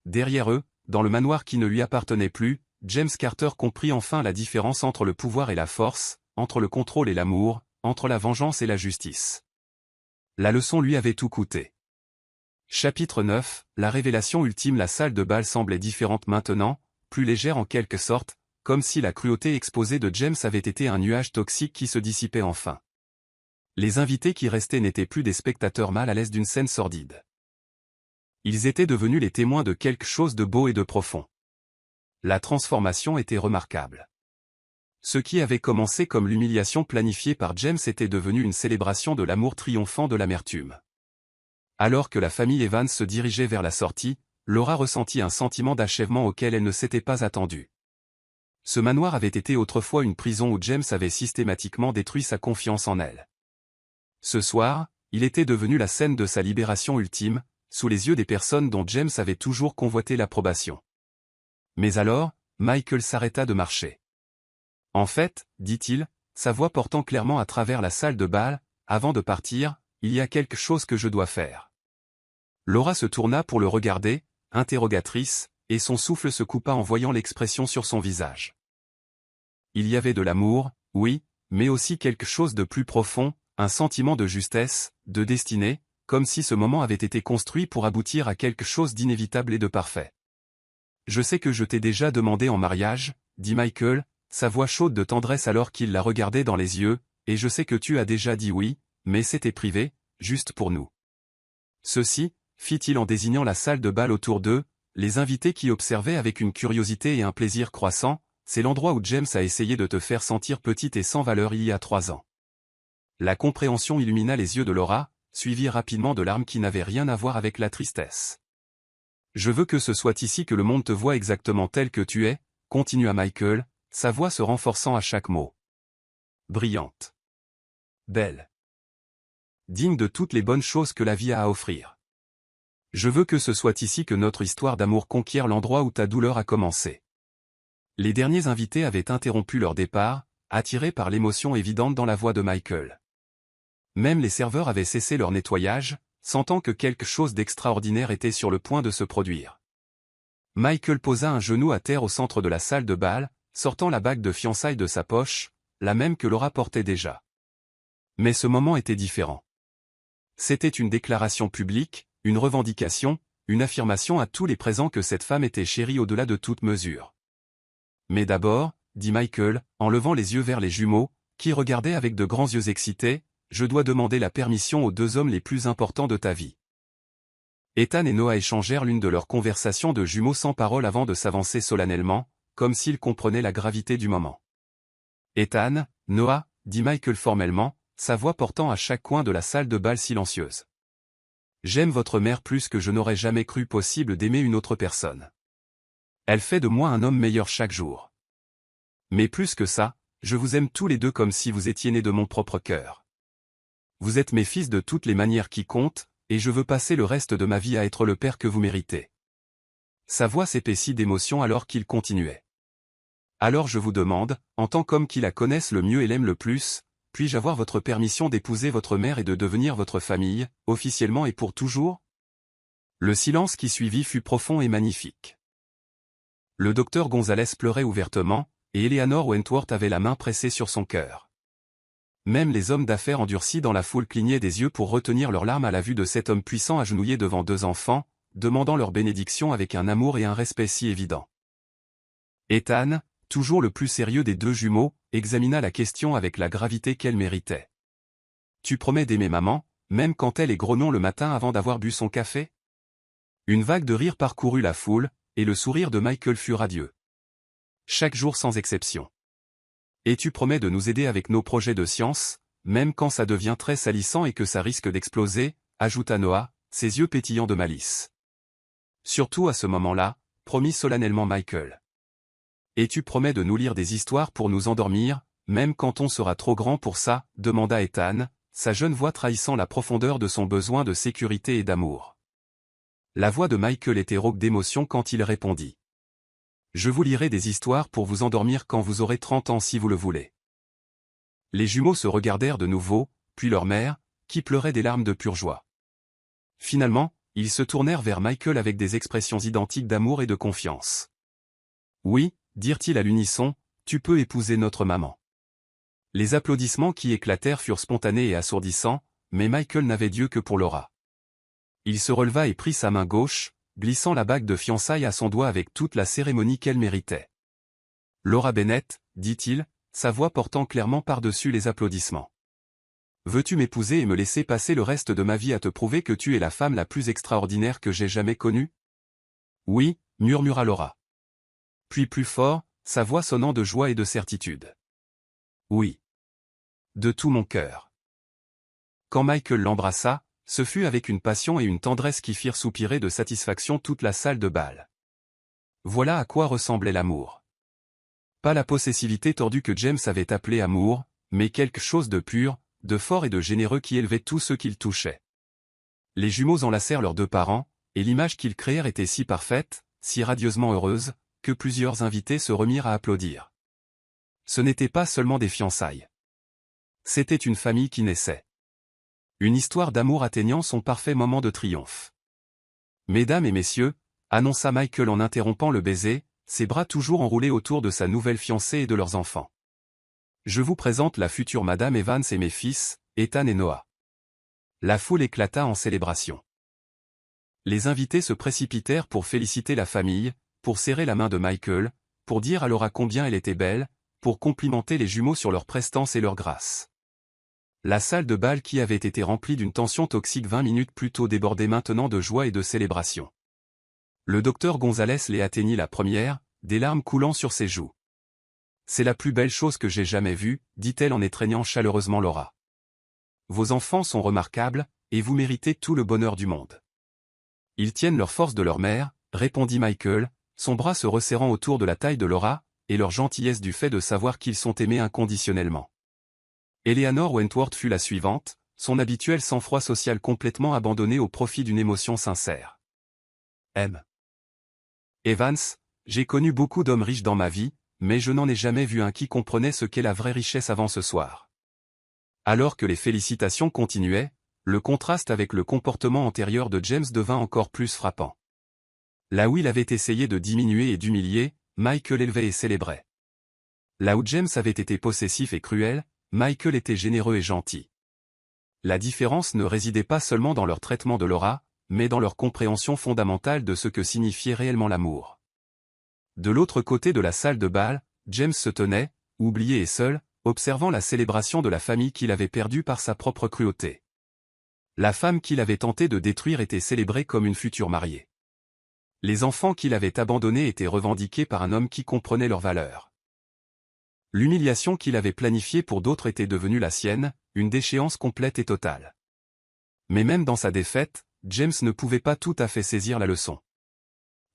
Derrière eux, dans le manoir qui ne lui appartenait plus, James Carter comprit enfin la différence entre le pouvoir et la force, entre le contrôle et l'amour, entre la vengeance et la justice. La leçon lui avait tout coûté. Chapitre 9, la révélation ultime. La salle de bal semblait différente maintenant, plus légère en quelque sorte, comme si la cruauté exposée de James avait été un nuage toxique qui se dissipait enfin. Les invités qui restaient n'étaient plus des spectateurs mal à l'aise d'une scène sordide. Ils étaient devenus les témoins de quelque chose de beau et de profond. La transformation était remarquable. Ce qui avait commencé comme l'humiliation planifiée par James était devenu une célébration de l'amour triomphant de l'amertume. Alors que la famille Evans se dirigeait vers la sortie, Laura ressentit un sentiment d'achèvement auquel elle ne s'était pas attendue. Ce manoir avait été autrefois une prison où James avait systématiquement détruit sa confiance en elle. Ce soir, il était devenu la scène de sa libération ultime, sous les yeux des personnes dont James avait toujours convoité l'approbation. Mais alors, Michael s'arrêta de marcher. « En fait, dit-il, sa voix portant clairement à travers la salle de bal, avant de partir, il y a quelque chose que je dois faire. » Laura se tourna pour le regarder, interrogatrice, et son souffle se coupa en voyant l'expression sur son visage. Il y avait de l'amour, oui, mais aussi quelque chose de plus profond, un sentiment de justesse, de destinée, comme si ce moment avait été construit pour aboutir à quelque chose d'inévitable et de parfait. « Je sais que je t'ai déjà demandé en mariage, » dit Michael, sa voix chaude de tendresse alors qu'il la regardait dans les yeux, « et je sais que tu as déjà dit oui, mais c'était privé, juste pour nous. » Ceci, fit-il en désignant la salle de bal autour d'eux, les invités qui observaient avec une curiosité et un plaisir croissant, c'est l'endroit où James a essayé de te faire sentir petite et sans valeur il y a 3 ans. La compréhension illumina les yeux de Laura, suivie rapidement de larmes qui n'avaient rien à voir avec la tristesse. « Je veux que ce soit ici que le monde te voie exactement tel que tu es, » continua Michael, sa voix se renforçant à chaque mot. « Brillante. Belle. Digne de toutes les bonnes choses que la vie a à offrir. Je veux que ce soit ici que notre histoire d'amour conquiert l'endroit où ta douleur a commencé. » Les derniers invités avaient interrompu leur départ, attirés par l'émotion évidente dans la voix de Michael. Même les serveurs avaient cessé leur nettoyage, sentant que quelque chose d'extraordinaire était sur le point de se produire. Michael posa un genou à terre au centre de la salle de bal, sortant la bague de fiançailles de sa poche, la même que Laura portait déjà. Mais ce moment était différent. C'était une déclaration publique, une revendication, une affirmation à tous les présents que cette femme était chérie au-delà de toute mesure. « Mais d'abord, » dit Michael, en levant les yeux vers les jumeaux, qui regardaient avec de grands yeux excités, « je dois demander la permission aux 2 hommes les plus importants de ta vie. » Ethan et Noah échangèrent l'une de leurs conversations de jumeaux sans parole avant de s'avancer solennellement, comme s'ils comprenaient la gravité du moment. « Ethan, Noah, » dit Michael formellement, sa voix portant à chaque coin de la salle de bal silencieuse. J'aime votre mère plus que je n'aurais jamais cru possible d'aimer une autre personne. Elle fait de moi un homme meilleur chaque jour. Mais plus que ça, je vous aime tous les deux comme si vous étiez nés de mon propre cœur. Vous êtes mes fils de toutes les manières qui comptent, et je veux passer le reste de ma vie à être le père que vous méritez. Sa voix s'épaissit d'émotion alors qu'il continuait. Alors je vous demande, en tant qu'homme qui la connaisse le mieux et l'aime le plus, puis-je avoir votre permission d'épouser votre mère et de devenir votre famille, officiellement et pour toujours? Le silence qui suivit fut profond et magnifique. Le docteur Gonzalez pleurait ouvertement, et Eleanor Wentworth avait la main pressée sur son cœur. Même les hommes d'affaires endurcis dans la foule clignaient des yeux pour retenir leurs larmes à la vue de cet homme puissant agenouillé devant deux enfants, demandant leur bénédiction avec un amour et un respect si évidents. Ethan, toujours le plus sérieux des deux jumeaux, examina la question avec la gravité qu'elle méritait. « Tu promets d'aimer maman, même quand elle est grenon le matin avant d'avoir bu son café ?» Une vague de rire parcourut la foule, et le sourire de Michael fut radieux. Chaque jour sans exception. « Et tu promets de nous aider avec nos projets de science, même quand ça devient très salissant et que ça risque d'exploser, ajouta Noah, ses yeux pétillants de malice. Surtout à ce moment-là, promit solennellement Michael. Et tu promets de nous lire des histoires pour nous endormir, même quand on sera trop grand pour ça, demanda Ethan, sa jeune voix trahissant la profondeur de son besoin de sécurité et d'amour. La voix de Michael était rauque d'émotion quand il répondit. Je vous lirai des histoires pour vous endormir quand vous aurez 30 ans si vous le voulez. Les jumeaux se regardèrent de nouveau, puis leur mère, qui pleurait des larmes de pure joie. Finalement, ils se tournèrent vers Michael avec des expressions identiques d'amour et de confiance. Oui, dirent-ils à l'unisson, tu peux épouser notre maman. Les applaudissements qui éclatèrent furent spontanés et assourdissants, mais Michael n'avait d'yeux que pour Laura. Il se releva et prit sa main gauche, glissant la bague de fiançailles à son doigt avec toute la cérémonie qu'elle méritait. Laura Bennett, dit-il, sa voix portant clairement par-dessus les applaudissements. Veux-tu m'épouser et me laisser passer le reste de ma vie à te prouver que tu es la femme la plus extraordinaire que j'ai jamais connue? Oui, murmura Laura. Puis plus fort, sa voix sonnant de joie et de certitude. Oui. De tout mon cœur. Quand Michael l'embrassa, ce fut avec une passion et une tendresse qui firent soupirer de satisfaction toute la salle de bal. Voilà à quoi ressemblait l'amour. Pas la possessivité tordue que James avait appelée amour, mais quelque chose de pur, de fort et de généreux qui élevait tous ceux qu'il touchait. Les jumeaux enlacèrent leurs deux parents, et l'image qu'ils créèrent était si parfaite, si radieusement heureuse, que plusieurs invités se remirent à applaudir. Ce n'était pas seulement des fiançailles. C'était une famille qui naissait. Une histoire d'amour atteignant son parfait moment de triomphe. Mesdames et messieurs, annonça Michael en interrompant le baiser, ses bras toujours enroulés autour de sa nouvelle fiancée et de leurs enfants. Je vous présente la future Madame Evans et mes fils, Ethan et Noah. La foule éclata en célébration. Les invités se précipitèrent pour féliciter la famille, pour serrer la main de Michael, pour dire à Laura combien elle était belle, pour complimenter les jumeaux sur leur prestance et leur grâce. La salle de bal qui avait été remplie d'une tension toxique 20 minutes plus tôt débordait maintenant de joie et de célébration. Le docteur Gonzalez les atteignit la première, des larmes coulant sur ses joues. C'est la plus belle chose que j'ai jamais vue, dit-elle en étreignant chaleureusement Laura. Vos enfants sont remarquables, et vous méritez tout le bonheur du monde. Ils tiennent leur force de leur mère, répondit Michael, son bras se resserrant autour de la taille de Laura, et leur gentillesse du fait de savoir qu'ils sont aimés inconditionnellement. Eleanor Wentworth fut la suivante, son habituel sang-froid social complètement abandonné au profit d'une émotion sincère. M. Evans, j'ai connu beaucoup d'hommes riches dans ma vie, mais je n'en ai jamais vu un qui comprenait ce qu'est la vraie richesse avant ce soir. Alors que les félicitations continuaient, le contraste avec le comportement antérieur de James devint encore plus frappant. Là où il avait essayé de diminuer et d'humilier, Michael élevait et célébrait. Là où James avait été possessif et cruel, Michael était généreux et gentil. La différence ne résidait pas seulement dans leur traitement de Laura, mais dans leur compréhension fondamentale de ce que signifiait réellement l'amour. De l'autre côté de la salle de bal, James se tenait, oublié et seul, observant la célébration de la famille qu'il avait perdue par sa propre cruauté. La femme qu'il avait tenté de détruire était célébrée comme une future mariée. Les enfants qu'il avait abandonnés étaient revendiqués par un homme qui comprenait leur valeur. L'humiliation qu'il avait planifiée pour d'autres était devenue la sienne, une déchéance complète et totale. Mais même dans sa défaite, James ne pouvait pas tout à fait saisir la leçon.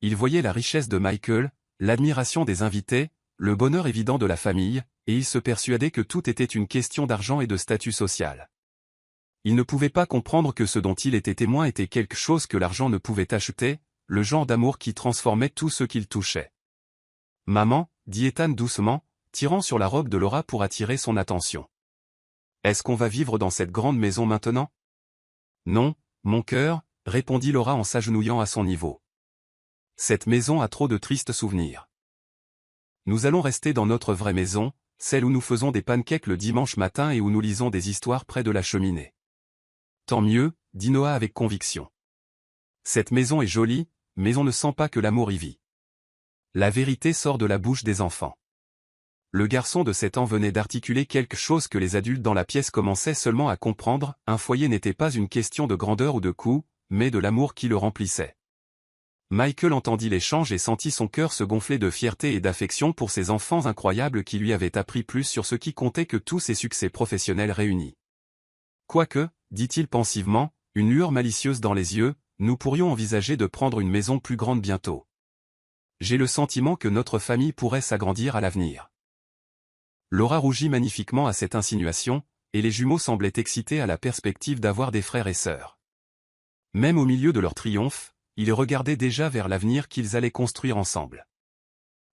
Il voyait la richesse de Michael, l'admiration des invités, le bonheur évident de la famille, et il se persuadait que tout était une question d'argent et de statut social. Il ne pouvait pas comprendre que ce dont il était témoin était quelque chose que l'argent ne pouvait acheter, le genre d'amour qui transformait tout ce qu'il touchait. « Maman », dit Ethan doucement, tirant sur la robe de Laura pour attirer son attention. « Est-ce qu'on va vivre dans cette grande maison maintenant ?»« Non, mon cœur », répondit Laura en s'agenouillant à son niveau. « Cette maison a trop de tristes souvenirs. Nous allons rester dans notre vraie maison, celle où nous faisons des pancakes le dimanche matin et où nous lisons des histoires près de la cheminée. » « Tant mieux, dit Noah avec conviction. Cette maison est jolie, mais on ne sent pas que l'amour y vit. La vérité sort de la bouche des enfants. Le garçon de 7 ans venait d'articuler quelque chose que les adultes dans la pièce commençaient seulement à comprendre, un foyer n'était pas une question de grandeur ou de coût, mais de l'amour qui le remplissait. Michael entendit l'échange et sentit son cœur se gonfler de fierté et d'affection pour ces enfants incroyables qui lui avaient appris plus sur ce qui comptait que tous ses succès professionnels réunis. Quoique, dit-il pensivement, une lueur malicieuse dans les yeux, nous pourrions envisager de prendre une maison plus grande bientôt. J'ai le sentiment que notre famille pourrait s'agrandir à l'avenir. Laura rougit magnifiquement à cette insinuation, et les jumeaux semblaient excités à la perspective d'avoir des frères et sœurs. Même au milieu de leur triomphe, ils regardaient déjà vers l'avenir qu'ils allaient construire ensemble.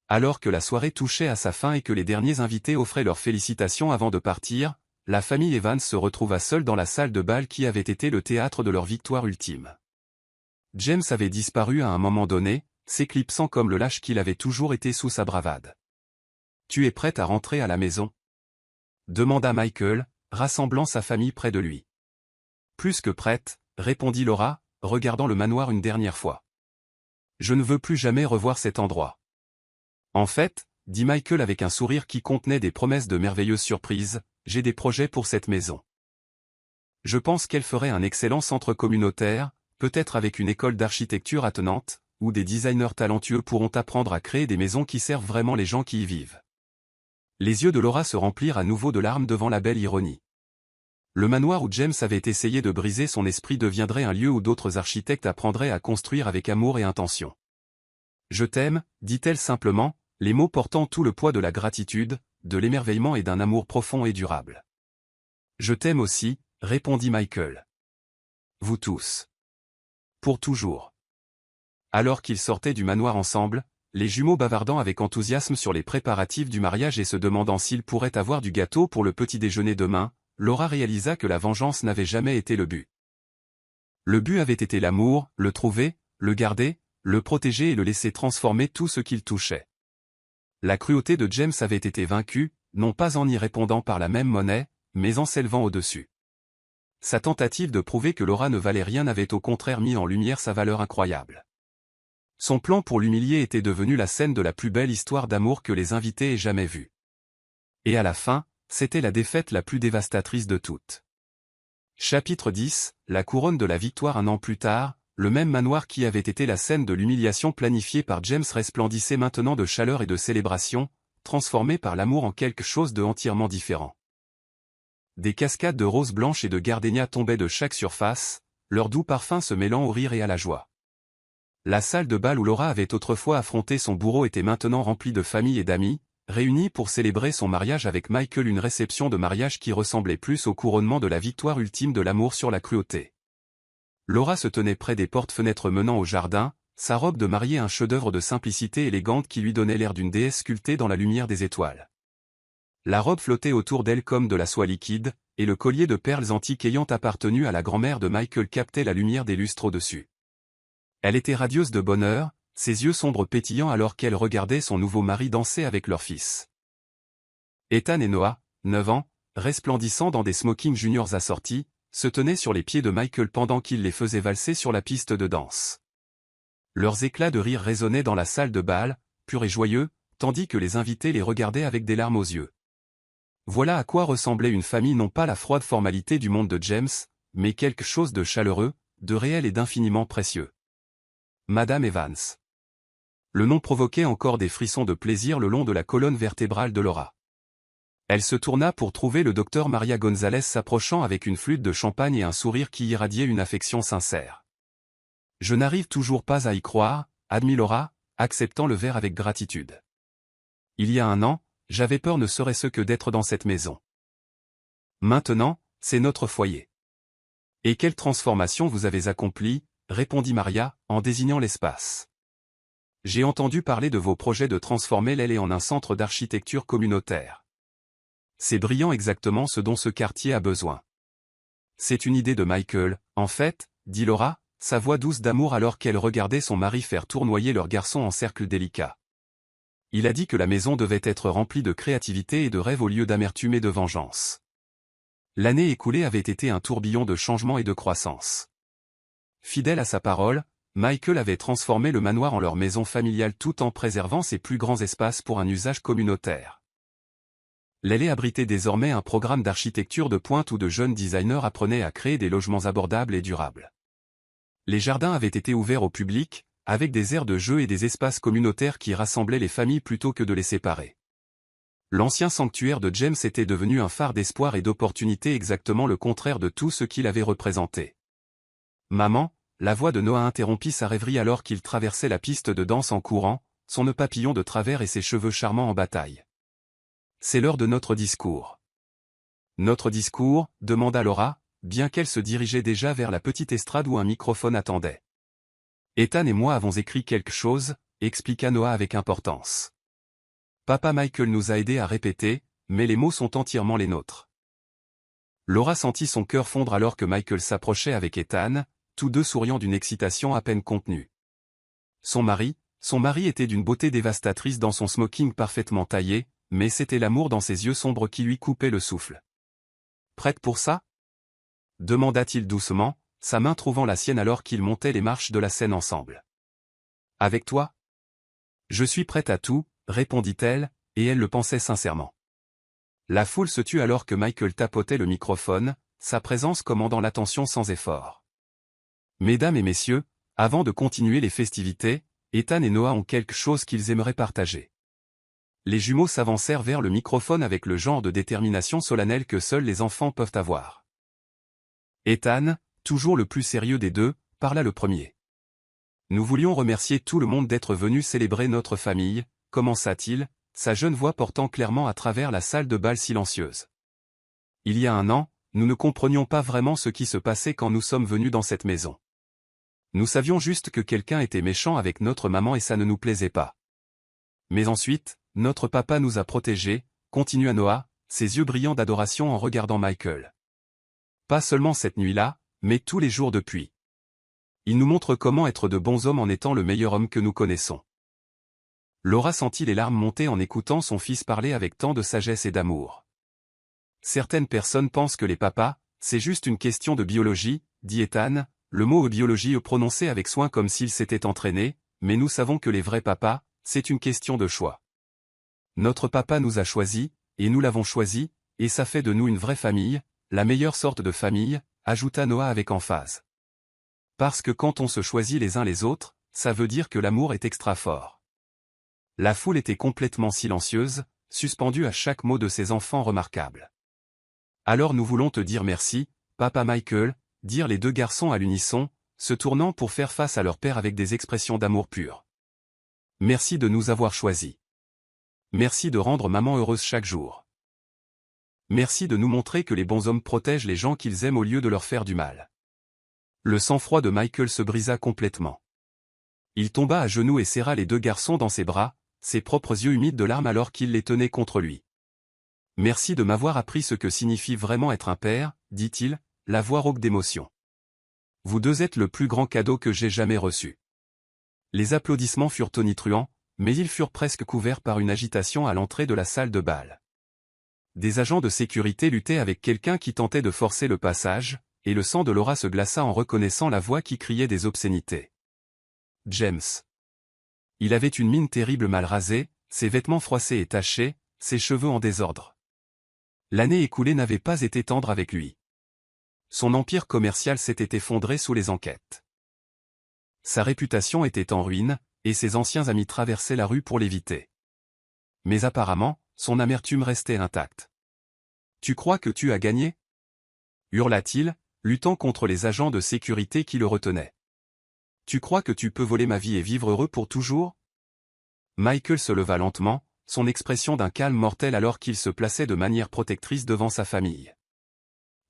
Alors que la soirée touchait à sa fin et que les derniers invités offraient leurs félicitations avant de partir, la famille Evans se retrouva seule dans la salle de bal qui avait été le théâtre de leur victoire ultime. James avait disparu à un moment donné, s'éclipsant comme le lâche qu'il avait toujours été sous sa bravade. « Tu es prête à rentrer à la maison ?» demanda Michael, rassemblant sa famille près de lui. « Plus que prête », répondit Laura, regardant le manoir une dernière fois. « Je ne veux plus jamais revoir cet endroit. » En fait, dit Michael avec un sourire qui contenait des promesses de merveilleuses surprises, j'ai des projets pour cette maison. Je pense qu'elle ferait un excellent centre communautaire, peut-être avec une école d'architecture attenante, où des designers talentueux pourront apprendre à créer des maisons qui servent vraiment les gens qui y vivent. Les yeux de Laura se remplirent à nouveau de larmes devant la belle ironie. Le manoir où James avait essayé de briser son esprit deviendrait un lieu où d'autres architectes apprendraient à construire avec amour et intention. Je t'aime, dit-elle simplement, les mots portant tout le poids de la gratitude, de l'émerveillement et d'un amour profond et durable. Je t'aime aussi, répondit Michael. Vous tous. Pour toujours. Alors qu'ils sortaient du manoir ensemble, les jumeaux bavardant avec enthousiasme sur les préparatifs du mariage et se demandant s'ils pourraient avoir du gâteau pour le petit déjeuner demain, Laura réalisa que la vengeance n'avait jamais été le but. Le but avait été l'amour, le trouver, le garder, le protéger et le laisser transformer tout ce qu'il touchait. La cruauté de James avait été vaincue, non pas en y répondant par la même monnaie, mais en s'élevant au-dessus. Sa tentative de prouver que Laura ne valait rien avait au contraire mis en lumière sa valeur incroyable. Son plan pour l'humilier était devenu la scène de la plus belle histoire d'amour que les invités aient jamais vue. Et à la fin, c'était la défaite la plus dévastatrice de toutes. Chapitre 10, la couronne de la victoire. Un an plus tard, le même manoir qui avait été la scène de l'humiliation planifiée par James resplendissait maintenant de chaleur et de célébration, transformé par l'amour en quelque chose de entièrement différent. Des cascades de roses blanches et de gardénias tombaient de chaque surface, leur doux parfum se mêlant au rire et à la joie. La salle de bal où Laura avait autrefois affronté son bourreau était maintenant remplie de familles et d'amis, réunis pour célébrer son mariage avec Michael, une réception de mariage qui ressemblait plus au couronnement de la victoire ultime de l'amour sur la cruauté. Laura se tenait près des portes-fenêtres menant au jardin, sa robe de mariée un chef-d'œuvre de simplicité élégante qui lui donnait l'air d'une déesse sculptée dans la lumière des étoiles. La robe flottait autour d'elle comme de la soie liquide, et le collier de perles antiques ayant appartenu à la grand-mère de Michael captait la lumière des lustres au-dessus. Elle était radieuse de bonheur, ses yeux sombres pétillants alors qu'elle regardait son nouveau mari danser avec leur fils. Ethan et Noah, 9 ans, resplendissant dans des smokings juniors assortis, se tenaient sur les pieds de Michael pendant qu'il les faisait valser sur la piste de danse. Leurs éclats de rire résonnaient dans la salle de bal, purs et joyeux, tandis que les invités les regardaient avec des larmes aux yeux. Voilà à quoi ressemblait une famille, non pas la froide formalité du monde de James, mais quelque chose de chaleureux, de réel et d'infiniment précieux. Madame Evans. Le nom provoquait encore des frissons de plaisir le long de la colonne vertébrale de Laura. Elle se tourna pour trouver le docteur Maria Gonzalez s'approchant avec une flûte de champagne et un sourire qui irradiait une affection sincère. « Je n'arrive toujours pas à y croire », admit Laura, acceptant le verre avec gratitude. « Il y a un an, j'avais peur ne serait-ce que d'être dans cette maison. Maintenant, c'est notre foyer. » « Et quelle transformation vous avez accomplie ?» répondit Maria, en désignant l'espace. « J'ai entendu parler de vos projets de transformer l'Allée en un centre d'architecture communautaire. C'est brillant, exactement ce dont ce quartier a besoin. » « C'est une idée de Michael, en fait, » dit Laura, sa voix douce d'amour alors qu'elle regardait son mari faire tournoyer leur garçon en cercle délicat. Il a dit que la maison devait être remplie de créativité et de rêve au lieu d'amertume et de vengeance. L'année écoulée avait été un tourbillon de changement et de croissance. Fidèle à sa parole, Michael avait transformé le manoir en leur maison familiale tout en préservant ses plus grands espaces pour un usage communautaire. L'allée abritait désormais un programme d'architecture de pointe où de jeunes designers apprenaient à créer des logements abordables et durables. Les jardins avaient été ouverts au public, avec des aires de jeu et des espaces communautaires qui rassemblaient les familles plutôt que de les séparer. L'ancien sanctuaire de James était devenu un phare d'espoir et d'opportunité, exactement le contraire de tout ce qu'il avait représenté. « Maman », la voix de Noah interrompit sa rêverie alors qu'il traversait la piste de danse en courant, son nœud papillon de travers et ses cheveux charmants en bataille. « C'est l'heure de notre discours. » « Notre discours ?» demanda Laura, bien qu'elle se dirigeait déjà vers la petite estrade où un microphone attendait. « Ethan et moi avons écrit quelque chose, » expliqua Noah avec importance. Papa Michael nous a aidés à répéter, mais les mots sont entièrement les nôtres. Laura sentit son cœur fondre alors que Michael s'approchait avec Ethan, tous deux souriant d'une excitation à peine contenue. Son mari était d'une beauté dévastatrice dans son smoking parfaitement taillé, mais c'était l'amour dans ses yeux sombres qui lui coupait le souffle. « Prête pour ça ?» demanda-t-il doucement, sa main trouvant la sienne alors qu'ils montaient les marches de la scène ensemble. « Avec toi ? » « Je suis prête à tout, » répondit-elle, et elle le pensait sincèrement. La foule se tut alors que Michael tapotait le microphone, sa présence commandant l'attention sans effort. Mesdames et messieurs, avant de continuer les festivités, Ethan et Noah ont quelque chose qu'ils aimeraient partager. Les jumeaux s'avancèrent vers le microphone avec le genre de détermination solennelle que seuls les enfants peuvent avoir. Ethan, toujours le plus sérieux des deux, parla le premier. « Nous voulions remercier tout le monde d'être venu célébrer notre famille, » commença-t-il, sa jeune voix portant clairement à travers la salle de bal silencieuse. « Il y a un an, nous ne comprenions pas vraiment ce qui se passait quand nous sommes venus dans cette maison. Nous savions juste que quelqu'un était méchant avec notre maman et ça ne nous plaisait pas. Mais ensuite, notre papa nous a protégés, » continua Noah, ses yeux brillants d'adoration en regardant Michael. « Pas seulement cette nuit-là, mais tous les jours depuis. Il nous montre comment être de bons hommes en étant le meilleur homme que nous connaissons. » Laura sentit les larmes monter en écoutant son fils parler avec tant de sagesse et d'amour. « Certaines personnes pensent que les papas, c'est juste une question de biologie, » dit Ethan, le mot biologie prononcé avec soin comme s'il s'était entraîné, mais nous savons que les vrais papas, c'est une question de choix. Notre papa nous a choisis, et nous l'avons choisi, et ça fait de nous une vraie famille, la meilleure sorte de famille, ajouta Noah avec emphase. Parce que quand on se choisit les uns les autres, ça veut dire que l'amour est extra fort. La foule était complètement silencieuse, suspendue à chaque mot de ces enfants remarquables. Alors nous voulons te dire merci, Papa Michael, dirent les deux garçons à l'unisson, se tournant pour faire face à leur père avec des expressions d'amour pur. Merci de nous avoir choisis. Merci de rendre maman heureuse chaque jour. Merci de nous montrer que les bons hommes protègent les gens qu'ils aiment au lieu de leur faire du mal. Le sang-froid de Michael se brisa complètement. Il tomba à genoux et serra les deux garçons dans ses bras, ses propres yeux humides de larmes alors qu'il les tenait contre lui. « Merci de m'avoir appris ce que signifie vraiment être un père, » dit-il, la voix rauque d'émotion. « Vous deux êtes le plus grand cadeau que j'ai jamais reçu. » Les applaudissements furent tonitruants, mais ils furent presque couverts par une agitation à l'entrée de la salle de bal. Des agents de sécurité luttaient avec quelqu'un qui tentait de forcer le passage, et le sang de Laura se glaça en reconnaissant la voix qui criait des obscénités. James. Il avait une mine terrible mal rasée, ses vêtements froissés et tachés, ses cheveux en désordre. L'année écoulée n'avait pas été tendre avec lui. Son empire commercial s'était effondré sous les enquêtes. Sa réputation était en ruine, et ses anciens amis traversaient la rue pour l'éviter. Mais apparemment, son amertume restait intacte. Tu crois que tu as gagné? Hurla-t-il, luttant contre les agents de sécurité qui le retenaient. Tu crois que tu peux voler ma vie et vivre heureux pour toujours? Michael se leva lentement, son expression d'un calme mortel alors qu'il se plaçait de manière protectrice devant sa famille.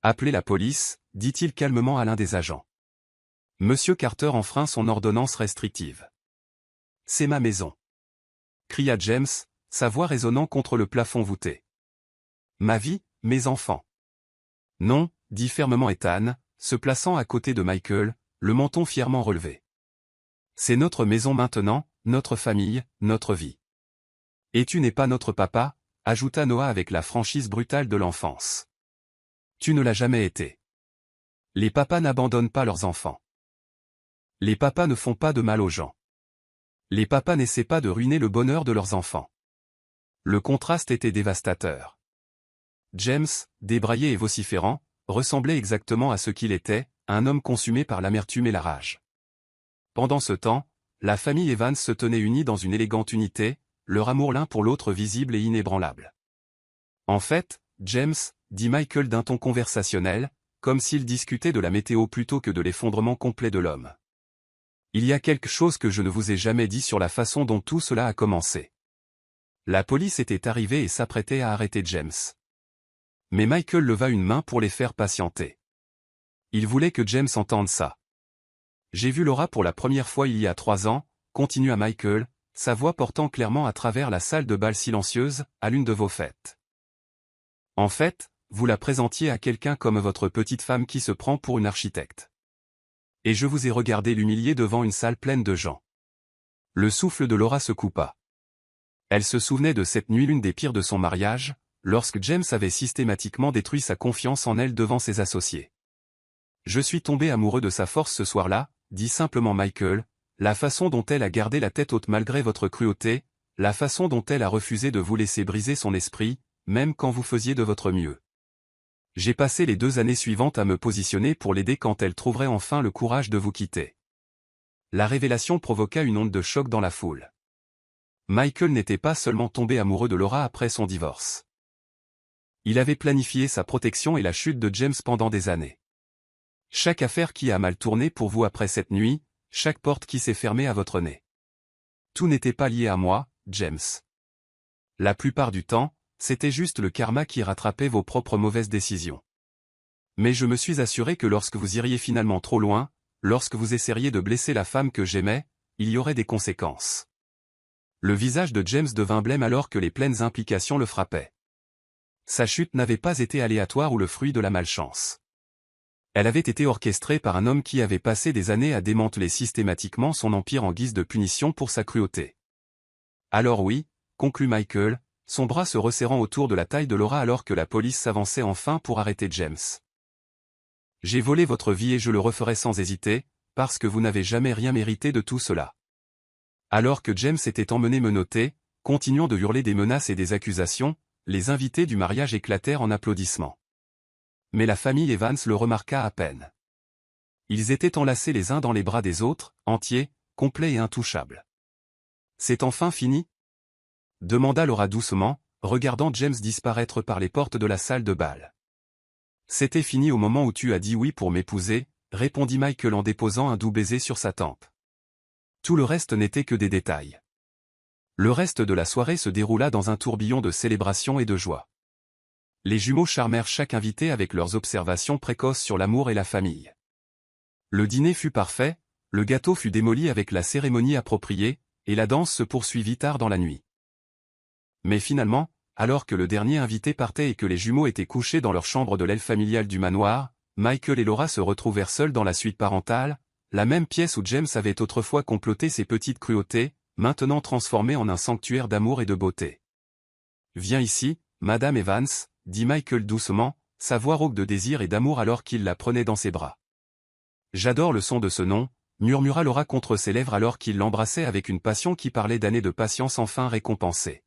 Appelez la police, dit-il calmement à l'un des agents. Monsieur Carter enfreint son ordonnance restrictive. C'est ma maison, cria James, sa voix résonnant contre le plafond voûté. Ma vie, mes enfants. Non, dit fermement Ethan, se plaçant à côté de Michael, le menton fièrement relevé. C'est notre maison maintenant, notre famille, notre vie. Et tu n'es pas notre papa, ajouta Noah avec la franchise brutale de l'enfance. Tu ne l'as jamais été. Les papas n'abandonnent pas leurs enfants. Les papas ne font pas de mal aux gens. Les papas n'essaient pas de ruiner le bonheur de leurs enfants. Le contraste était dévastateur. James, débraillé et vociférant, ressemblait exactement à ce qu'il était, un homme consumé par l'amertume et la rage. Pendant ce temps, la famille Evans se tenait unie dans une élégante unité, leur amour l'un pour l'autre visible et inébranlable. En fait, James, dit Michael d'un ton conversationnel, comme s'il discutait de la météo plutôt que de l'effondrement complet de l'homme. Il y a quelque chose que je ne vous ai jamais dit sur la façon dont tout cela a commencé. La police était arrivée et s'apprêtait à arrêter James. Mais Michael leva une main pour les faire patienter. Il voulait que James entende ça. J'ai vu Laura pour la première fois il y a 3 ans, continua Michael, sa voix portant clairement à travers la salle de bal silencieuse, à l'une de vos fêtes. En fait, vous la présentiez à quelqu'un comme votre petite femme qui se prend pour une architecte. Et je vous ai regardé l'humilier devant une salle pleine de gens. Le souffle de Laura se coupa. Elle se souvenait de cette nuit l'une des pires de son mariage, lorsque James avait systématiquement détruit sa confiance en elle devant ses associés. Je suis tombé amoureux de sa force ce soir-là, dit simplement Michael, la façon dont elle a gardé la tête haute malgré votre cruauté, la façon dont elle a refusé de vous laisser briser son esprit, même quand vous faisiez de votre mieux. J'ai passé les 2 années suivantes à me positionner pour l'aider quand elle trouverait enfin le courage de vous quitter. La révélation provoqua une onde de choc dans la foule. Michael n'était pas seulement tombé amoureux de Laura après son divorce. Il avait planifié sa protection et la chute de James pendant des années. Chaque affaire qui a mal tourné pour vous après cette nuit, chaque porte qui s'est fermée à votre nez. Tout n'était pas lié à moi, James. La plupart du temps, c'était juste le karma qui rattrapait vos propres mauvaises décisions. Mais je me suis assuré que lorsque vous iriez finalement trop loin, lorsque vous essaieriez de blesser la femme que j'aimais, il y aurait des conséquences. Le visage de James devint blême alors que les pleines implications le frappaient. Sa chute n'avait pas été aléatoire ou le fruit de la malchance. Elle avait été orchestrée par un homme qui avait passé des années à démanteler systématiquement son empire en guise de punition pour sa cruauté. Alors oui, conclut Michael, son bras se resserrant autour de la taille de Laura alors que la police s'avançait enfin pour arrêter James. J'ai volé votre vie et je le referai sans hésiter, parce que vous n'avez jamais rien mérité de tout cela. Alors que James était emmené menotté, continuant de hurler des menaces et des accusations, les invités du mariage éclatèrent en applaudissements. Mais la famille Evans le remarqua à peine. Ils étaient enlacés les uns dans les bras des autres, entiers, complets et intouchables. C'est enfin fini? Demanda Laura doucement, regardant James disparaître par les portes de la salle de bal. C'était fini au moment où tu as dit oui pour m'épouser, répondit Michael en déposant un doux baiser sur sa tempe. Tout le reste n'était que des détails. Le reste de la soirée se déroula dans un tourbillon de célébration et de joie. Les jumeaux charmèrent chaque invité avec leurs observations précoces sur l'amour et la famille. Le dîner fut parfait, le gâteau fut démoli avec la cérémonie appropriée, et la danse se poursuivit tard dans la nuit. Mais finalement, alors que le dernier invité partait et que les jumeaux étaient couchés dans leur chambre de l'aile familiale du manoir, Michael et Laura se retrouvèrent seuls dans la suite parentale, la même pièce où James avait autrefois comploté ses petites cruautés, maintenant transformée en un sanctuaire d'amour et de beauté. « Viens ici, Madame Evans », dit Michael doucement, sa voix rauque de désir et d'amour alors qu'il la prenait dans ses bras. « J'adore le son de ce nom », murmura Laura contre ses lèvres alors qu'il l'embrassait avec une passion qui parlait d'années de patience enfin récompensée.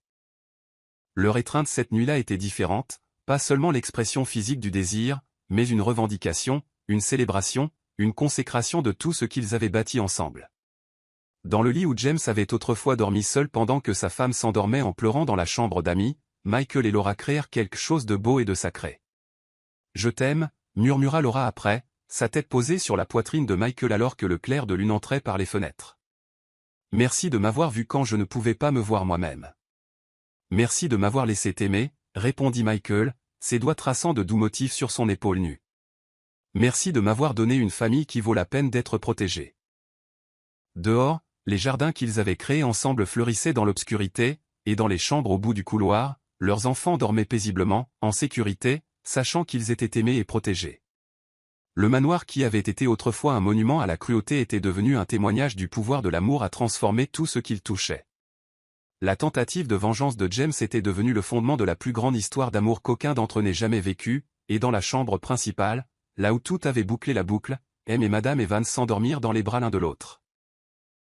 Leur étreinte cette nuit-là était différente, pas seulement l'expression physique du désir, mais une revendication, une célébration, une consécration de tout ce qu'ils avaient bâti ensemble. Dans le lit où James avait autrefois dormi seul pendant que sa femme s'endormait en pleurant dans la chambre d'amis, Michael et Laura créèrent quelque chose de beau et de sacré. Je t'aime, murmura Laura après, sa tête posée sur la poitrine de Michael alors que le clair de lune entrait par les fenêtres. Merci de m'avoir vu quand je ne pouvais pas me voir moi-même. Merci de m'avoir laissé t'aimer, répondit Michael, ses doigts traçant de doux motifs sur son épaule nue. Merci de m'avoir donné une famille qui vaut la peine d'être protégée. Dehors, les jardins qu'ils avaient créés ensemble fleurissaient dans l'obscurité, et dans les chambres au bout du couloir, leurs enfants dormaient paisiblement, en sécurité, sachant qu'ils étaient aimés et protégés. Le manoir qui avait été autrefois un monument à la cruauté était devenu un témoignage du pouvoir de l'amour à transformer tout ce qu'il touchait. La tentative de vengeance de James était devenue le fondement de la plus grande histoire d'amour qu'aucun d'entre eux n'ait jamais vécue, et dans la chambre principale, là où tout avait bouclé la boucle, M et Madame Evans s'endormirent dans les bras l'un de l'autre.